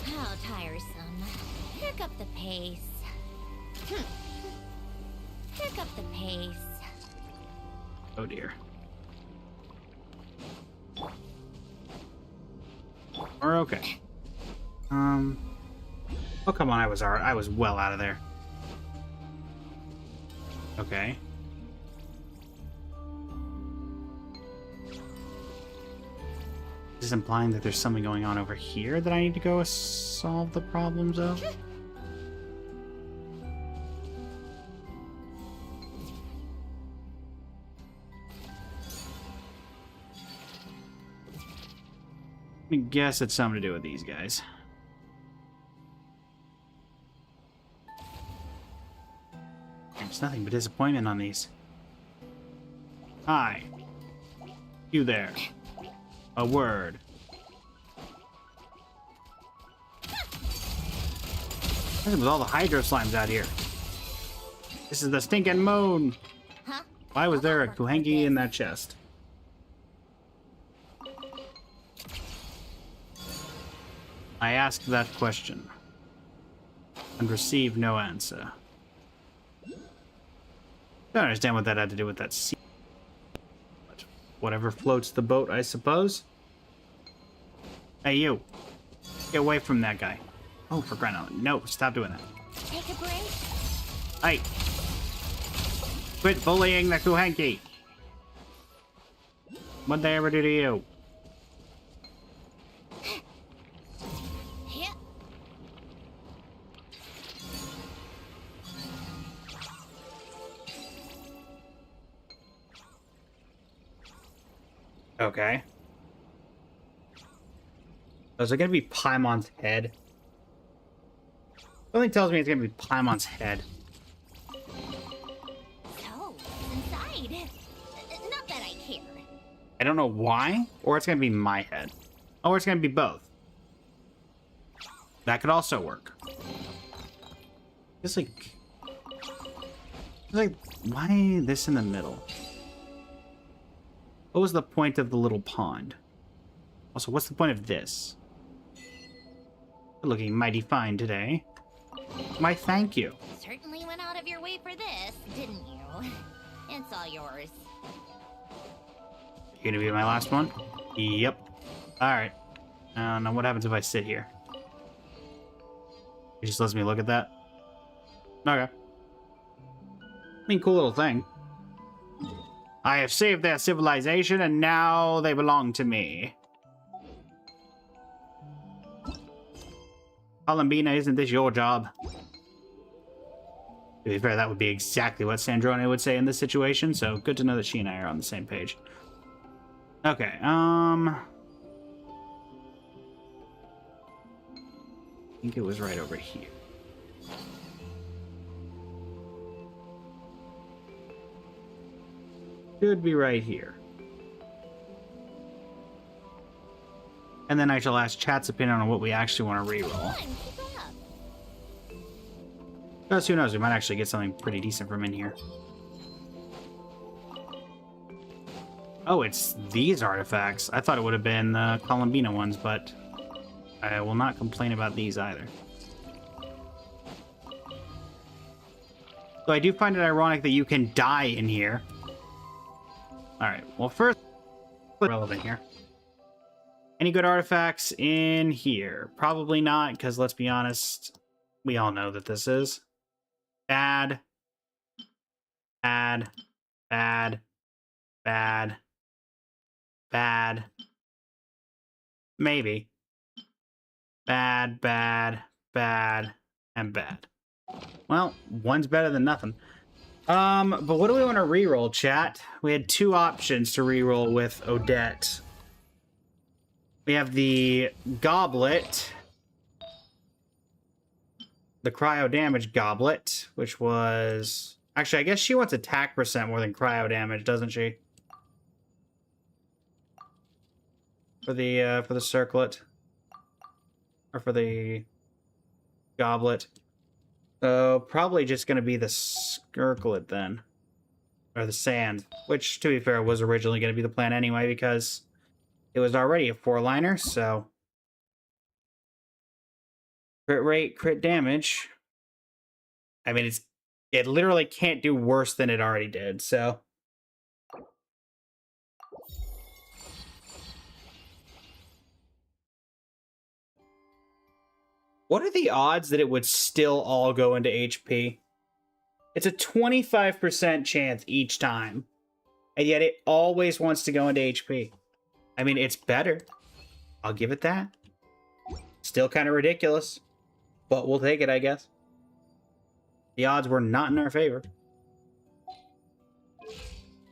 How tiresome. Pick up the pace. Pick up the pace. Oh dear. We're okay. Oh come on, I was well out of there. Okay. Is this implying that there's something going on over here that I need to go solve the problems of? I guess it's something to do with these guys. There's nothing but disappointment on these. Hi. You there. A word. What's with all the hydro slimes out here? This is the stinking moon. Huh? Why was All there a that work for Kuhengi in this. that chest? I asked that question and received no answer. Don't understand what that had to do with that sea. But whatever floats the boat, I suppose. Hey, you. Get away from that guy. Oh, for crying out loud. No, stop doing that. Take a break. Hey. Quit bullying the Kuhenki. What'd they ever do to you? Yeah. Okay. Oh, is it gonna be Paimon's head? Something tells me it's gonna be Paimon's head. So, inside. Not that I care. I don't know why, or it's gonna be my head. Or it's gonna be both. That could also work. It's like, why this in the middle? What was the point of the little pond? Also, what's the point of this? You're looking mighty fine today. Why, thank you. Certainly went out of your way for this, didn't you? It's all yours. You gonna be my last one? Yep. Alright. Now what happens if I sit here? It just lets me look at that. Okay. I mean, cool little thing. I have saved their civilization, and now they belong to me. Columbina, isn't this your job? To be fair, that would be exactly what Sandrone would say in this situation, so good to know that she and I are on the same page. Okay, I think it was right over here. Should be right here. And then I shall ask chat's opinion on what we actually want to reroll. Come on, keep it up. Because who knows, we might actually get something pretty decent from in here. Oh, it's these artifacts. I thought it would have been the Columbina ones, but I will not complain about these either. So I do find it ironic that you can die in here. Alright, well first, relevant here. Any good artifacts in here? Probably not, because let's be honest, we all know that this is bad, bad, bad, bad, bad, maybe, bad, bad, bad, and bad. Well, one's better than nothing. But what do we want to reroll, chat? We had two options to reroll with Odette. We have the goblet, the cryo damage goblet, which was actually, I guess she wants attack percent more than cryo damage, doesn't she? For the circlet, or for the goblet. So probably just going to be the circlet then, or the sand, which to be fair was originally going to be the plan anyway because it was already a 4-liner, so crit rate, crit damage. I mean, it literally can't do worse than it already did, so. What are the odds that it would still all go into HP? It's a 25% chance each time, and yet it always wants to go into HP. I mean, it's better. I'll give it that. Still kind of ridiculous, but we'll take it, I guess. The odds were not in our favor.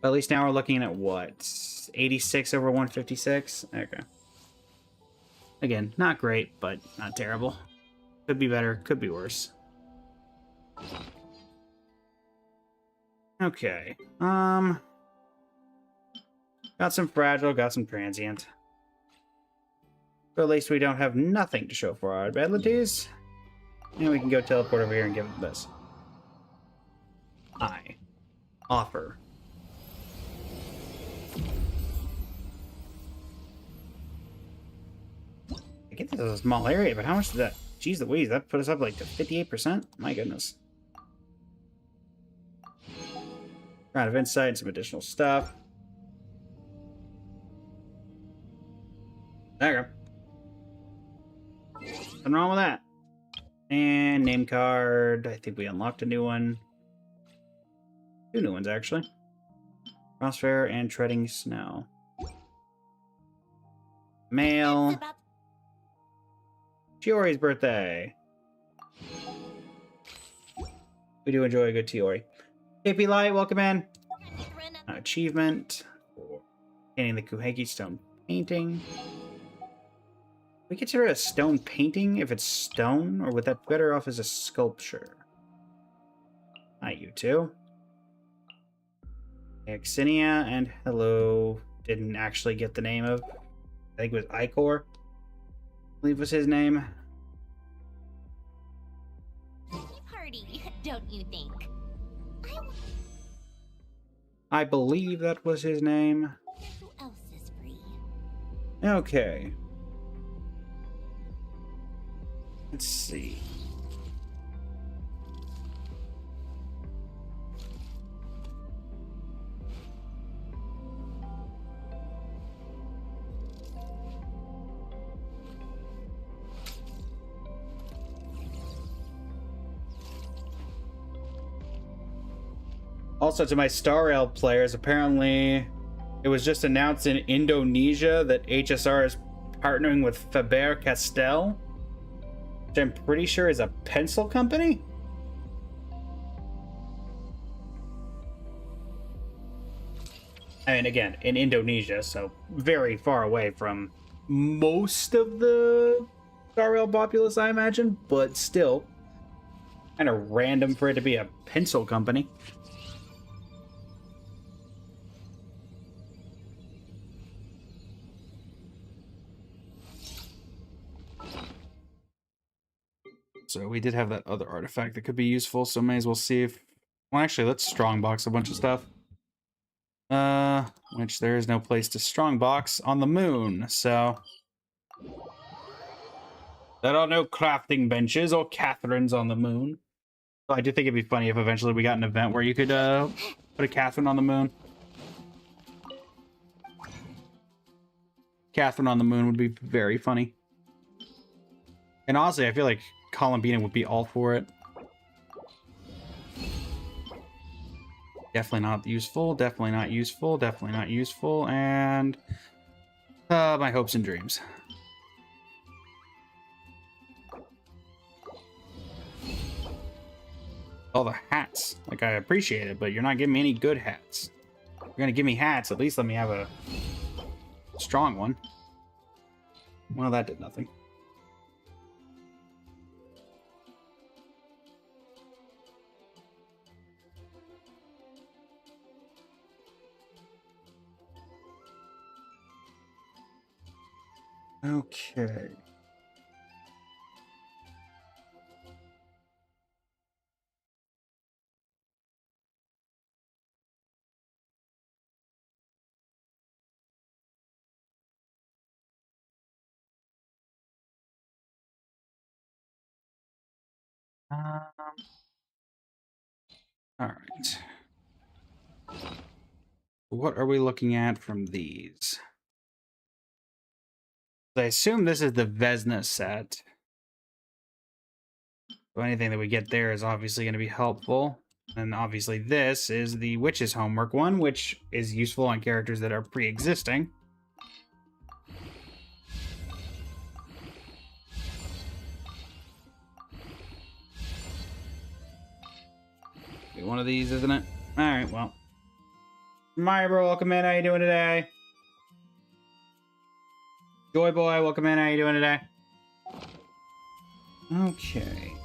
But at least now we're looking at what? 86 over 156? Okay. Again, not great, but not terrible. Could be better, could be worse. Okay. Got some fragile, got some transient. But at least we don't have nothing to show for our abilities. And we can go teleport over here and give it this. I offer. I get this is a small area, but how much did that? Jeez Louise, that put us up like to 58%? My goodness. Round of insight and some additional stuff. There you go. Nothing wrong with that. And name card. I think we unlocked a new one. 2 new ones, actually. Crossfair and Treading Snow. Mail. Chiori's birthday. We do enjoy a good Chiori. KP Light, welcome in. Achievement for painting the Kuheki stone painting. We consider it a stone painting if it's stone, or would that be better off as a sculpture? Hi, you two. Axinia and hello. Didn't actually get the name of. I think it was Icor. I believe was his name. Party, don't you think? I believe that was his name. Who else is free? Okay. Let's see. Also, to my Star Rail players, apparently it was just announced in Indonesia that HSR is partnering with Faber-Castell, which I'm pretty sure is a pencil company. I mean, again, in Indonesia, so very far away from most of the Star Rail populace, I imagine, but still kind of random for it to be a pencil company. So we did have that other artifact that could be useful, so may as well see if... Well, actually, let's strongbox a bunch of stuff. Which there is no place to strongbox on the moon, so... There are no crafting benches or Catherines on the moon. So I do think it'd be funny if eventually we got an event where you could put a Catherine on the moon. Catherine on the moon would be very funny. And honestly, I feel like Columbina would be all for it. Definitely not useful, definitely not useful, definitely not useful, and my hopes and dreams. All the hats. Like, I appreciate it, but you're not giving me any good hats. If you're gonna give me hats, at least let me have a strong one. Well, that did nothing. Okay. All right. What are we looking at from these? I assume this is the Vesna set. So anything that we get there is obviously going to be helpful. And obviously this is the Witch's Homework one, which is useful on characters that are pre-existing. One of these, isn't it? Alright, well. Myra, welcome in. How you doing today? Joy Boy, welcome in. How you doing today? Okay.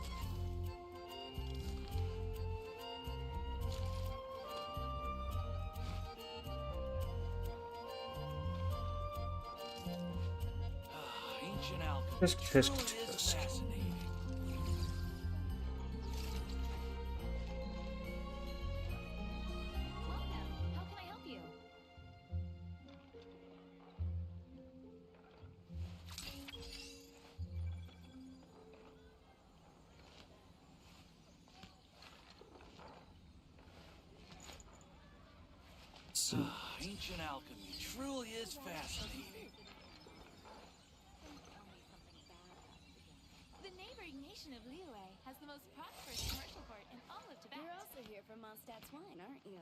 Ancient alchemy. Tisk, tisk, tisk. Fascinating. Welcome. How can I help you? Ancient alchemy truly is fascinating. The neighboring nation of Liyue has the most prosperous commercial port in all of Tibet. You're also here for Mondstadt's wine, aren't you?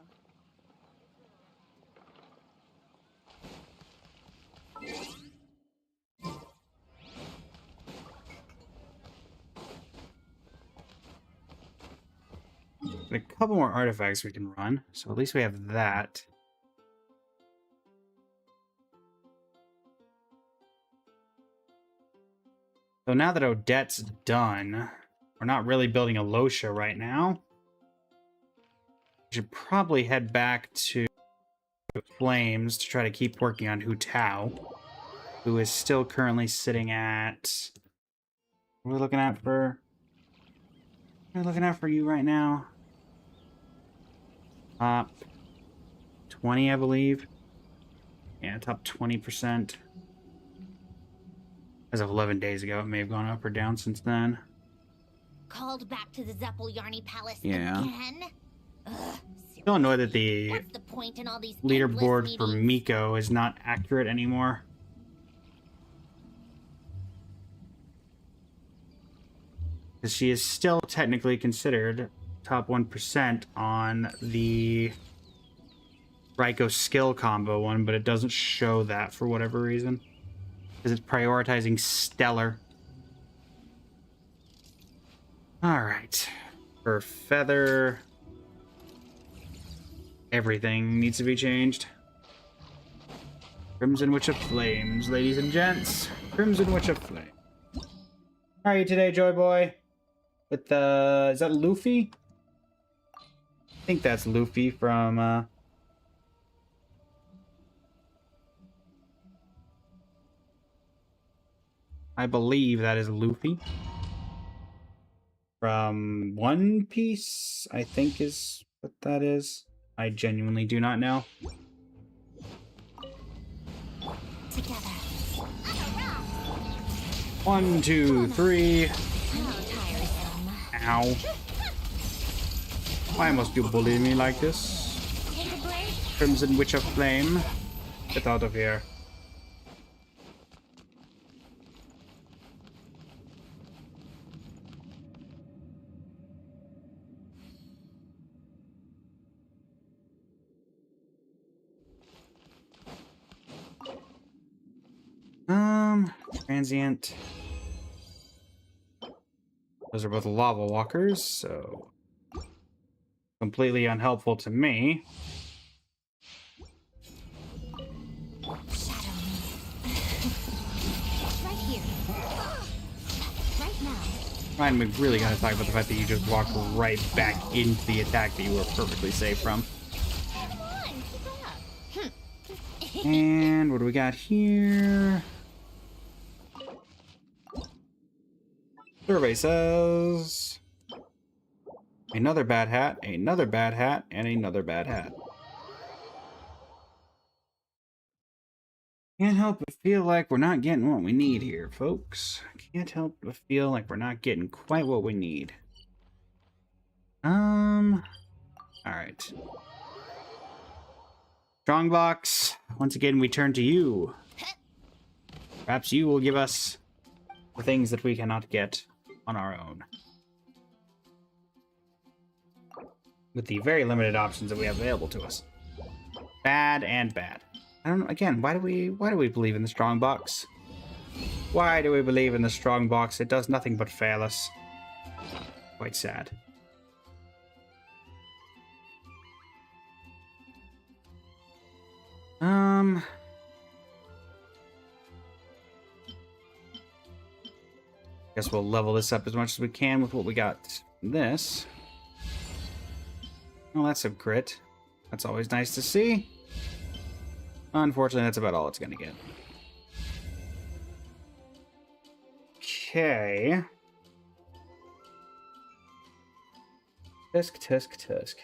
A couple more artifacts we can run, so at least we have that. So now that Odette's done, we're not really building a Losha right now. We should probably head back to Flames to try to keep working on Hu Tao, who is still currently sitting at... What are we looking at for... What are we looking at for you right now? Top 20, I believe. Yeah, top 20%. As of 11 days ago, it may have gone up or down since then. Called back to the Zeppel-Yarny Palace Yeah. again? Ugh, Still annoyed that the what's the point in all these leaderboard endless for meetings? Miko is not accurate anymore. Because she is still technically considered top 1% on the Raiko skill combo one, but it doesn't show that for whatever reason. Because it's prioritizing Stellar. Alright. For Feather... everything needs to be changed. Crimson Witch of Flames, ladies and gents. Crimson Witch of Flames. How are you today, Joy Boy? With the... is that Luffy? I think that's Luffy from, I believe that is Luffy. From One Piece, I think is what that is. I genuinely do not know. Together. 1, 2, 3. How tiresome. Ow. Why must you bully me like this? Take a break? Crimson Witch of Flame. Get out of here. Transient. Those are both lava walkers, so completely unhelpful to me. Shadow me. Right here. Right now. I'm really gonna talk about the fact that you just walked right back into the attack that you were perfectly safe from. Come on, keep up. And what do we got here? Survey says another bad hat, another bad hat, and another bad hat. Can't help but feel like we're not getting what we need here, folks. Can't help but feel like we're not getting quite what we need. Alright. Strongbox, once again we turn to you. Perhaps you will give us the things that we cannot get on our own. With the very limited options that we have available to us. Bad and bad. I don't know, again, why do we believe in the strong box? Why do we believe in the strong box? It does nothing but fail us. Quite sad. Guess we'll level this up as much as we can with what we got from this. Well, that's a crit. That's always nice to see. Unfortunately, that's about all it's gonna get. Okay. Tusk, tusk, tusk.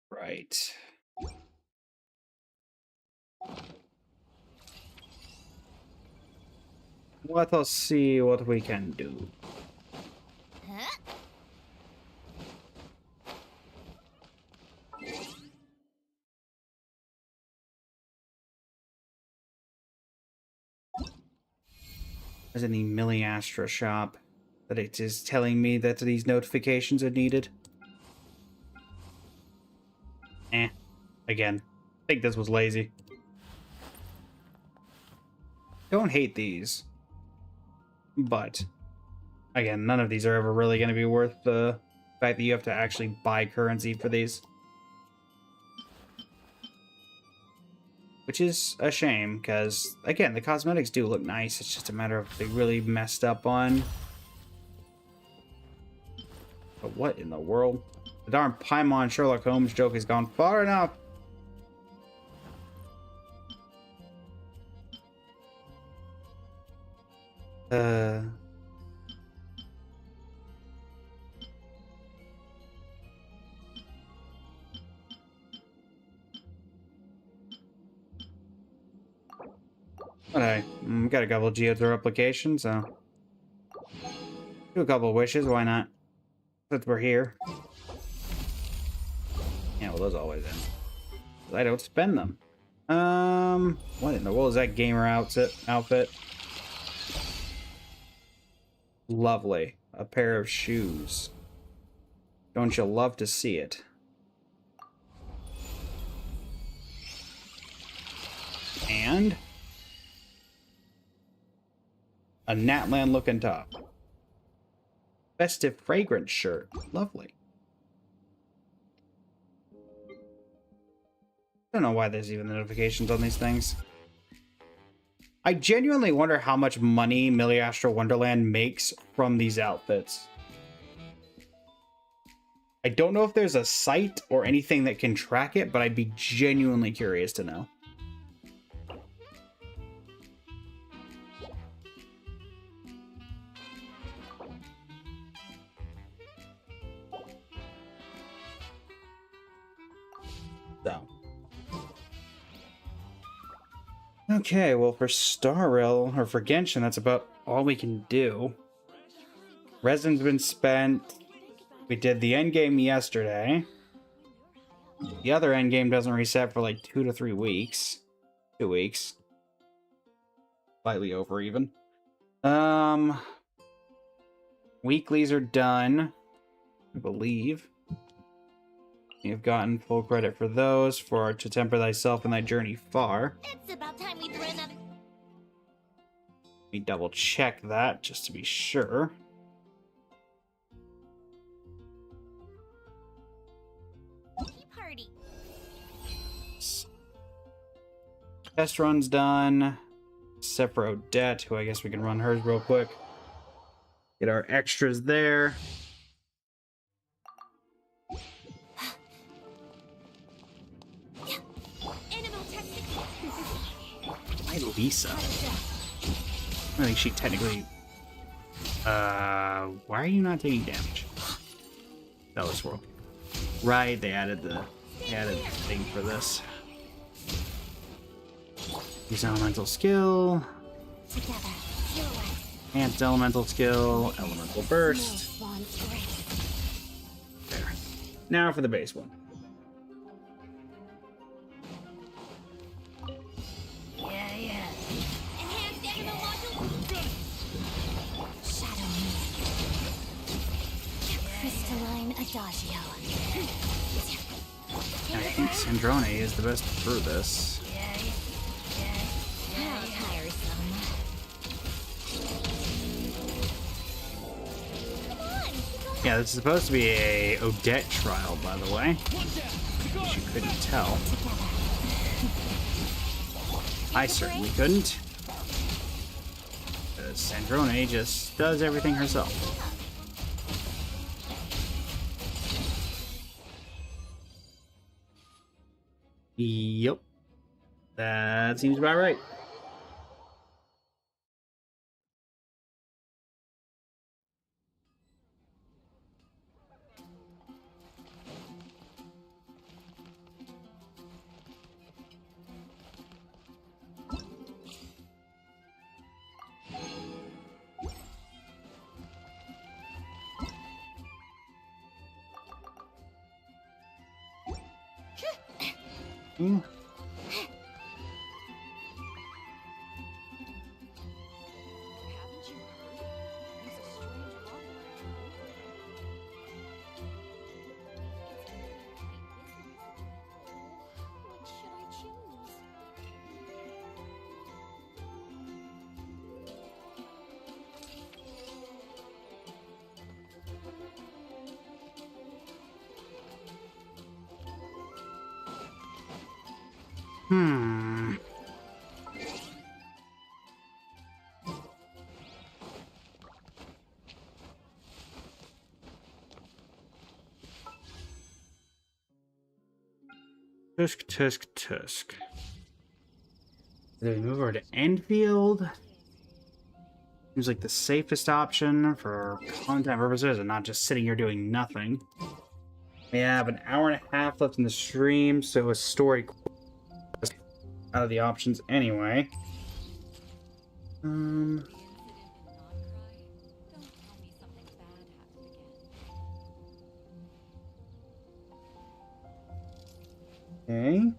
Right. Let us see what we can do. Huh? There's any Millie Astra shop that it is telling me that these notifications are needed. Again, I think this was lazy. Don't hate these. But, again, none of these are ever really going to be worth the fact that you have to actually buy currency for these. Which is a shame, because, again, the cosmetics do look nice. It's just a matter of they really messed up on. But what in the world? The darn Paimon Sherlock Holmes joke has gone far enough. But we got a couple of Geodes replications, so do a couple of wishes, why not? Since we're here. Yeah, well, those always end. I don't spend them. What in the world is that gamer outfit? Lovely. A pair of shoes. Don't you love to see it? And a Natland looking top. Festive fragrance shirt. Lovely. I don't know why there's even notifications on these things. I genuinely wonder how much money Millie Astral Wonderland makes from these outfits. I don't know if there's a site or anything that can track it, but I'd be genuinely curious to know. So. Okay, well for Star Rail, or for Genshin, that's about all we can do. Resin's been spent. We did the endgame yesterday. The other endgame doesn't reset for like 2 to 3 weeks. 2 weeks. Slightly over even. Weeklies are done, I believe. You've gotten full credit for those, for To Temper Thyself in Thy Journey Far. It's about time we threw another. Let me double check that just to be sure. Tea party. Test run's done. Except for Odette, who I guess we can run hers real quick. Get our extras there. Why Lisa? I think she technically... why are you not taking damage? That was swirl. Right, they added the thing for this. Use elemental skill. Together. You're right. Enhanced elemental skill. Elemental burst. There. Now for the base one. Enhanced animal module. Shadow me. Crystalline adagio. I think Sandrone is the best for this. How tiresome. Come on. Yeah, this is supposed to be a Odette trial, by the way. She couldn't tell. I certainly couldn't. Because Sandrone just does everything herself. Yep. That seems about right. Hmm. Haven't you heard? He's a strange wanderer. What should I choose? Hmm. Tusk, tusk, tusk. Did we move over to Enfield? Seems like the safest option for content purposes and not just sitting here doing nothing. We have an hour and a half left in the stream, so a story out of the options anyway. Don't tell me something bad happened again. Okay.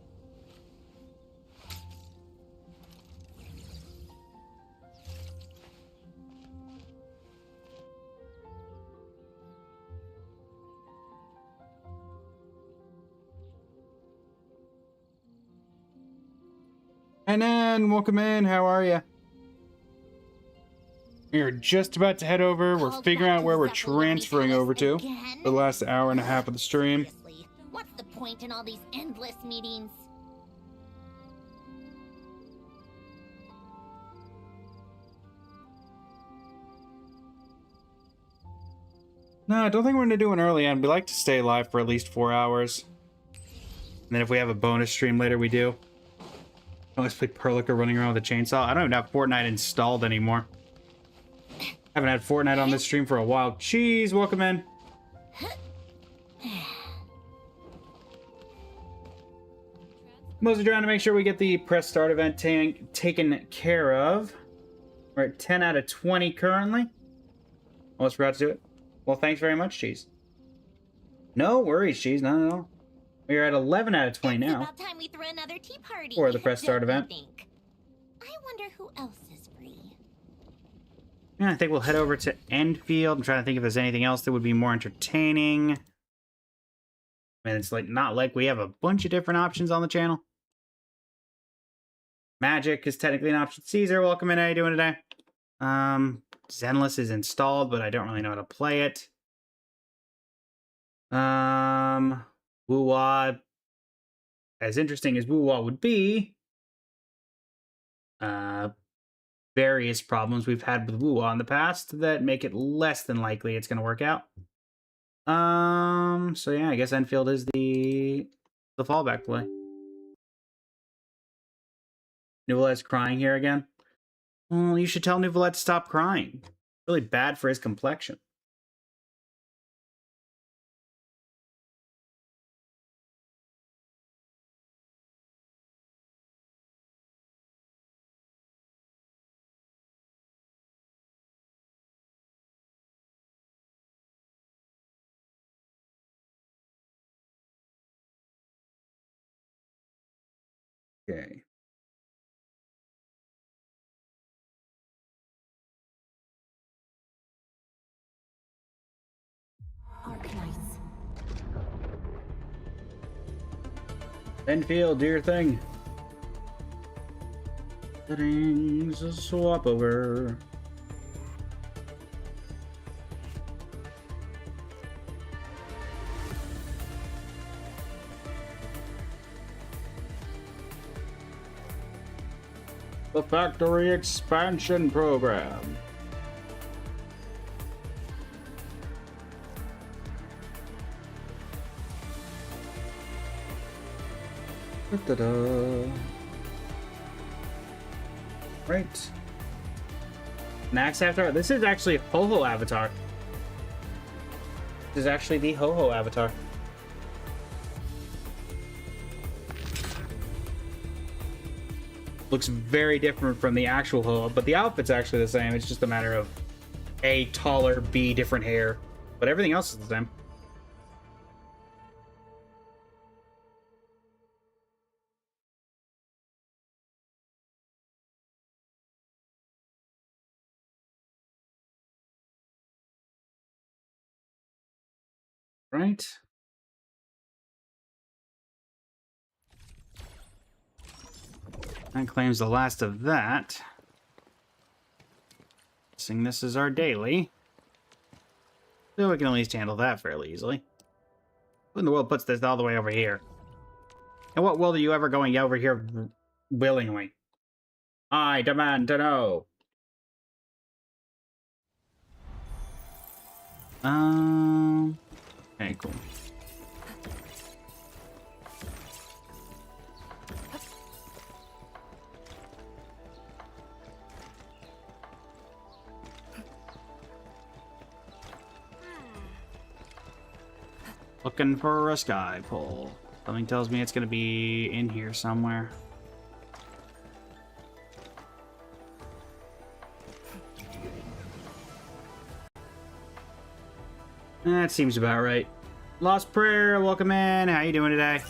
And then, welcome in. How are you? We're just about to head over. We're Called figuring back out to where the we're Zeppel Army transferring Palace over to again? for the last hour and a half of the stream. Seriously, what's the point in all these endless meetings? No, I don't think we're going to do an early end. We like to stay live for at least 4 hours. And then if we have a bonus stream later, we do. I always play Perlica running around with a chainsaw. I don't even have Fortnite installed anymore. Haven't had Fortnite on this stream for a while. Cheese, welcome in. Mostly trying to make sure we get the press start event taken care of. We're at 10 out of 20 currently. Almost forgot to do it. Well, thanks very much, Cheese. No worries, Cheese. No. We're at 11 out of 20 It's now. about time we threw another tea party. For the press start don't you event. think? I wonder who else is free. Yeah, I think we'll head over to Enfield. I'm trying to think if there's anything else that would be more entertaining. And it's like not like we have a bunch of different options on the channel. Magic is technically an option. Caesar, welcome in. How you doing today? Zenless is installed, but I don't really know how to play it. Wuwa, as interesting as Wuwa would be, various problems we've had with Wuwa in the past that make it less than likely it's going to work out. So yeah, I guess Enfield is the fallback play. Nuvalet's crying here again. Well, you should tell Nuvalet to stop crying. Really bad for his complexion. Okay. Arcanites. Enfield, do your thing. Settings, swap over. The factory expansion program. Da-da-da. Right. Max Avatar. This is actually Ho-Ho Avatar. This is actually the Ho-Ho Avatar. Looks very different from the actual Ho-Ho, but the outfit's actually the same. It's just a matter of A, taller, B, different hair. But everything else is the same. Right? That claims the last of that. Guessing this is our daily. So we can at least handle that fairly easily. Who in the world puts this all the way over here? And what world are you ever going over here willingly? I demand to know. Okay, cool. Looking for a sky pole. Something tells me it's going to be in here somewhere. That seems about right. Lost Prayer, welcome in. How you doing today?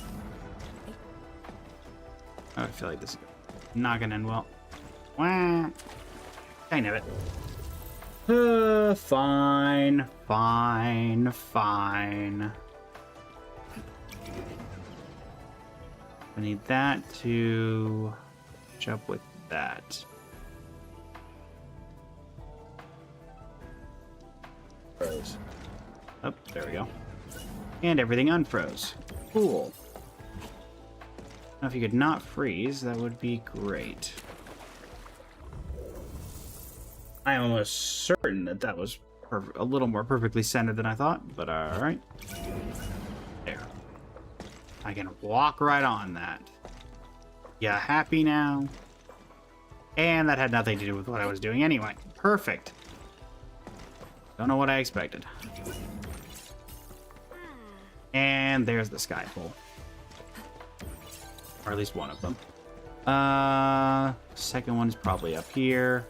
Oh, I feel like this is not going to end well. Wah. Dang it. Fine. I need that to catch up with that. Froze. Oh, there we go. And everything unfroze. Cool. Now, if you could not freeze, that would be great. I am almost certain that that was a little more perfectly centered than I thought, but alright. There. I can walk right on that. Yeah, happy now? And that had nothing to do with what I was doing anyway. Perfect. Don't know what I expected. And there's the sky pole. Or at least one of them. Second one's probably up here.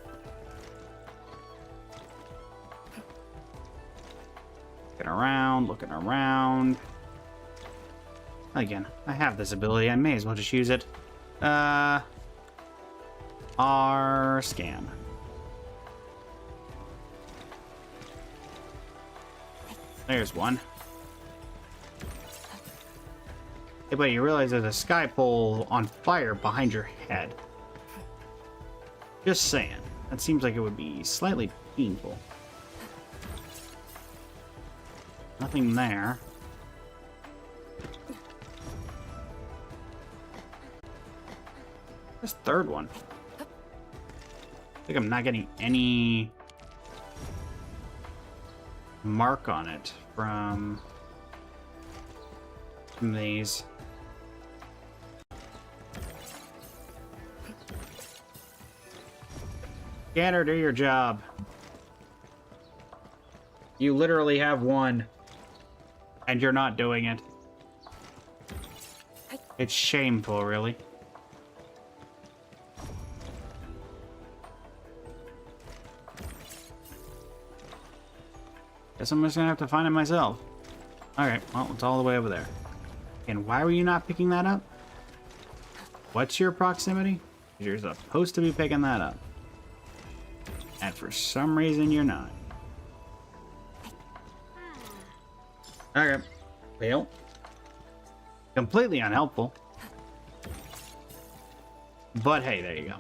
Looking around. Again, I have this ability. I may as well just use it. R scan. There's one. Hey, buddy, you realize there's a sky pole on fire behind your head. Just saying. That seems like it would be slightly painful. Nothing there. This third one. I think I'm not getting any mark on it from these. Scanner, do your job. You literally have one. And you're not doing it. It's shameful, really. Guess I'm just gonna have to find it myself. Alright, well, it's all the way over there. And why were you not picking that up? What's your proximity? You're supposed to be picking that up. And for some reason, you're not. Okay. Well. Completely unhelpful. But hey, there you go.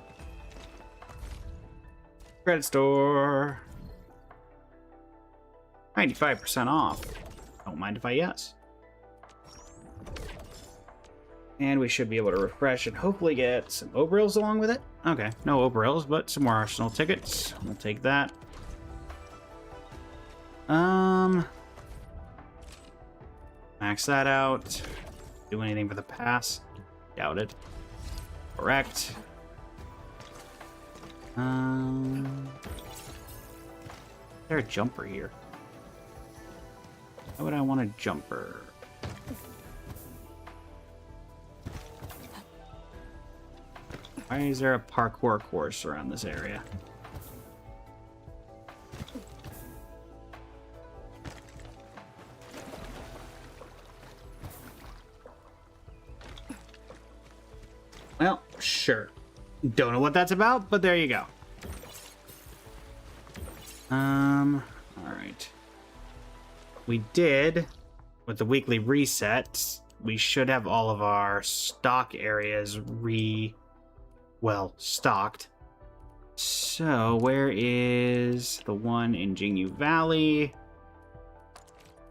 Credit store. 95% off. Don't mind if I yes. And we should be able to refresh and hopefully get some Oberils along with it. Okay, no Oberils, but some more Arsenal tickets. We'll take that. Max that out. Do anything for the pass? Doubt it. Correct. Is there a jumper here? Why would I want a jumper? Why is there a parkour course around this area? Well, sure. Don't know what that's about, but there you go. Alright. We did, with the weekly resets, we should have all of our stock areas stocked. So, where is the one in Jingu Valley?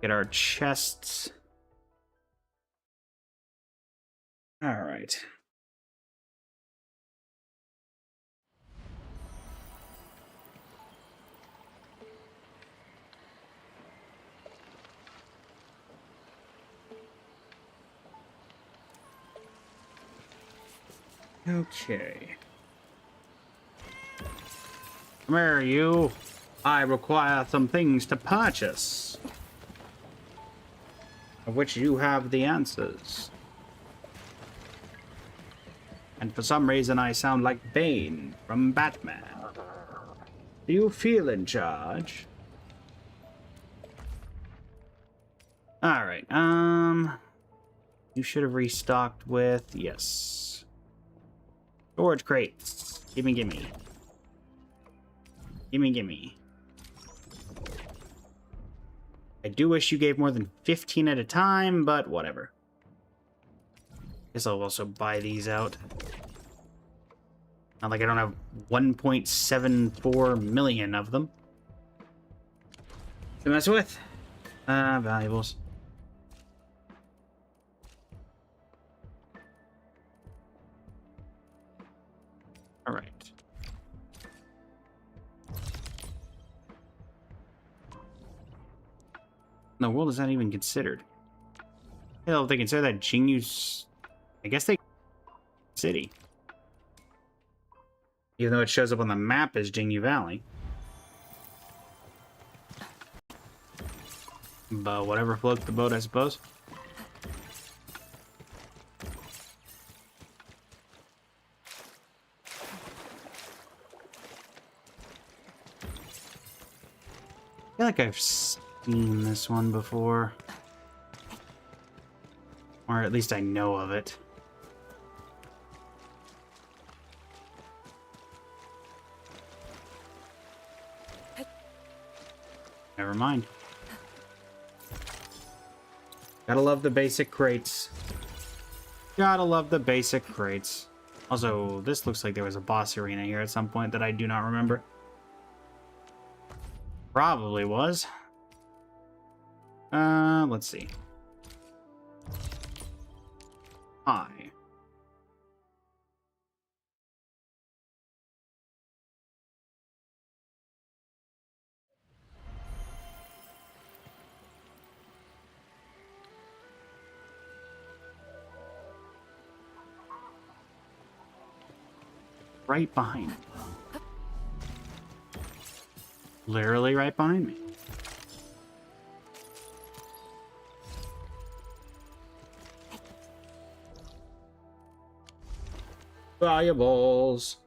Get our chests. Alright. Okay. Come here, you. I require some things to purchase, of which you have the answers. And for some reason I sound like Bane from Batman. Do you feel in charge? Alright, you should have restocked with, yes. Storage crates. Gimme, gimme. Gimme, gimme. I do wish you gave more than 15 at a time, but whatever. Guess I'll also buy these out. Not like I don't have 1.74 million of them to mess with. Valuables. All right. In the world is that even considered? Hell, if they consider that Jingyu's, I guess they city. Even though it shows up on the map as Jingyu Valley. But whatever floats the boat, I suppose. I feel like I've seen this one before. Or at least I know of it. Never mind. Gotta love the basic crates. Gotta love the basic crates. Also, this looks like there was a boss arena here at some point that I do not remember. Probably was. Let's see. Hi. Right behind me. Literally right behind me. Valuables.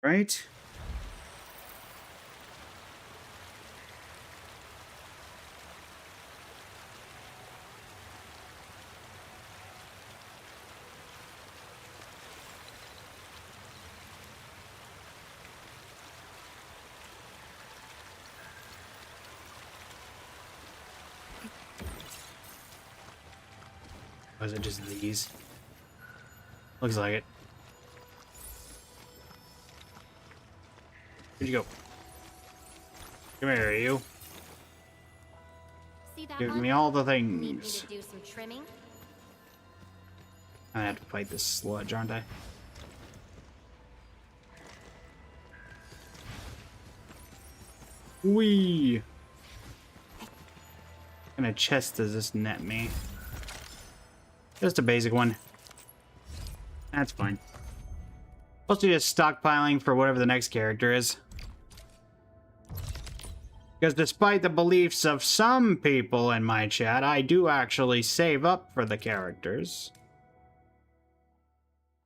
Right? Or is it just these? Looks like it. Where'd you go? Come here, you. See that Give one? me all the Need me things. to do some trimming? I have to fight this sludge, aren't I? Whee! What kind of chest does this net me? Just a basic one. That's fine. Mostly just stockpiling for whatever the next character is. Because despite the beliefs of some people in my chat, I do actually save up for the characters.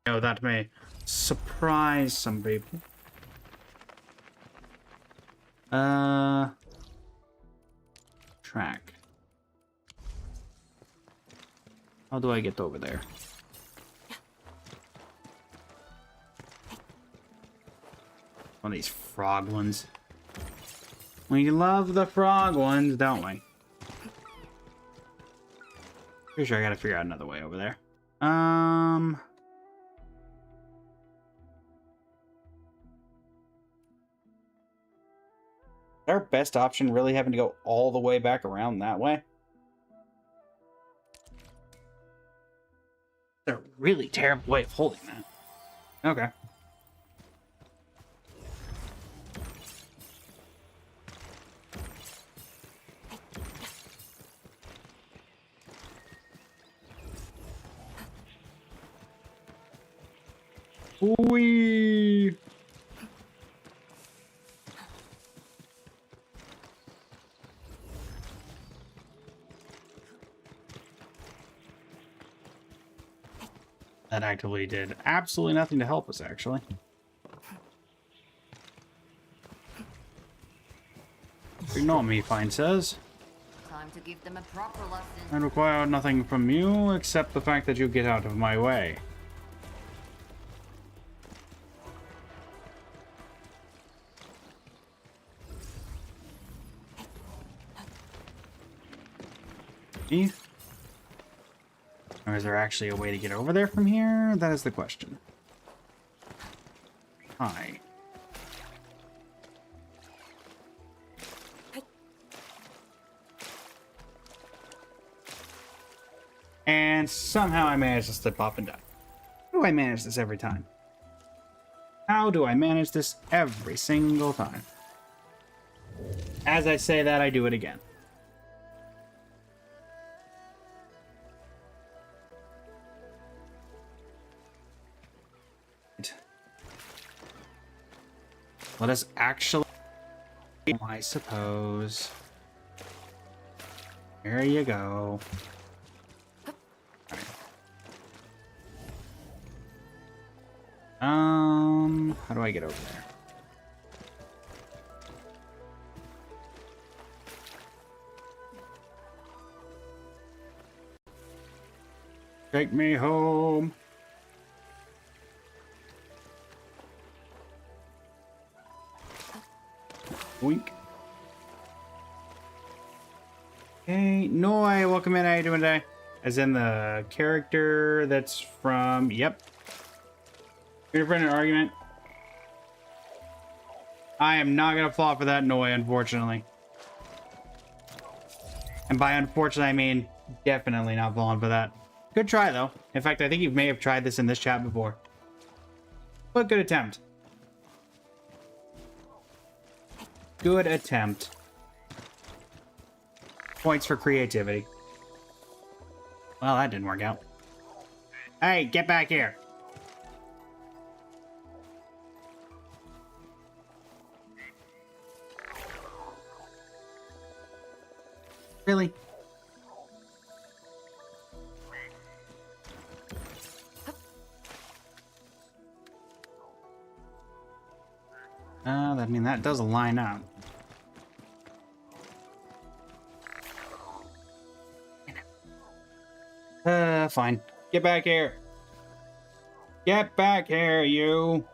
You know, that may surprise some people. Track. How do I get over there? One of these frog ones. We love the frog ones, don't we? Pretty sure I gotta figure out another way over there. Is our best option really having to go all the way back around that way? It's a really terrible way of holding that. Okay. Whee! That actively did absolutely nothing to help us, actually. Ignore me, fine sirs. Time to give them a proper lesson. I require nothing from you except the fact that you get out of my way. me. Or is there actually a way to get over there from here? That is the question. Hi. And somehow I managed to slip off and die. How do I manage this every time? How do I manage this every single time? As I say that, I do it again. Let us actually... I suppose. There you go. How do I get over there? Take me home. Wink. Hey, Noi, welcome in. How you doing today? As in the character that's from... Yep. Your friend an argument. I am not going to fall for that Noi, unfortunately. And by unfortunately, I mean definitely not falling for that. Good try, though. In fact, I think you may have tried this in this chat before. But good attempt. Good attempt. Points for creativity. Well, that didn't work out. Hey, get back here. Really? I mean, that does line up. Fine. Get back here. Get back here, you.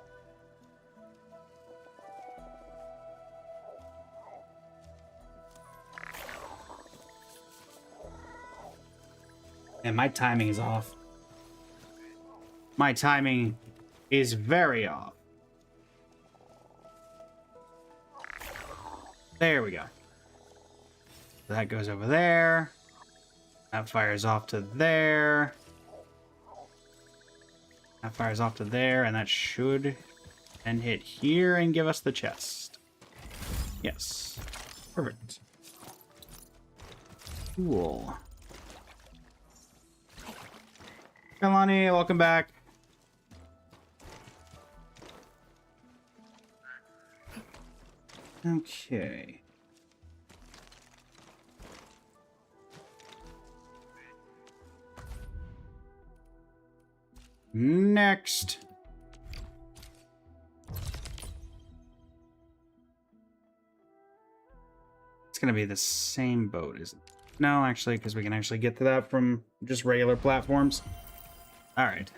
And my timing is off. My timing is very off. There we go. That goes over there. That fires off to there. That fires off to there, and that should then hit here and give us the chest. Yes. Perfect. Cool. Kalani, welcome back. Okay. Next. It's gonna be the same boat, isn't it? No, actually, because we can actually get to that from just regular platforms. All right.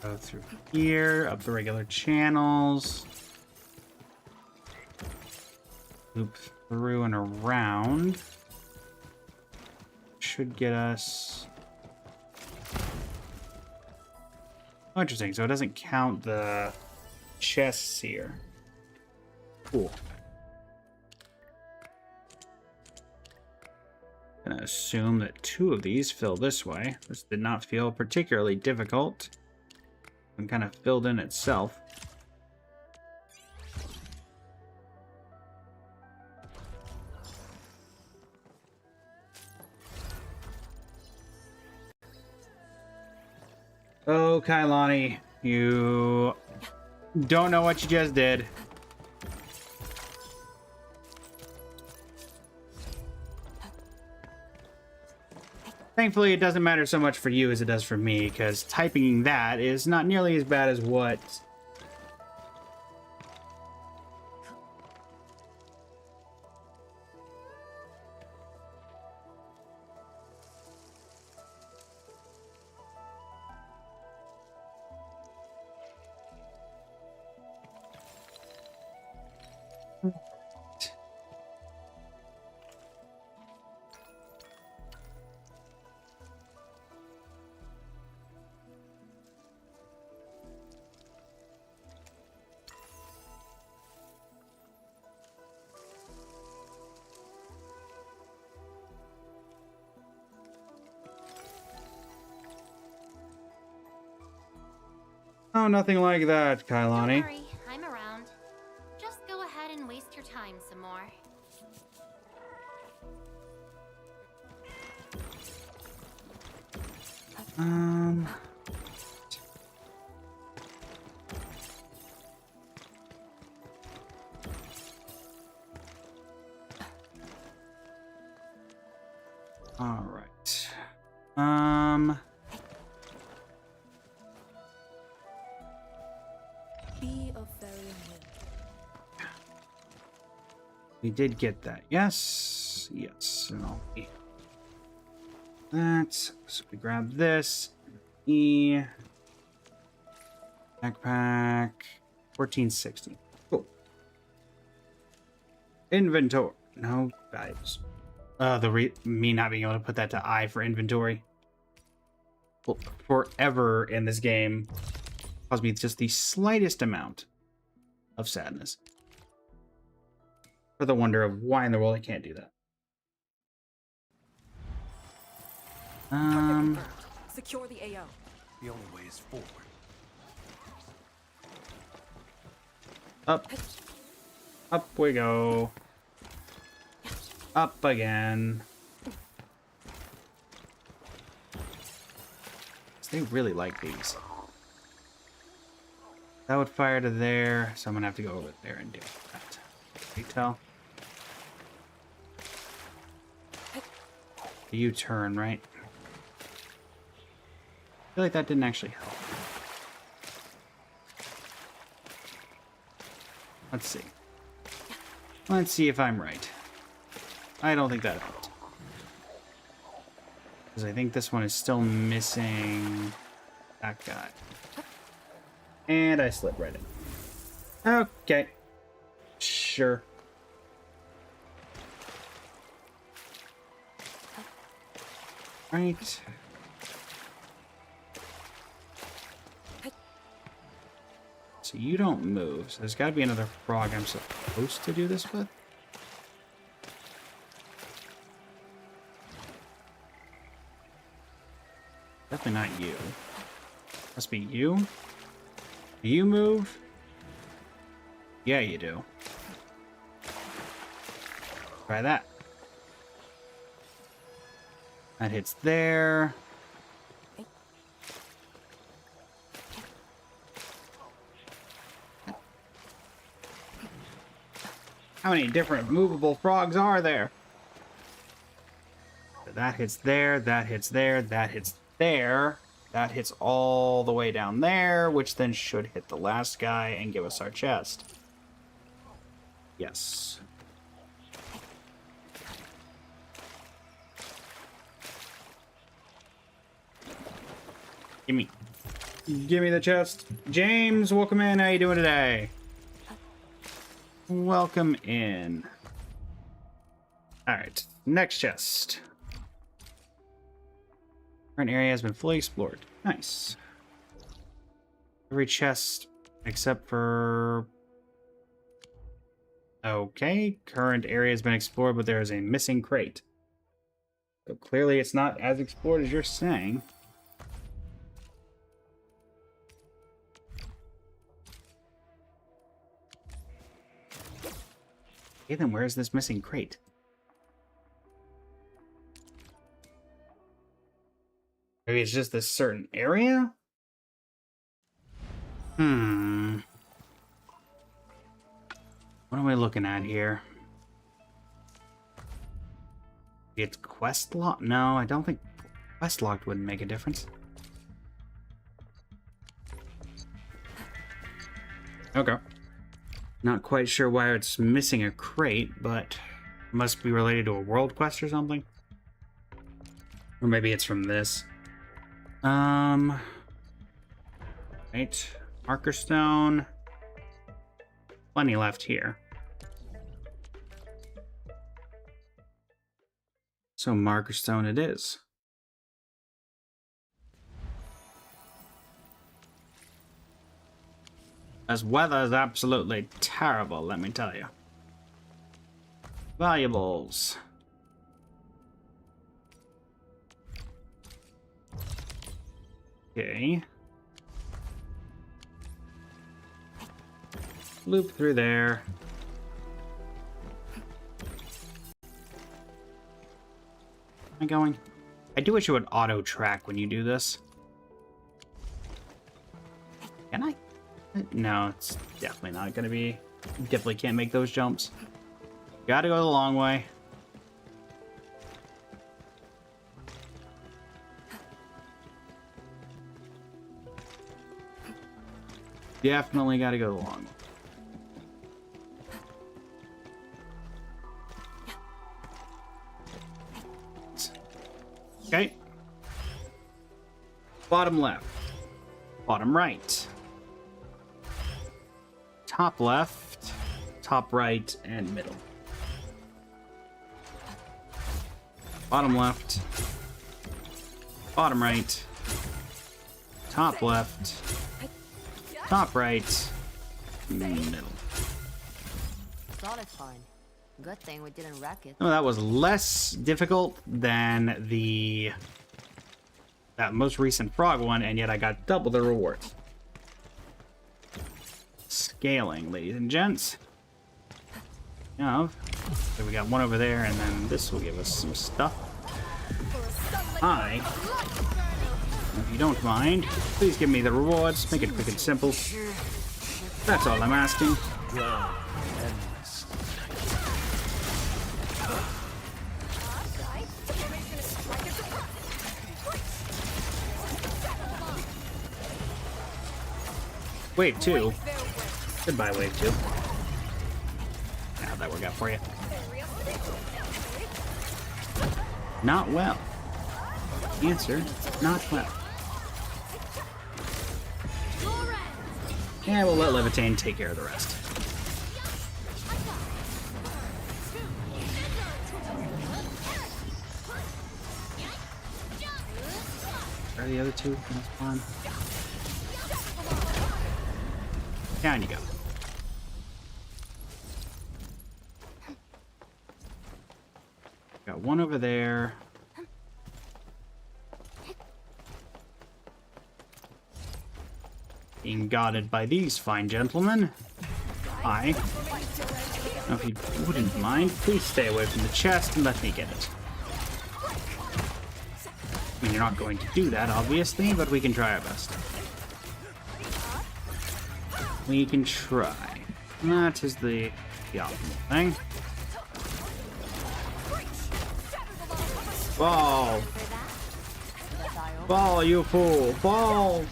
Go through here, up the regular channels. Loop through and around. Should get us... Oh, interesting. So it doesn't count the chests here. Cool. Gonna assume that 2 of these fill this way. This did not feel particularly difficult. And kind of filled in itself. Oh, Kailani, you don't know what you just did. Thankfully, it doesn't matter so much for you as it does for me, because typing that is not nearly as bad as what... Oh, nothing like that, Don't Kailani. worry, I'm around. Just go ahead and waste your time some more. Um. All right. Be of very will. We did get that. Yes. Yes. And I'll be that. So we grab this. E. Backpack. 1460. Cool. Inventory. No values. Me not being able to put that to I for inventory. Well, forever in this game caused me just the slightest amount of sadness. For the wonder of why in the world I can't do that. Secure the AO. The only way is forward. Up. Up we go. Up again. They really like these. That would fire to there, so I'm gonna have to go over there and do that. Retail. The U-turn, right? I feel like that didn't actually help. Let's see. Let's see if I'm right. I don't think that helped. Because I think this one is still missing that guy. And I slipped right in. Okay. Sure. Right. So you don't move. So there's got to be another frog I'm supposed to do this with. Definitely not you. Must be you. Do you move? Yeah, you do. Try that. That hits there. How many different movable frogs are there? That hits there, that hits there, that hits there. That hits all the way down there, which then should hit the last guy and give us our chest. Yes. Gimme. Gimme the chest. James, welcome in. How you doing today? Welcome in. Alright, next chest. Current area has been fully explored. Nice. Every chest except for... Okay, current area has been explored, but there is a missing crate. So clearly it's not as explored as you're saying. Okay, then where's this missing crate? Maybe it's just this certain area? What am I looking at here? It's quest locked? No, I don't think quest locked wouldn't make a difference. Okay. Not quite sure why it's missing a crate, but it must be related to a world quest or something. Or maybe it's from this. Right. Marker stone. Plenty left here. So marker stone it is. This weather is absolutely terrible, let me tell you. Valuables. Okay. Loop through there. Am I going? I do wish it would auto track when you do this. Can I? No, it's definitely not gonna be. Definitely can't make those jumps. Gotta go the long way. Definitely gotta go the long way. Okay. Bottom left. Bottom right. Top left. Top right, and middle. Bottom left. Bottom right. Top left. Top right. Middle. Solid fine. Good thing we didn't wreck it. Oh, that was less difficult than that most recent frog one, and yet I got double the rewards. Scaling, ladies and gents. So we got one over there, and then this will give us some stuff. If you don't mind, please give me the rewards. Make it quick and simple. That's all I'm asking. Wave 2. Goodbye, Wave 2. How'd that work out for you? Not well. Answer, not well. Yeah, we'll let Levitain take care of the rest. Where are the other two? Can I spawn? Down you go. Got one over there. Being guarded by these fine gentlemen. Now, if you wouldn't mind, please stay away from the chest and let me get it. I mean, you're not going to do that, obviously, but we can try our best. We can try. That is the optimal thing. Fall! Fall, you fool! Fall!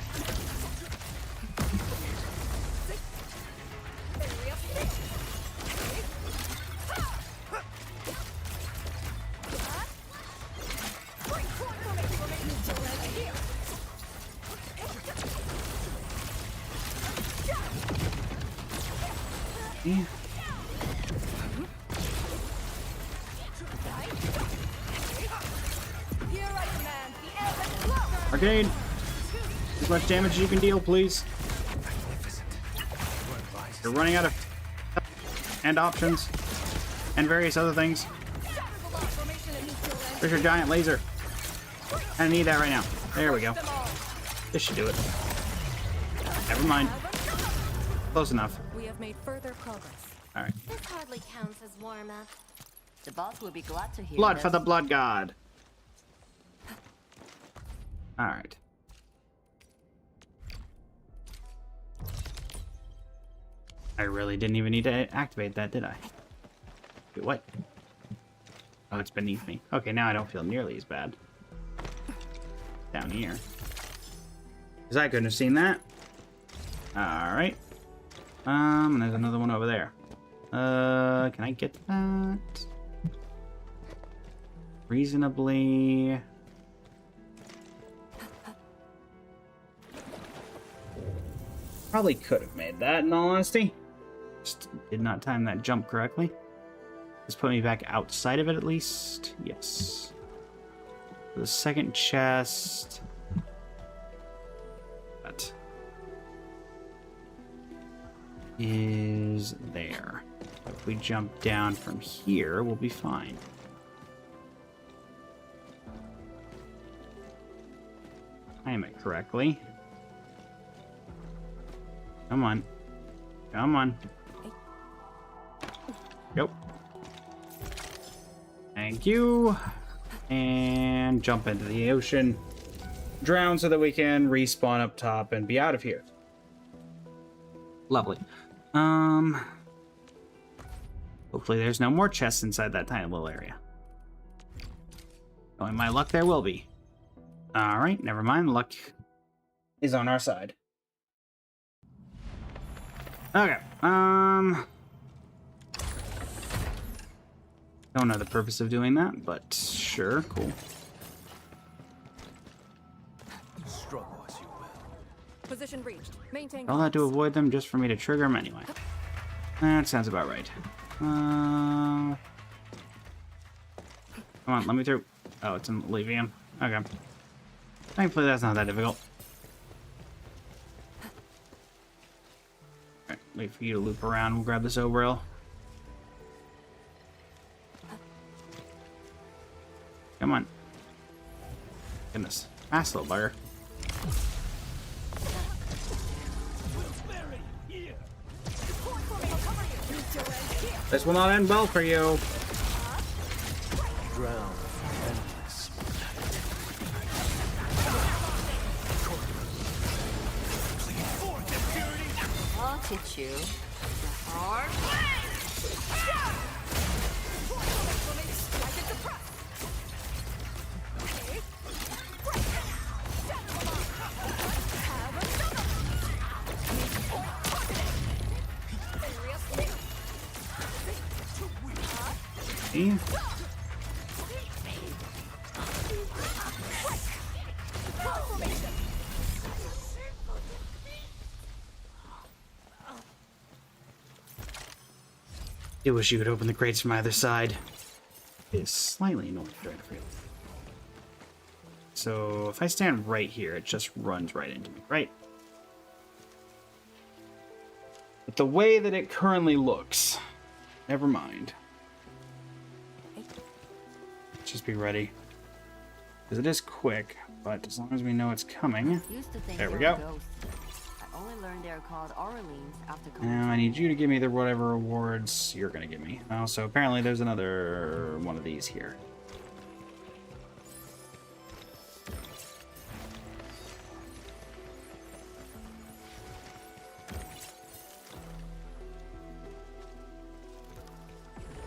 Yeah. Arcade! As much damage as you can deal, please. You're running out of and options and various other things. Where's your giant laser? I need that right now. There we go. This should do it. Never mind. Close enough. We have made further progress. Alright. This hardly counts as warm-up. The boss will be glad to hear Blood this. for the blood god. Alright. I really didn't even need to activate that, did I? Wait, what? Oh, it's beneath me. Okay, now I don't feel nearly as bad. Down here. Because I couldn't have seen that. Alright. There's another one over there. Can I get that? Reasonably... Probably could have made that, in all honesty. Just did not time that jump correctly. Just put me back outside of it, at least. Yes. The second chest. That is there. If we jump down from here, we'll be fine. Time it correctly. Come on. Come on. Yep. Thank you. And jump into the ocean. Drown so that we can respawn up top and be out of here. Lovely. Hopefully there's no more chests inside that tiny little area. Knowing my luck, there will be. Alright, never mind. Luck is on our side. Okay, don't know the purpose of doing that, but sure, cool. Struggle as you will. Position reached. Maintain. All that to avoid them just for me to trigger them anyway. That sounds about right. Come on, let me through. Oh, it's in Levium. Okay. Thankfully, that's not that difficult. Alright, wait for you to loop around. We'll grab this Obril. Come on. Goodness. Fast little bugger. This will not end well for you. Drown. Endless. I'll teach you the hard See? I wish you could open the crates from either side. It is slightly annoying trying to feel. So if I stand right here, it just runs right into me, right? But the way that it currently looks, never mind. Just be ready. Because it is quick, but as long as we know it's coming. Used to think There we they were go. ghosts. I only learned they're called Orleans after Now I need you to give me the whatever rewards you're gonna give me. Also, apparently there's another one of these here.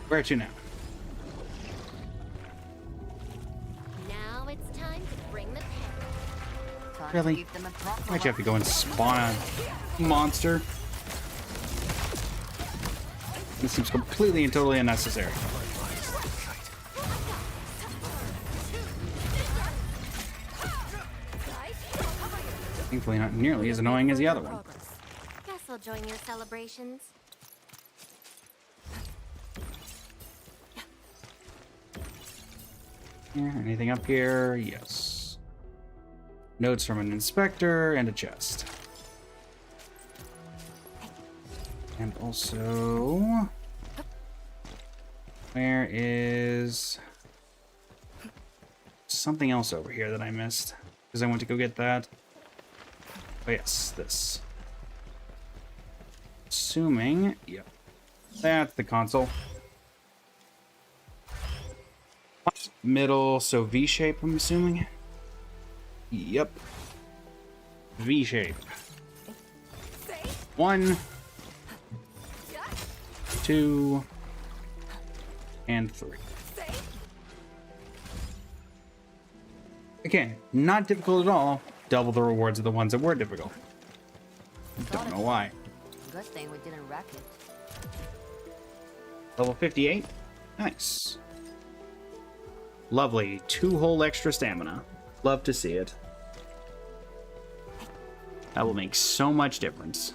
Where to now? Now it's time to bring the pain. Really? Why'd you have to go and spawn a monster? This seems completely and totally unnecessary. Thankfully not nearly as annoying as the other one. Guess I'll join your celebrations. Yeah, anything up here? Yes. Notes from an inspector and a chest. And also... Where is... something else over here that I missed? Because I went to go get that. Oh yes, this. Assuming... Yep. That's the console. Middle, so V-shape, I'm assuming? Yep. V-shape. 1, 2, and 3. Again, not difficult at all. Double the rewards of the ones that were difficult. Don't know why. Good thing we didn't wreck it. Level 58. Nice. Lovely. 2 whole extra stamina. Love to see it. That will make so much difference.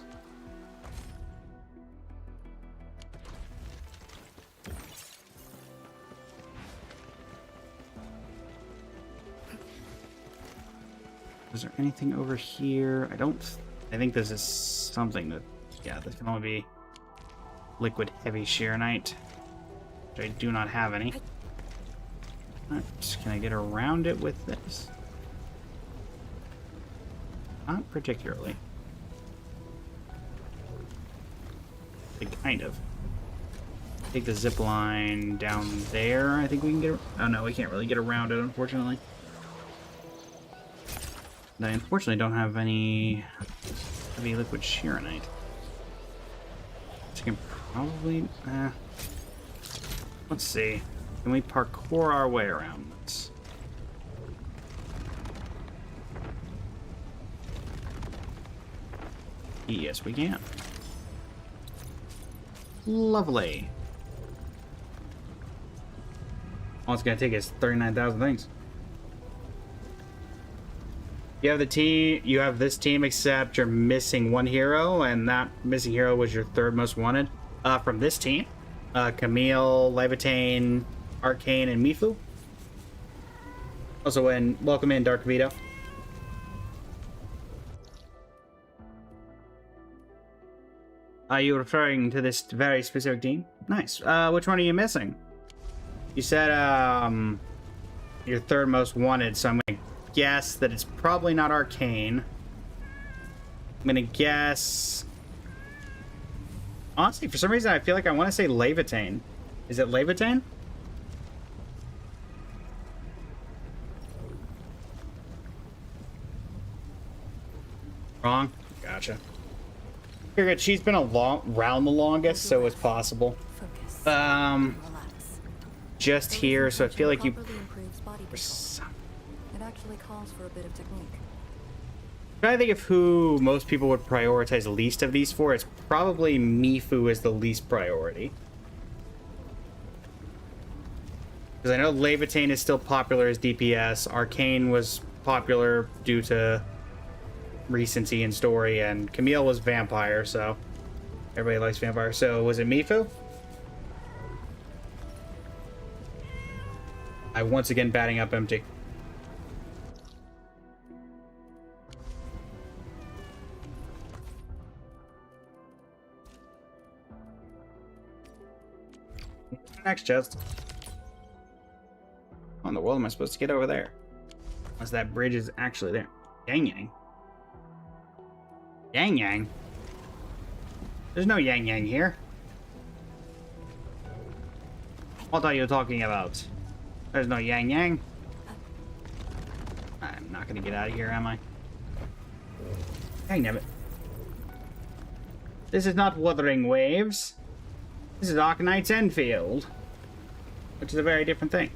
Was there anything over here? I think this is something that... Yeah, this can only be liquid heavy shearonite, which I do not have any. Alright, can I get around it with this? Not particularly. Kind of. Take the zip line down there. I think we can get... Oh no, we can't really get around it, unfortunately. And I unfortunately don't have any heavy liquid shearonite. So I can probably... let's see. Can we parkour our way around this? Yes, we can. Lovely. All it's gonna take is 39,000 things. You have the team. You have this team, except you're missing one hero, and that missing hero was your third most wanted. From this team, Camille, Levitane, Arcane, and Mifu. Also, welcome in, Dark Vito. Are you referring to this very specific team? Nice. Which one are you missing? You said your third most wanted, so I'm gonna guess that it's probably not Arcane. I'm gonna guess... Honestly, for some reason I feel like I want to say Levitane. Is it Levitane? Wrong? Gotcha. Figured she's been around the longest, so it's possible. Just here, so I feel like you... It actually calls for a bit of technique. Trying to think of who most people would prioritize least of these four. It's probably Mifu is the least priority. Because I know Levitane is still popular as DPS. Arcane was popular due to recency and story, and Camille was vampire, so everybody likes vampire. So was it Mifu? I once again batting up empty. Next chest. How in the world am I supposed to get over there? Unless that bridge is actually there. Yang Yang. Yang Yang? There's no Yang Yang here. What are you talking about? There's no Yang Yang. I'm not gonna get out of here, am I? Dang it. This is not Wuthering Waves. This is Arcanite's Enfield. Which is a very different thing.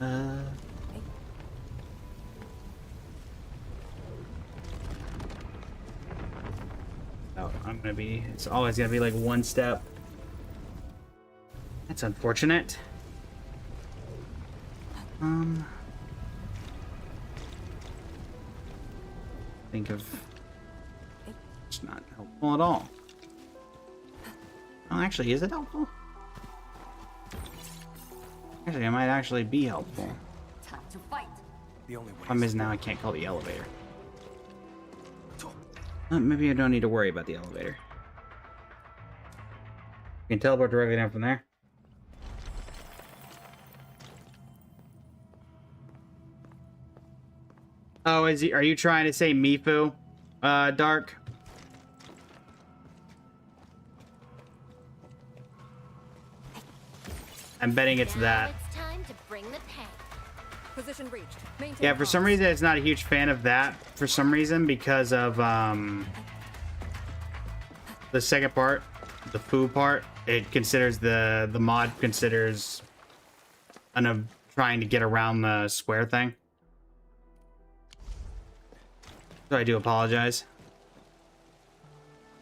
Oh, it's always gonna be like one step. That's unfortunate. Think of... It's not helpful at all. Oh, actually, is it helpful? Actually, it might actually be helpful. Time to fight. The only way. Problem is now I can't call the elevator. Maybe I don't need to worry about the elevator. You can teleport directly down from there. Oh, are you trying to say Mifu, Dark? I'm betting it's that. It's time to bring the pain. Position reached. Maintain Yeah, for some reason, it's not a huge fan of that. For some reason, because of the second part, the foo part, it considers the mod considers trying to get around the square thing. So I do apologize.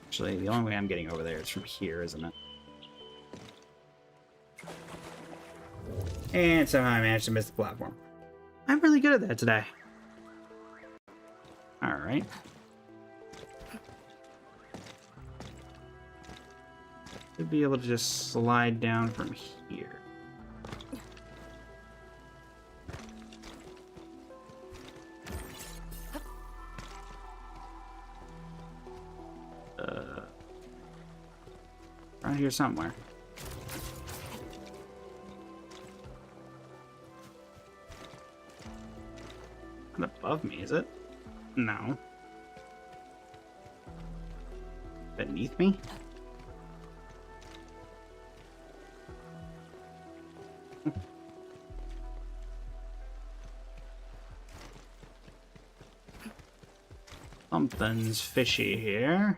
Actually, the only way I'm getting over there is from here, isn't it? And somehow I managed to miss the platform. I'm really good at that today. Alright. Should be able to just slide down from here. Around here somewhere. Not above me, is it? No. Beneath me? Something's fishy here.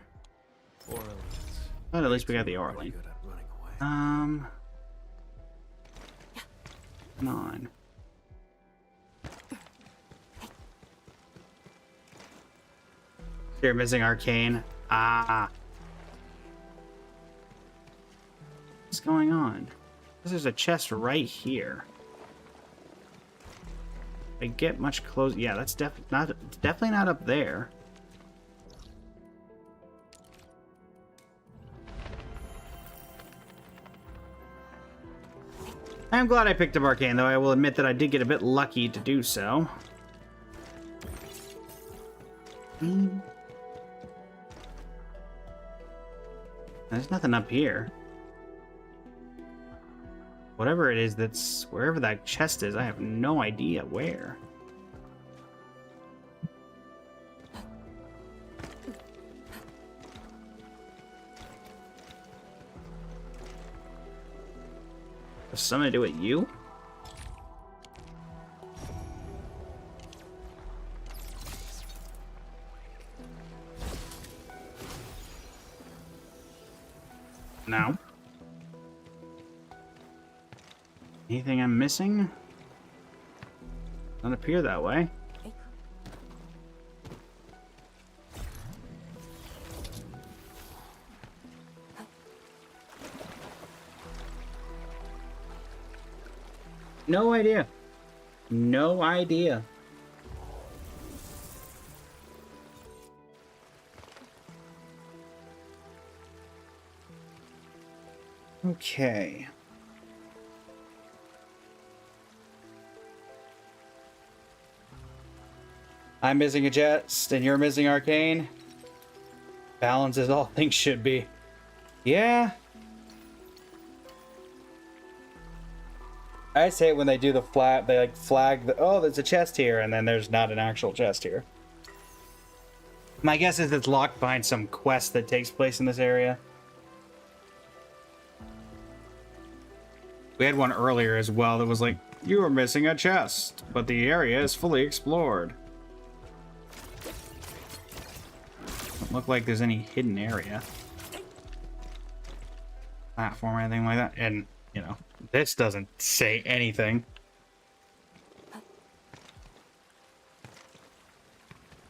But at least we got the Orlean. Come on. You're missing Arcane. Ah. What's going on? There's a chest right here. I get much closer. Yeah, that's definitely not up there. I'm glad I picked up Arcane, though I will admit that I did get a bit lucky to do so. There's nothing up here. Whatever it is that's... wherever that chest is, I have no idea where. Has something to do with you? No. Anything I'm missing? Doesn't appear that way. No idea. No idea. Okay. I'm missing a chest, and you're missing Arcane. Balance is all things should be. Yeah. I say when they do the flat, they like flag the, oh, there's a chest here, and then there's not an actual chest here. My guess is it's locked behind some quest that takes place in this area. We had one earlier as well that was like, you are missing a chest, but the area is fully explored. Doesn't look like there's any hidden area. Platform or anything like that. And, you know, this doesn't say anything.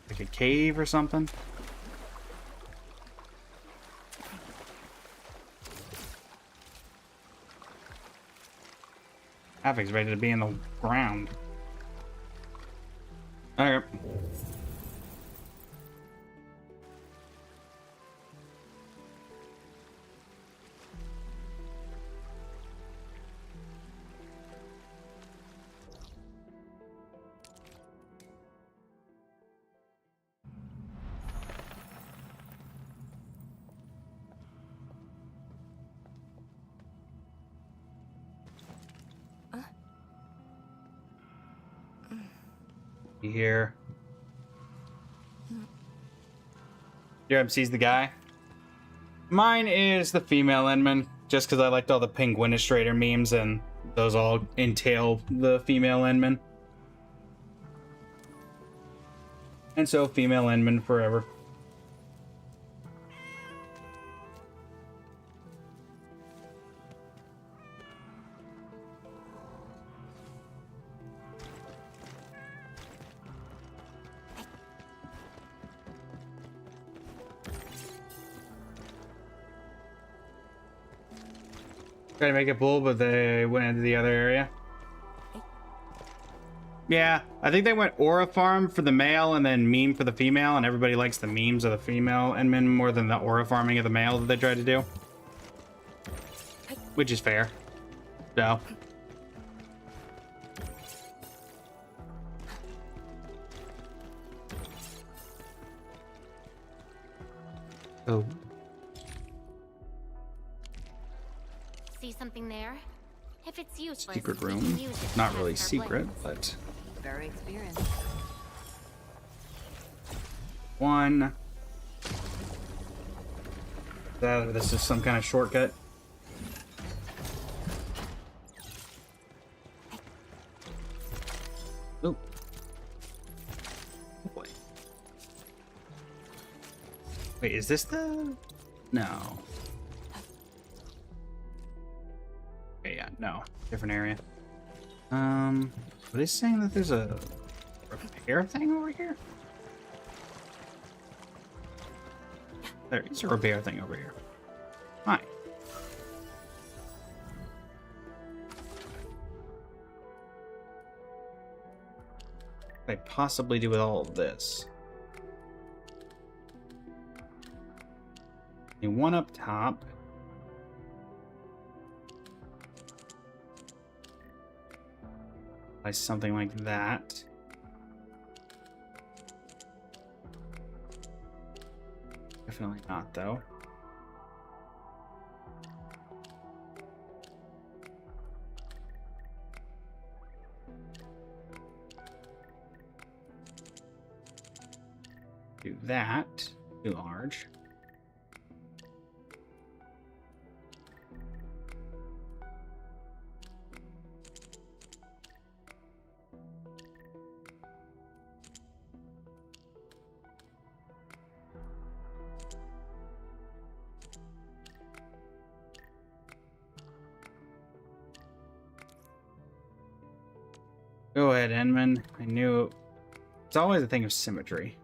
Like a cave or something? Havoc's ready to be in the ground. Alright. Here. Your MC's the guy. Mine is the female Enman, just because I liked all the Penguinistrator memes, and those all entail the female Enman. And so, female Enman forever. Try to make a pull, but they went into the other area. Yeah, I think they went Aura Farm for the male and then meme for the female, and everybody likes the memes of the female Enman more than the Aura Farming of the male that they tried to do. which is fair. So. Oh. See something there? If it's useless, Secret we room. can use it to Not test really our secret, blades. but Very experienced. one. This is some kind of shortcut. Oop. Oh boy. Wait, is this the... No. Okay, yeah, no. Different area. But it's saying that there's a repair thing over here? There is a repair thing over here. Hi. What could I possibly do with all of this? One up top. Like something like that. Definitely not, though. Do that. Too large. Go ahead, Enman. I knew it's always a thing of symmetry.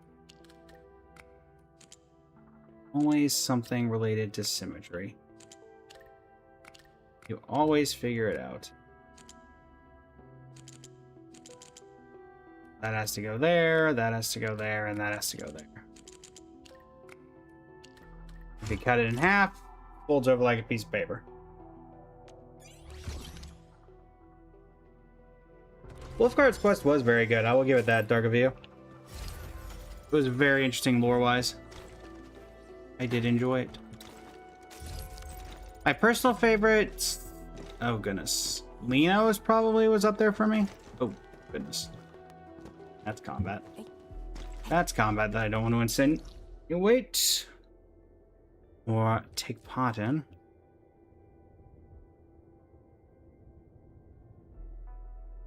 Always something related to symmetry. You always figure it out. That has to go there, that has to go there, and that has to go there. If you cut it in half, folds over like a piece of paper. Wolfguard's quest was very good. I will give it that, Dark of You. It was very interesting lore-wise. I did enjoy it. My personal favorite... Oh, goodness. Lino's probably was up there for me. Oh, goodness. That's combat. That's combat that I don't want to insinuate. Or take part in.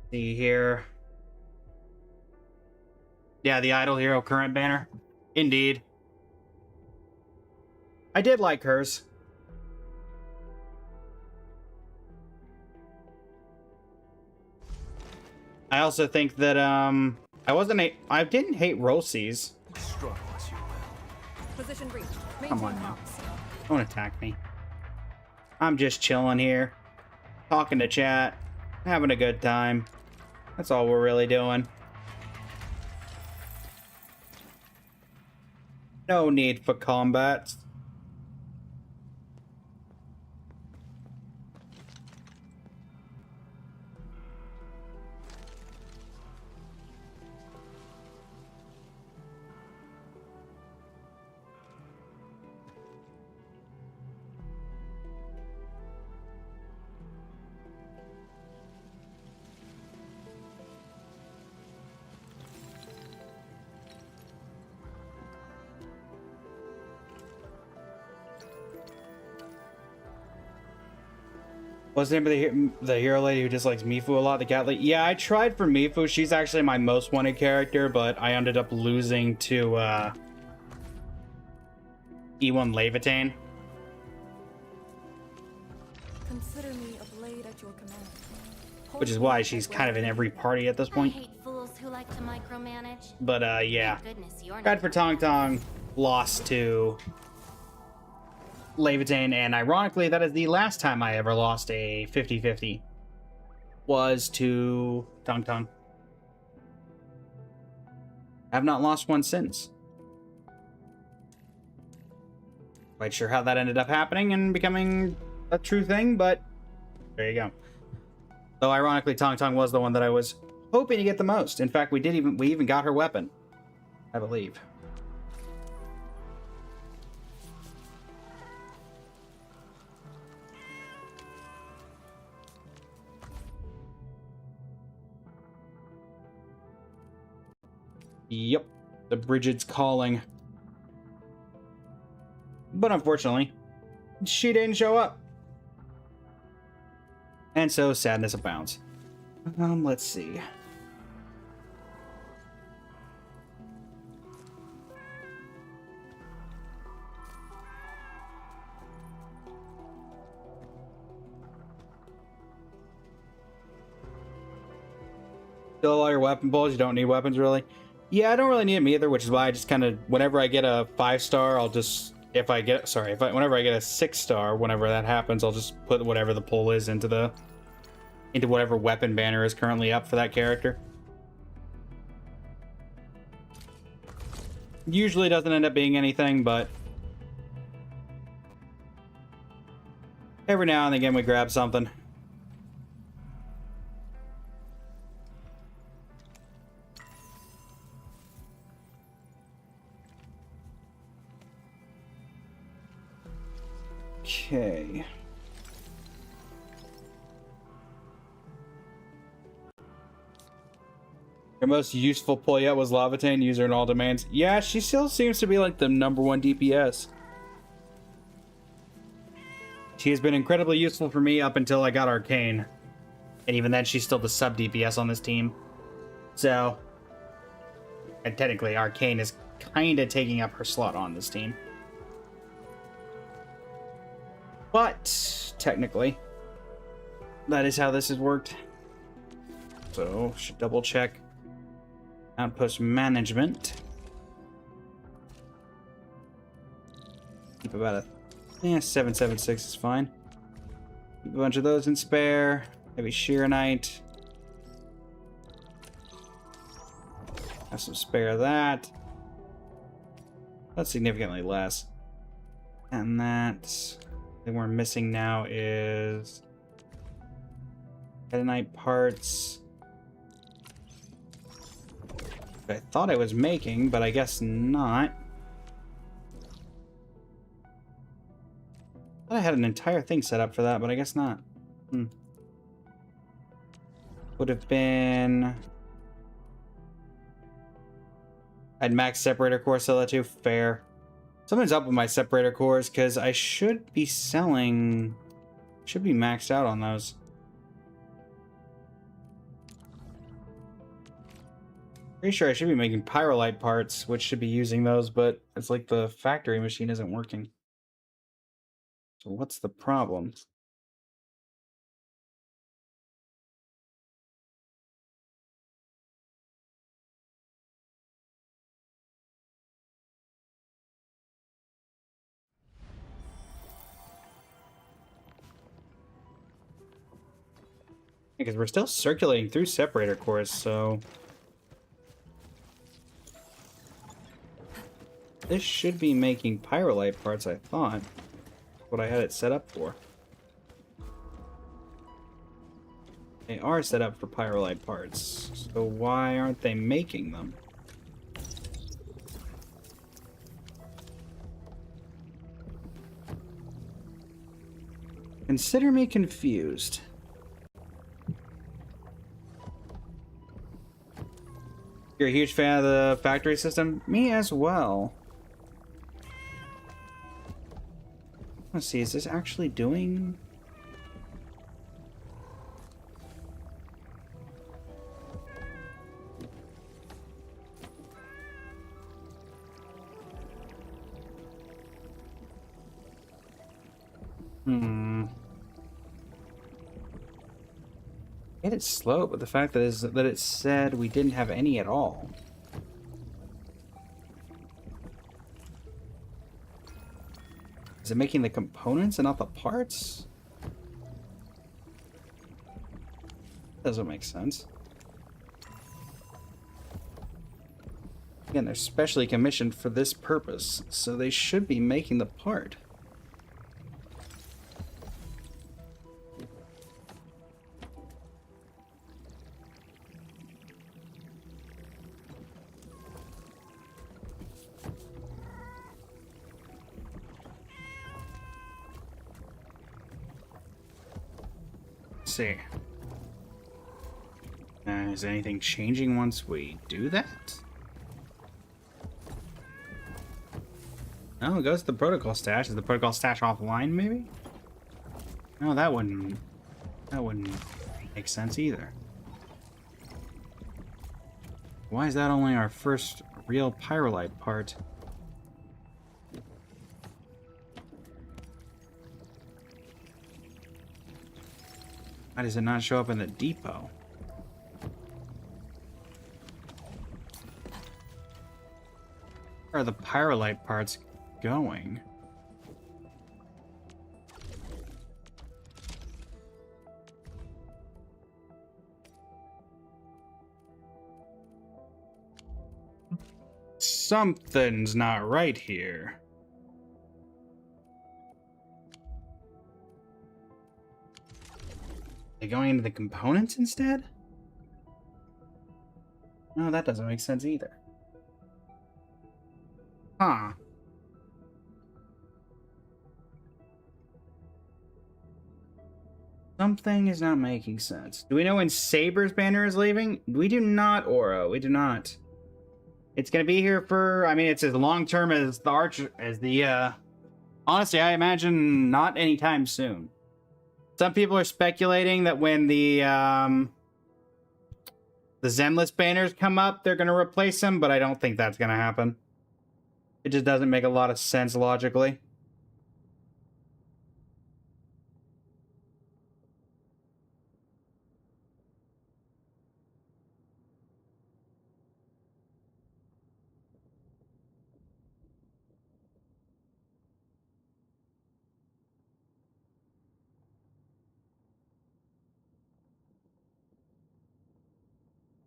See here. Yeah, the Idle Hero current banner. Indeed. I did like hers. I also think that I didn't hate Rosie's. Struggle as you will. Position reached. Come on now. Don't attack me. I'm just chilling here. Talking to chat. Having a good time. That's all we're really doing. No need for combat. What's the name of the hero lady who dislikes Mifu a lot? The cat lady? Yeah, I tried for Mifu. She's actually my most wanted character, but I ended up losing to E1 Levitain. Consider me a blade at your command. Which is why she's kind of in every party at this I point. hate fools who like to micromanage. But yeah. Thank goodness you're Tried not. for Tong Tong, lost to Levitain, and ironically, that is the last time I ever lost a 50-50. Was to Tong Tong. Have not lost one since. Quite sure how that ended up happening and becoming a true thing, but There you go. Though ironically, Tong Tong was the one that I was hoping to get the most. In fact, we even got her weapon, I believe. Yep, the Brigid's calling. But unfortunately, she didn't show up. And so sadness abounds. Let's see. Still all your weapon pulls, you don't need weapons really? Yeah, I don't really need them either, which is why I just kind of, whenever I get a 5-star, I'll just, whenever I get a 6-star, whenever that happens, I'll just put whatever the pull is into whatever weapon banner is currently up for that character. Usually doesn't end up being anything, but every now and again we grab something. Okay. Your most useful pull yet was Lavatane, user in all domains. Yeah, she still seems to be like the #1 DPS. She has been incredibly useful for me up until I got Arcane. And even then, she's still the sub DPS on this team. So, and technically, Arcane is kind of taking up her slot on this team. But, technically, that is how this has worked. So, should double check outpost management. Keep about 776 is fine. Keep a bunch of those in spare. Maybe Sheeranite. Have some spare of that. That's significantly less. And that... the thing we're missing now is Ketanite parts. I thought I was making, but I guess not. I thought I had an entire thing set up for that, but I guess not. Would have been... I'd max separator core sell that too. Fair. Something's up with my separator cores, because I should be selling... should be maxed out on those. Pretty sure I should be making Pyrolite parts, which should be using those, but it's like the factory machine isn't working. So what's the problem? Because we're still circulating through separator cores, so... this should be making Pyrolite parts, I thought. What I had it set up for. They are set up for Pyrolite parts, so why aren't they making them? Consider me confused. You're a huge fan of the factory system? Me as well. Let's see, is this actually doing... It's slow, but the fact that it said we didn't have any at all. Is it making the components and not the parts? Doesn't make sense. Again, they're specially commissioned for this purpose, so they should be making the part. see. Is anything changing once we do that? Oh, it goes to the protocol stash. Is the protocol stash offline, maybe? No, that wouldn't make sense either. Why is that only our first real pyrolite part? Why does it not show up in the depot? Where are the pyrolite parts going? Something's not right here. They going into the components instead? No, that doesn't make sense either. Huh. Something is not making sense. Do we know when Saber's banner is leaving? We do not, Oro. We do not. It's gonna be here for, I mean, it's as long term as the Archer, as the, honestly, I imagine not anytime soon. Some people are speculating that when the Zenless banners come up, they're gonna replace them, but I don't think that's gonna happen. It just doesn't make a lot of sense logically.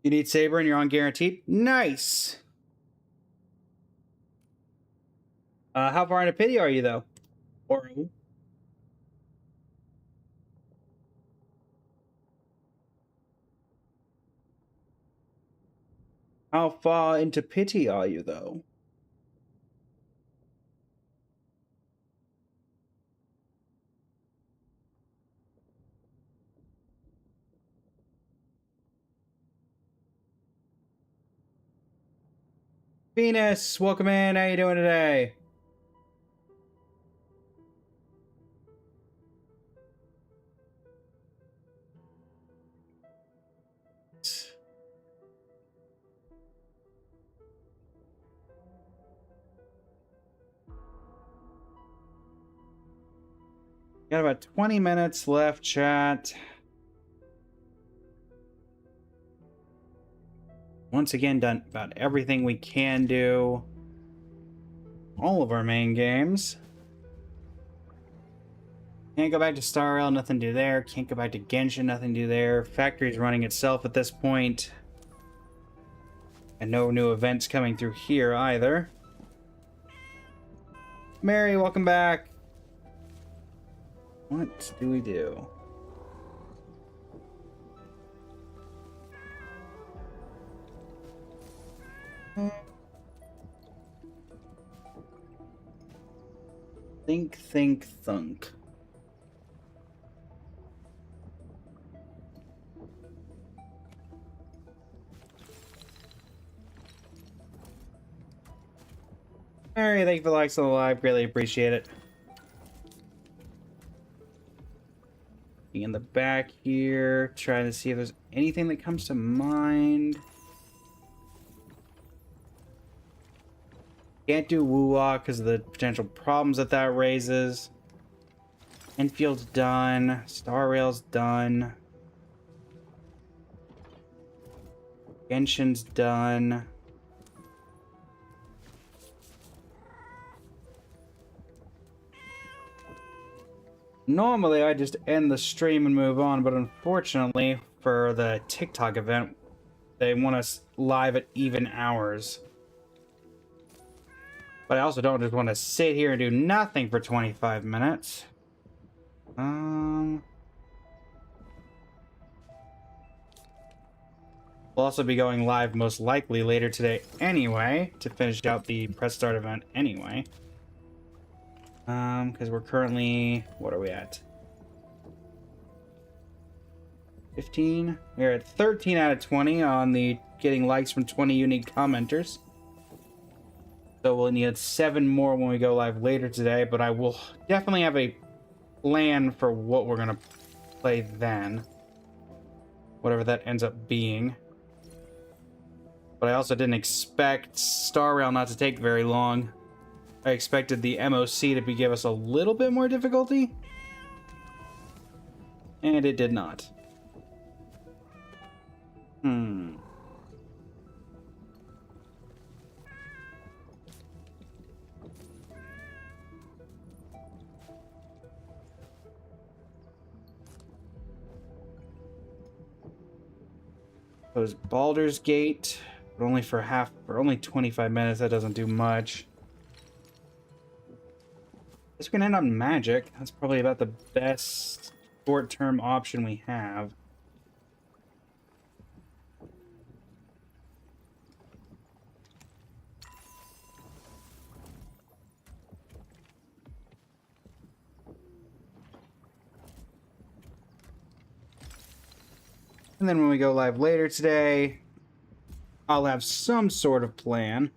You need Saber and you're on guaranteed? Nice! How far into pity are you, though? Or... How far into pity are you, though? Venus, welcome in. How you doing today? Got about 20 minutes left, chat. Once again, done about everything we can do. All of our main games. Can't go back to Star Rail, nothing to do there. Can't go back to Genshin, nothing to do there. Factory's running itself at this point. And no new events coming through here either. Mary, welcome back. What do we do? Think, think, thunk. Mary, thank you for the likes on the live. Greatly appreciate it. In the back here, trying to see if there's anything that comes to mind. Can't do Woo-Wah because of the potential problems that that raises. Enfield's done. Star Rail's done. Genshin's done. Normally, I just end the stream and move on, but unfortunately, for the TikTok event, they want us live at even hours. But I also don't just want to sit here and do nothing for 25 minutes. We'll also be going live most likely later today anyway, to finish out the press start event anyway. Because we're currently... what are we at? 15. We're at 13 out of 20 on the getting likes from 20 unique commenters. So we'll need 7 more when we go live later today, but I will definitely have a plan for what we're going to play then. Whatever that ends up being. But I also didn't expect Star Rail not to take very long. I expected the MOC to give us a little bit more difficulty. And it did not. It was Baldur's Gate, but only for only 25 minutes. That doesn't do much. Guess we can end on Magic. That's probably about the best short-term option we have. And then when we go live later today, I'll have some sort of plan.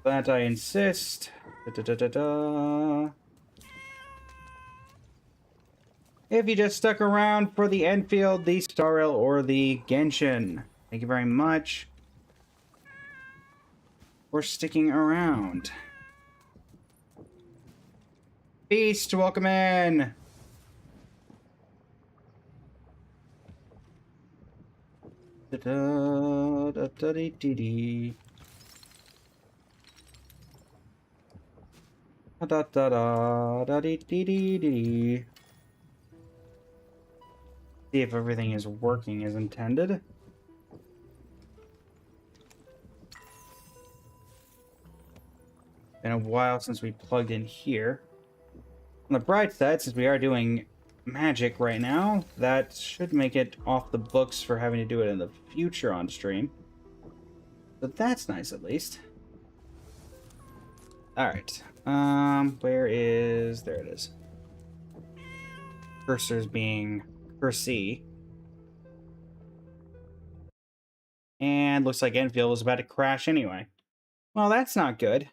That I insist. If you just stuck around for the Enfield, the Star Rail, or the Genshin, thank you very much for sticking around. Beast, welcome in. Da da da da dee dee dee. Da da da da dee dee dee dee. See if everything is working as intended. Been a while since we plugged in here. On the bright side, since we are doing Magic right now, that should make it off the books for having to do it in the future on stream. But that's nice, at least. Alright. Where is... There it is. Cursor's being cursey. And looks like Enfield was about to crash anyway. Well, that's not good.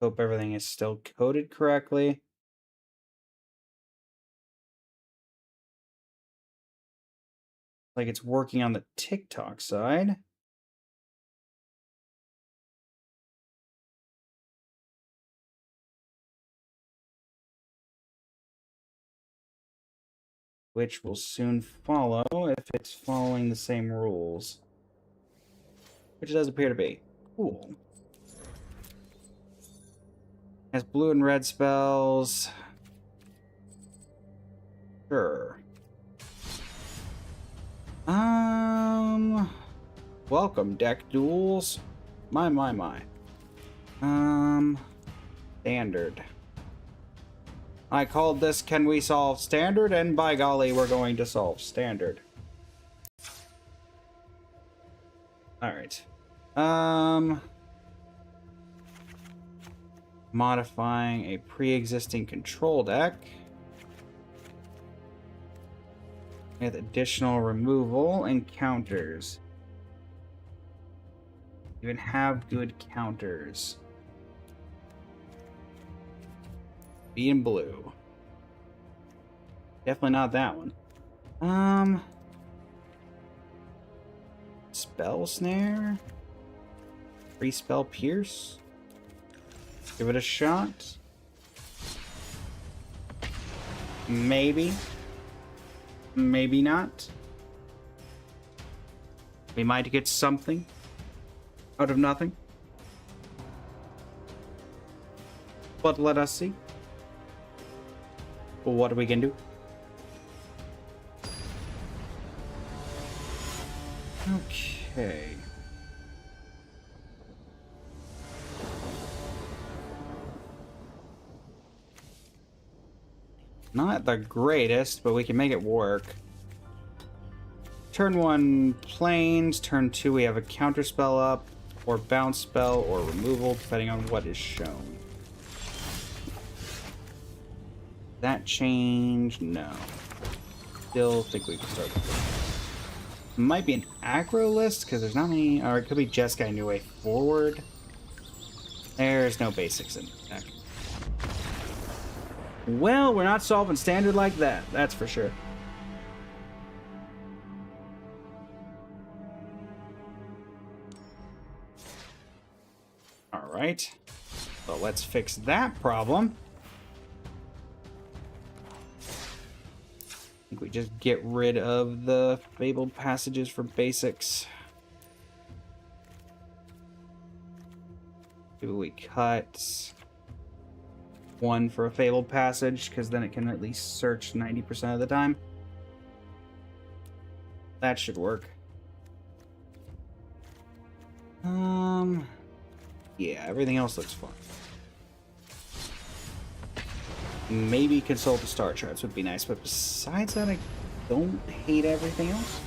Hope everything is still coded correctly. Like it's working on the TikTok side. Which will soon follow if it's following the same rules. Which it does appear to be. Cool. Has blue and red spells. Sure. Welcome, deck duels. My. Standard. I called this Can We Solve Standard, and by golly, we're going to solve Standard. Alright. Modifying a pre-existing control deck. With additional removal and counters. Even have good counters. Be in blue. Definitely not that one. Spell Snare? Free Spell Pierce? Give it a shot. Maybe. Maybe not. We might get something out of nothing. But let us see. What we can do. Okay. Not the greatest, but we can make it work. Turn 1 planes, turn 2 we have a counter spell up, or bounce spell, or removal, depending on what is shown. That change? No. Still think we can start with this. Might be an aggro list, because there's not many, or it could be Jeskai New Way Forward. There's no basics in the deck. Well, we're not solving standard like that, that's for sure. Alright. So let's fix that problem. I think we just get rid of the fabled passages for basics. Maybe we cut 1 for a fabled passage, because then it can at least search 90% of the time. That should work. Yeah, everything else looks fine. Maybe consult the star charts would be nice, but besides that, I don't hate everything else.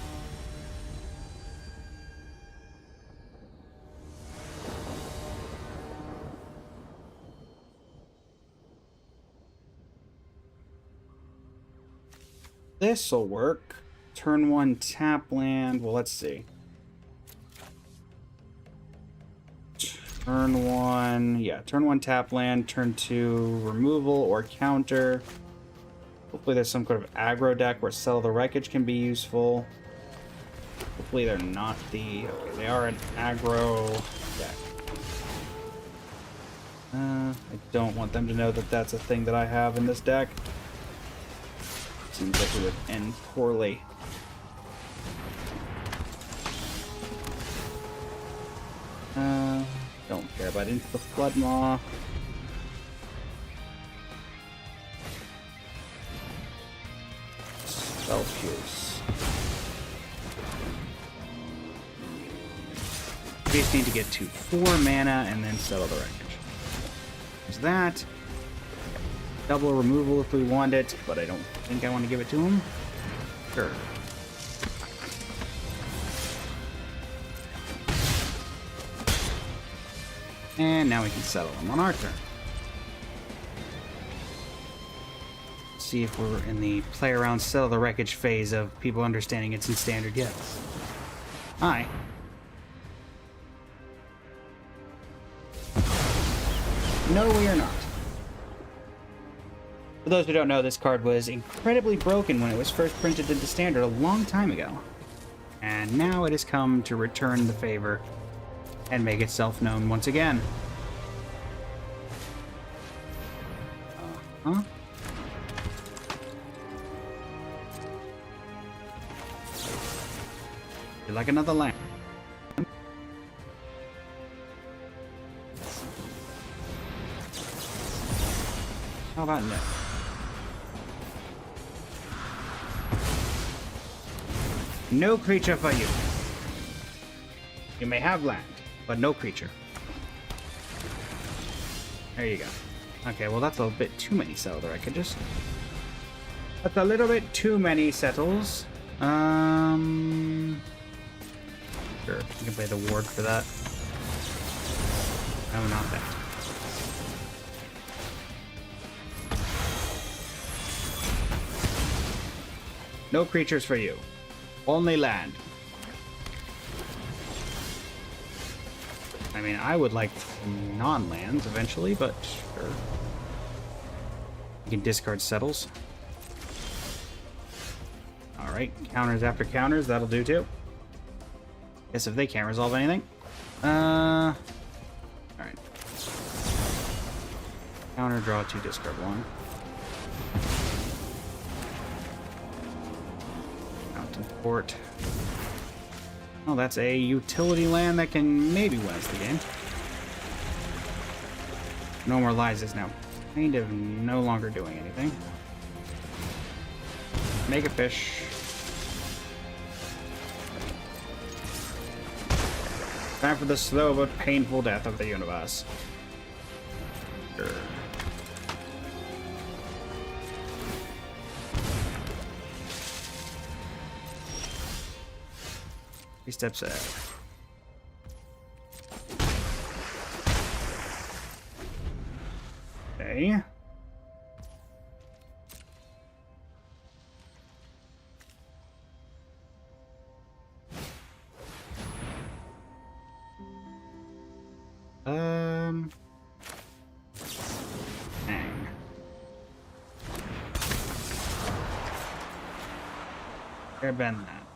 This'll work. Turn 1 tap land. Well, let's see. Turn 1, yeah, turn 1 tap land, turn 2 removal or counter. Hopefully there's some kind of aggro deck where Settle the Wreckage can be useful. Hopefully they're not the, okay, they are an aggro deck. I don't want them to know that that's a thing that I have in this deck. Seems like it would end poorly. Don't care about Into the Flood Maw. Spell Pierce. We just need to get to 4 mana and then Settle the Wreckage. There's that. Double removal if we want it, but I don't think I want to give it to him. Sure. And now we can settle them on our turn. See if we're in the play around Settle the Wreckage phase of people understanding it's in standard yet. Hi. No, we are not. For those who don't know, this card was incredibly broken when it was first printed into standard a long time ago. And now it has come to return the favor and make itself known once again. Uh-huh. You like another land? How about no? No creature for you. You may have land, but no creature. There you go. Okay, well that's a bit too many Settle the Wreckages. That's a little bit too many settles. Sure, you can play the ward for that. No, not that. No creatures for you. Only land. I mean, I would like non-lands eventually, but sure. You can discard settles. Alright, counters after counters, that'll do too. Guess if they can't resolve anything. Alright. Counter, draw 2, discard 1. Mountain Port. Oh, that's a utility land that can maybe win us the game. No More Lies is now kind of no longer doing anything. Make a fish. Time for the slow but painful death of the universe. Sure. 3 steps ahead. Okay. Hang. Airbend that.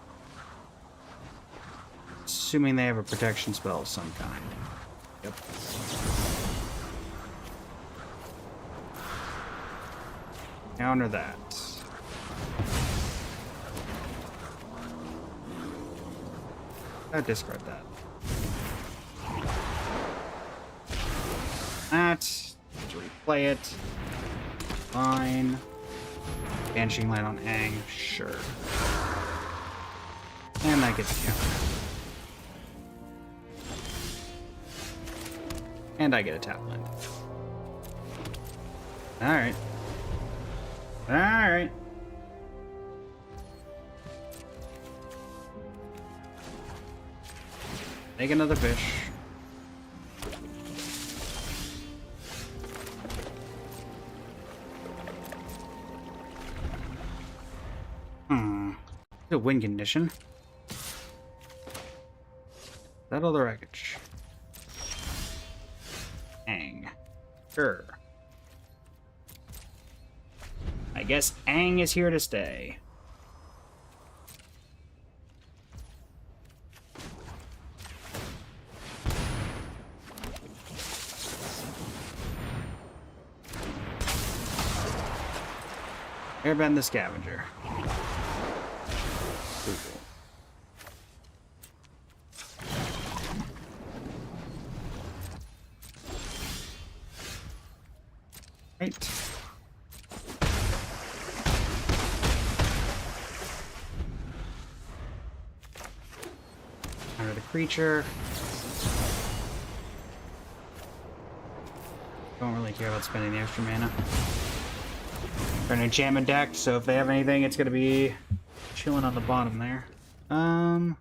Assuming they have a protection spell of some kind. Yep. Counter that. I'll discard that. That. To replay it. Fine. Banishing Light on Aang. Sure. And that gets countered. And I get a tap land. Alright. Alright. Make another fish. A win condition. That all the wreckage. Aang. Sure. I guess Aang is here to stay. Airbend the scavenger. Cool. Right. Under the creature. Don't really care about spending the extra mana. They're an enchantment deck, so if they have anything, it's gonna be chilling on the bottom there. Yeah,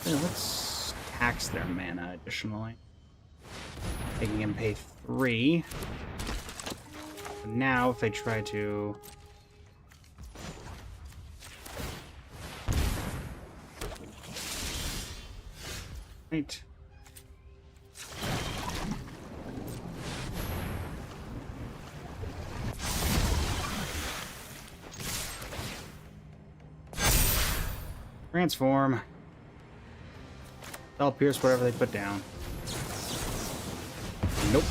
let's tax their mana additionally. Making him pay 3. Now, if they try to... Right. Transform. They'll pierce whatever they put down. Nope.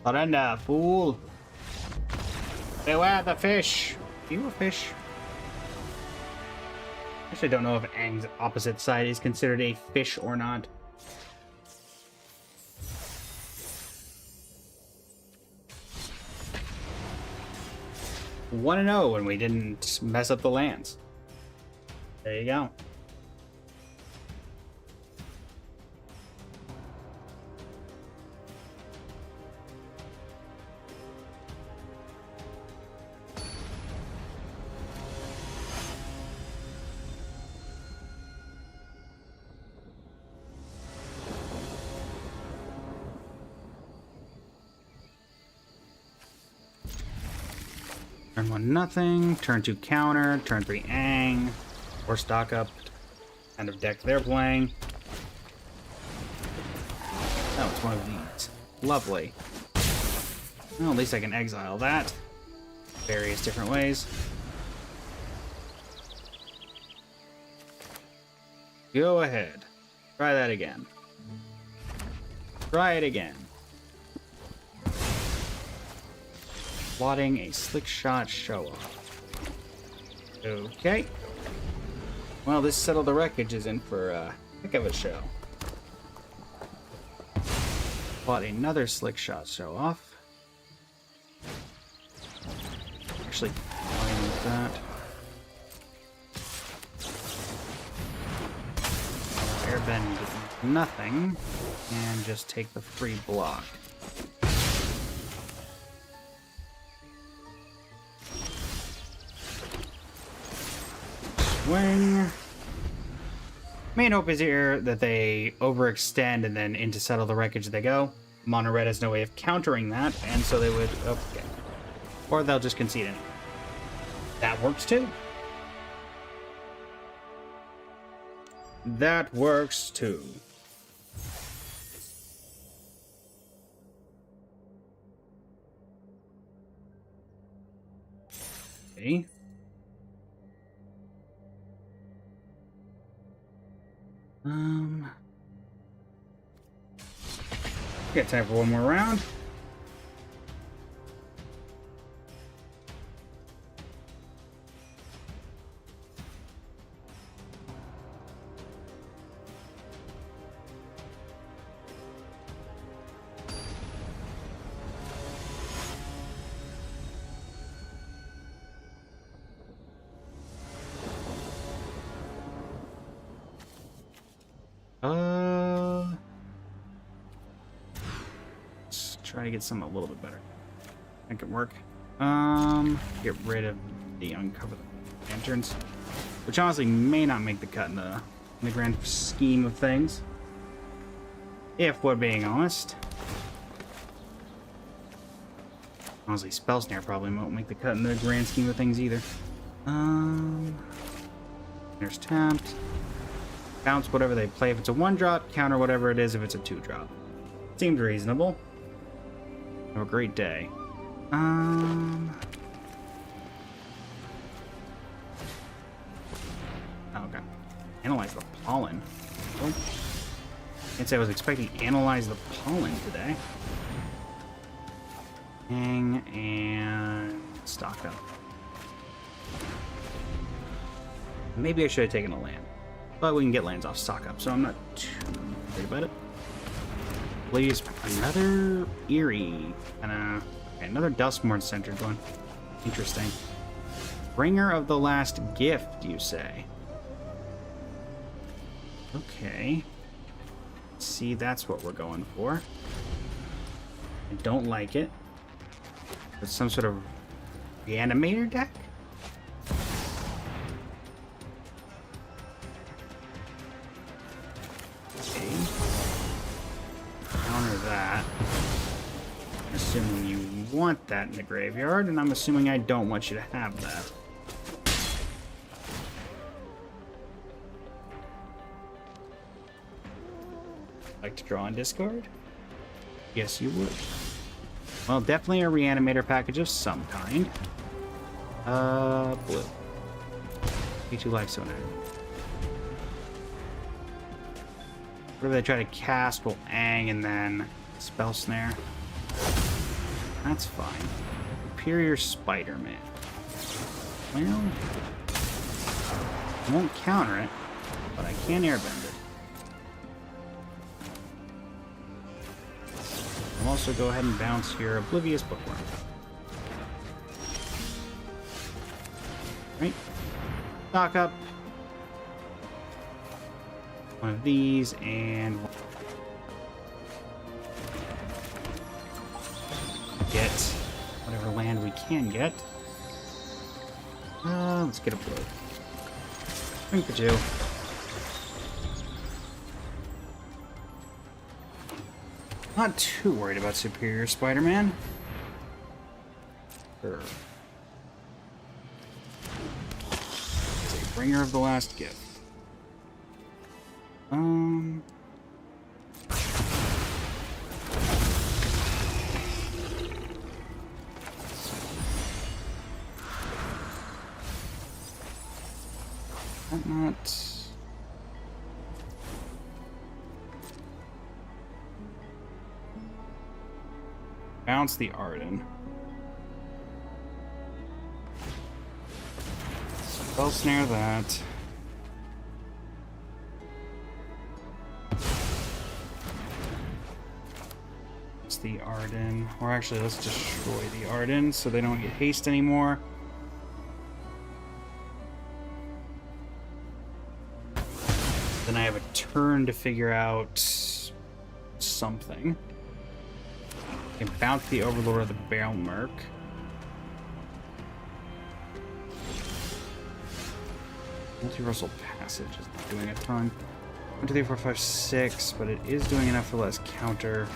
Surrender, fool. Beware the fish. Are you a fish? Actually, I don't know if Aang's opposite side is considered a fish or not. Want to know when we didn't mess up the lands. There you go. Turn 1 nothing, turn 2 counter, turn 3 Aang, or stock up kind of deck they're playing. Oh, it's one of these. Lovely. Well, at least I can exile that. Various different ways. Go ahead. Try that again. Try it again. Plotting a slick shot show off. Okay. Well, this Settle the Wreckage is in for a heck of a show. Plot another slick shot show off. Actually, fine with that. Airbend nothing, and just take the free block. Wing. Main hope is here that they overextend and then into settle the wreckage they go. Mono Red has no way of countering that, and so they would... Okay. Or they'll just concede anyway. That works too. That works too. Okay. Got time for one more round. Let's try to get something a little bit better. That could work. Get rid of the uncover the lanterns, which honestly may not make the cut in the grand scheme of things. If we're being honest. Honestly, Spell Snare probably won't make the cut in the grand scheme of things either. There's tapped. Bounce whatever they play if it's a 1-drop, counter whatever it is if it's a 2-drop. Seems reasonable. Have a great day. Okay. Analyze the pollen. Oh. Can't say I was expecting to analyze the pollen today. Hang and stock up. Maybe I should have taken a land. But we can get lands off stock up, so I'm not too worried about it. Please, another Eerie. Okay, another Dustmorn centered one. Interesting. Bringer of the Last Gift, you say? Okay. See, that's what we're going for. I don't like it. It's some sort of reanimator deck? Assuming you want that in the graveyard, and I'm assuming I don't want you to have that. Like to draw and discard? Yes, you would. Well, definitely a reanimator package of some kind. Blue. P2 life zone. Whatever they try to cast will Ang and then Spell Snare. That's fine. Superior Spider-Man. Well, I won't counter it, but I can airbend it. I'll also go ahead and bounce your Oblivious Bookworm. Right. Stock up. One of these and get whatever land we can get. Let's get a blue. Swing for 2. Not too worried about Superior Spider-Man. Sure. It's a Bringer of the Last Gift. Not. Bounce the Arden. Spell Snare that. It's the Arden. Or actually, let's destroy the Arden so they don't get haste anymore. Then I have a turn to figure out something. I can bounce the Overlord of the Barrel Merc. Multiversal Passage is not doing a ton. 1, 2, 3, 4, 5, 6, but it is doing enough to let us counter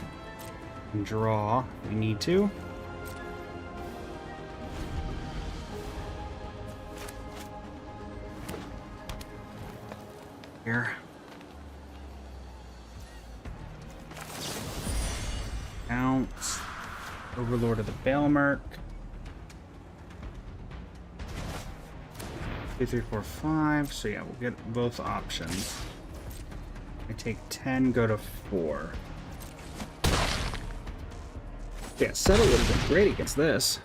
and draw if we need to. Here. Bounce. Overlord of the Baelmerk. 2, 3, 4, 5. So yeah, we'll get both options. I take 10, go to 4. Yeah, settle would have been great against this.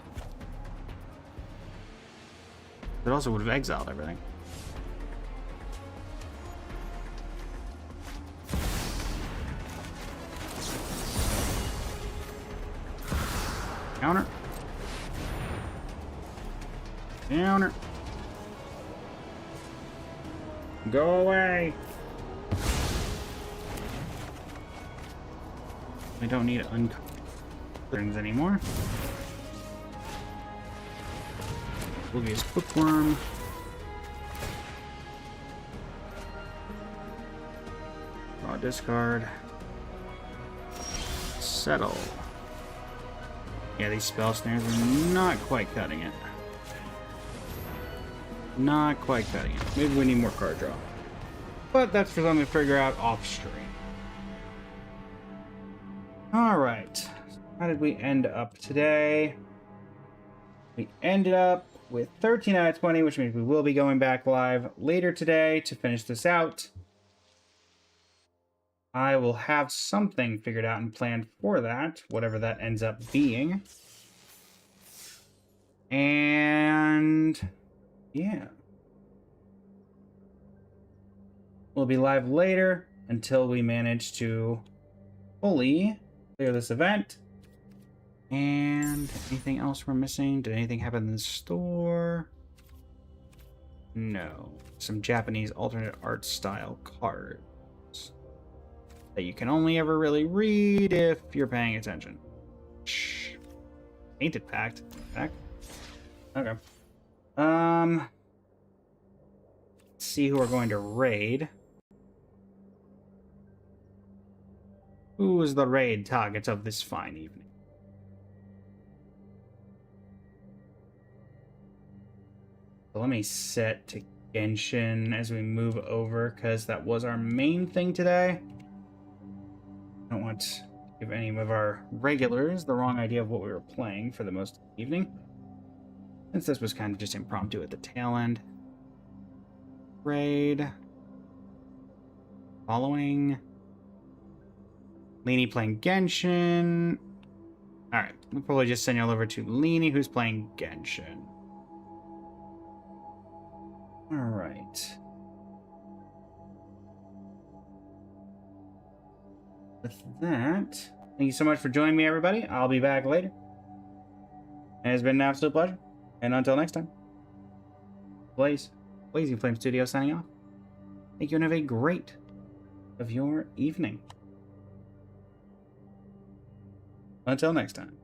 It also would have exiled everything. Counter. Counter. Go away. We don't need uncoverings anymore. Oblivious Bookworm. Draw, discard. Settle. Yeah, these spell snares are not quite cutting it. Not quite cutting it. Maybe we need more card draw. But that's for something to figure out off stream. Alright. How did we end up today? We ended up with 13 out of 20, which means we will be going back live later today to finish this out. I will have something figured out and planned for that, whatever that ends up being. And yeah. We'll be live later until we manage to fully clear this event. And anything else we're missing? Did anything happen in the store? No. Some Japanese alternate art style cards that you can only ever really read if you're paying attention. Shh. Painted pact. Pack? Okay. Let's see who we're going to raid. Who is the raid target of this fine evening? So let me set to Genshin as we move over, because that was our main thing today. I don't want to give any of our regulars the wrong idea of what we were playing for the most of the evening, since this was kind of just impromptu at the tail end. Raid. Following. Leanie playing Genshin. Alright, we'll probably just send y'all over to Leanie, who's playing Genshin. Alright. With that, thank you so much for joining me, everybody. I'll be back later. It has been an absolute pleasure. And until next time, Blazing Flame Studio signing off. Thank you and have a great of your evening. Until next time.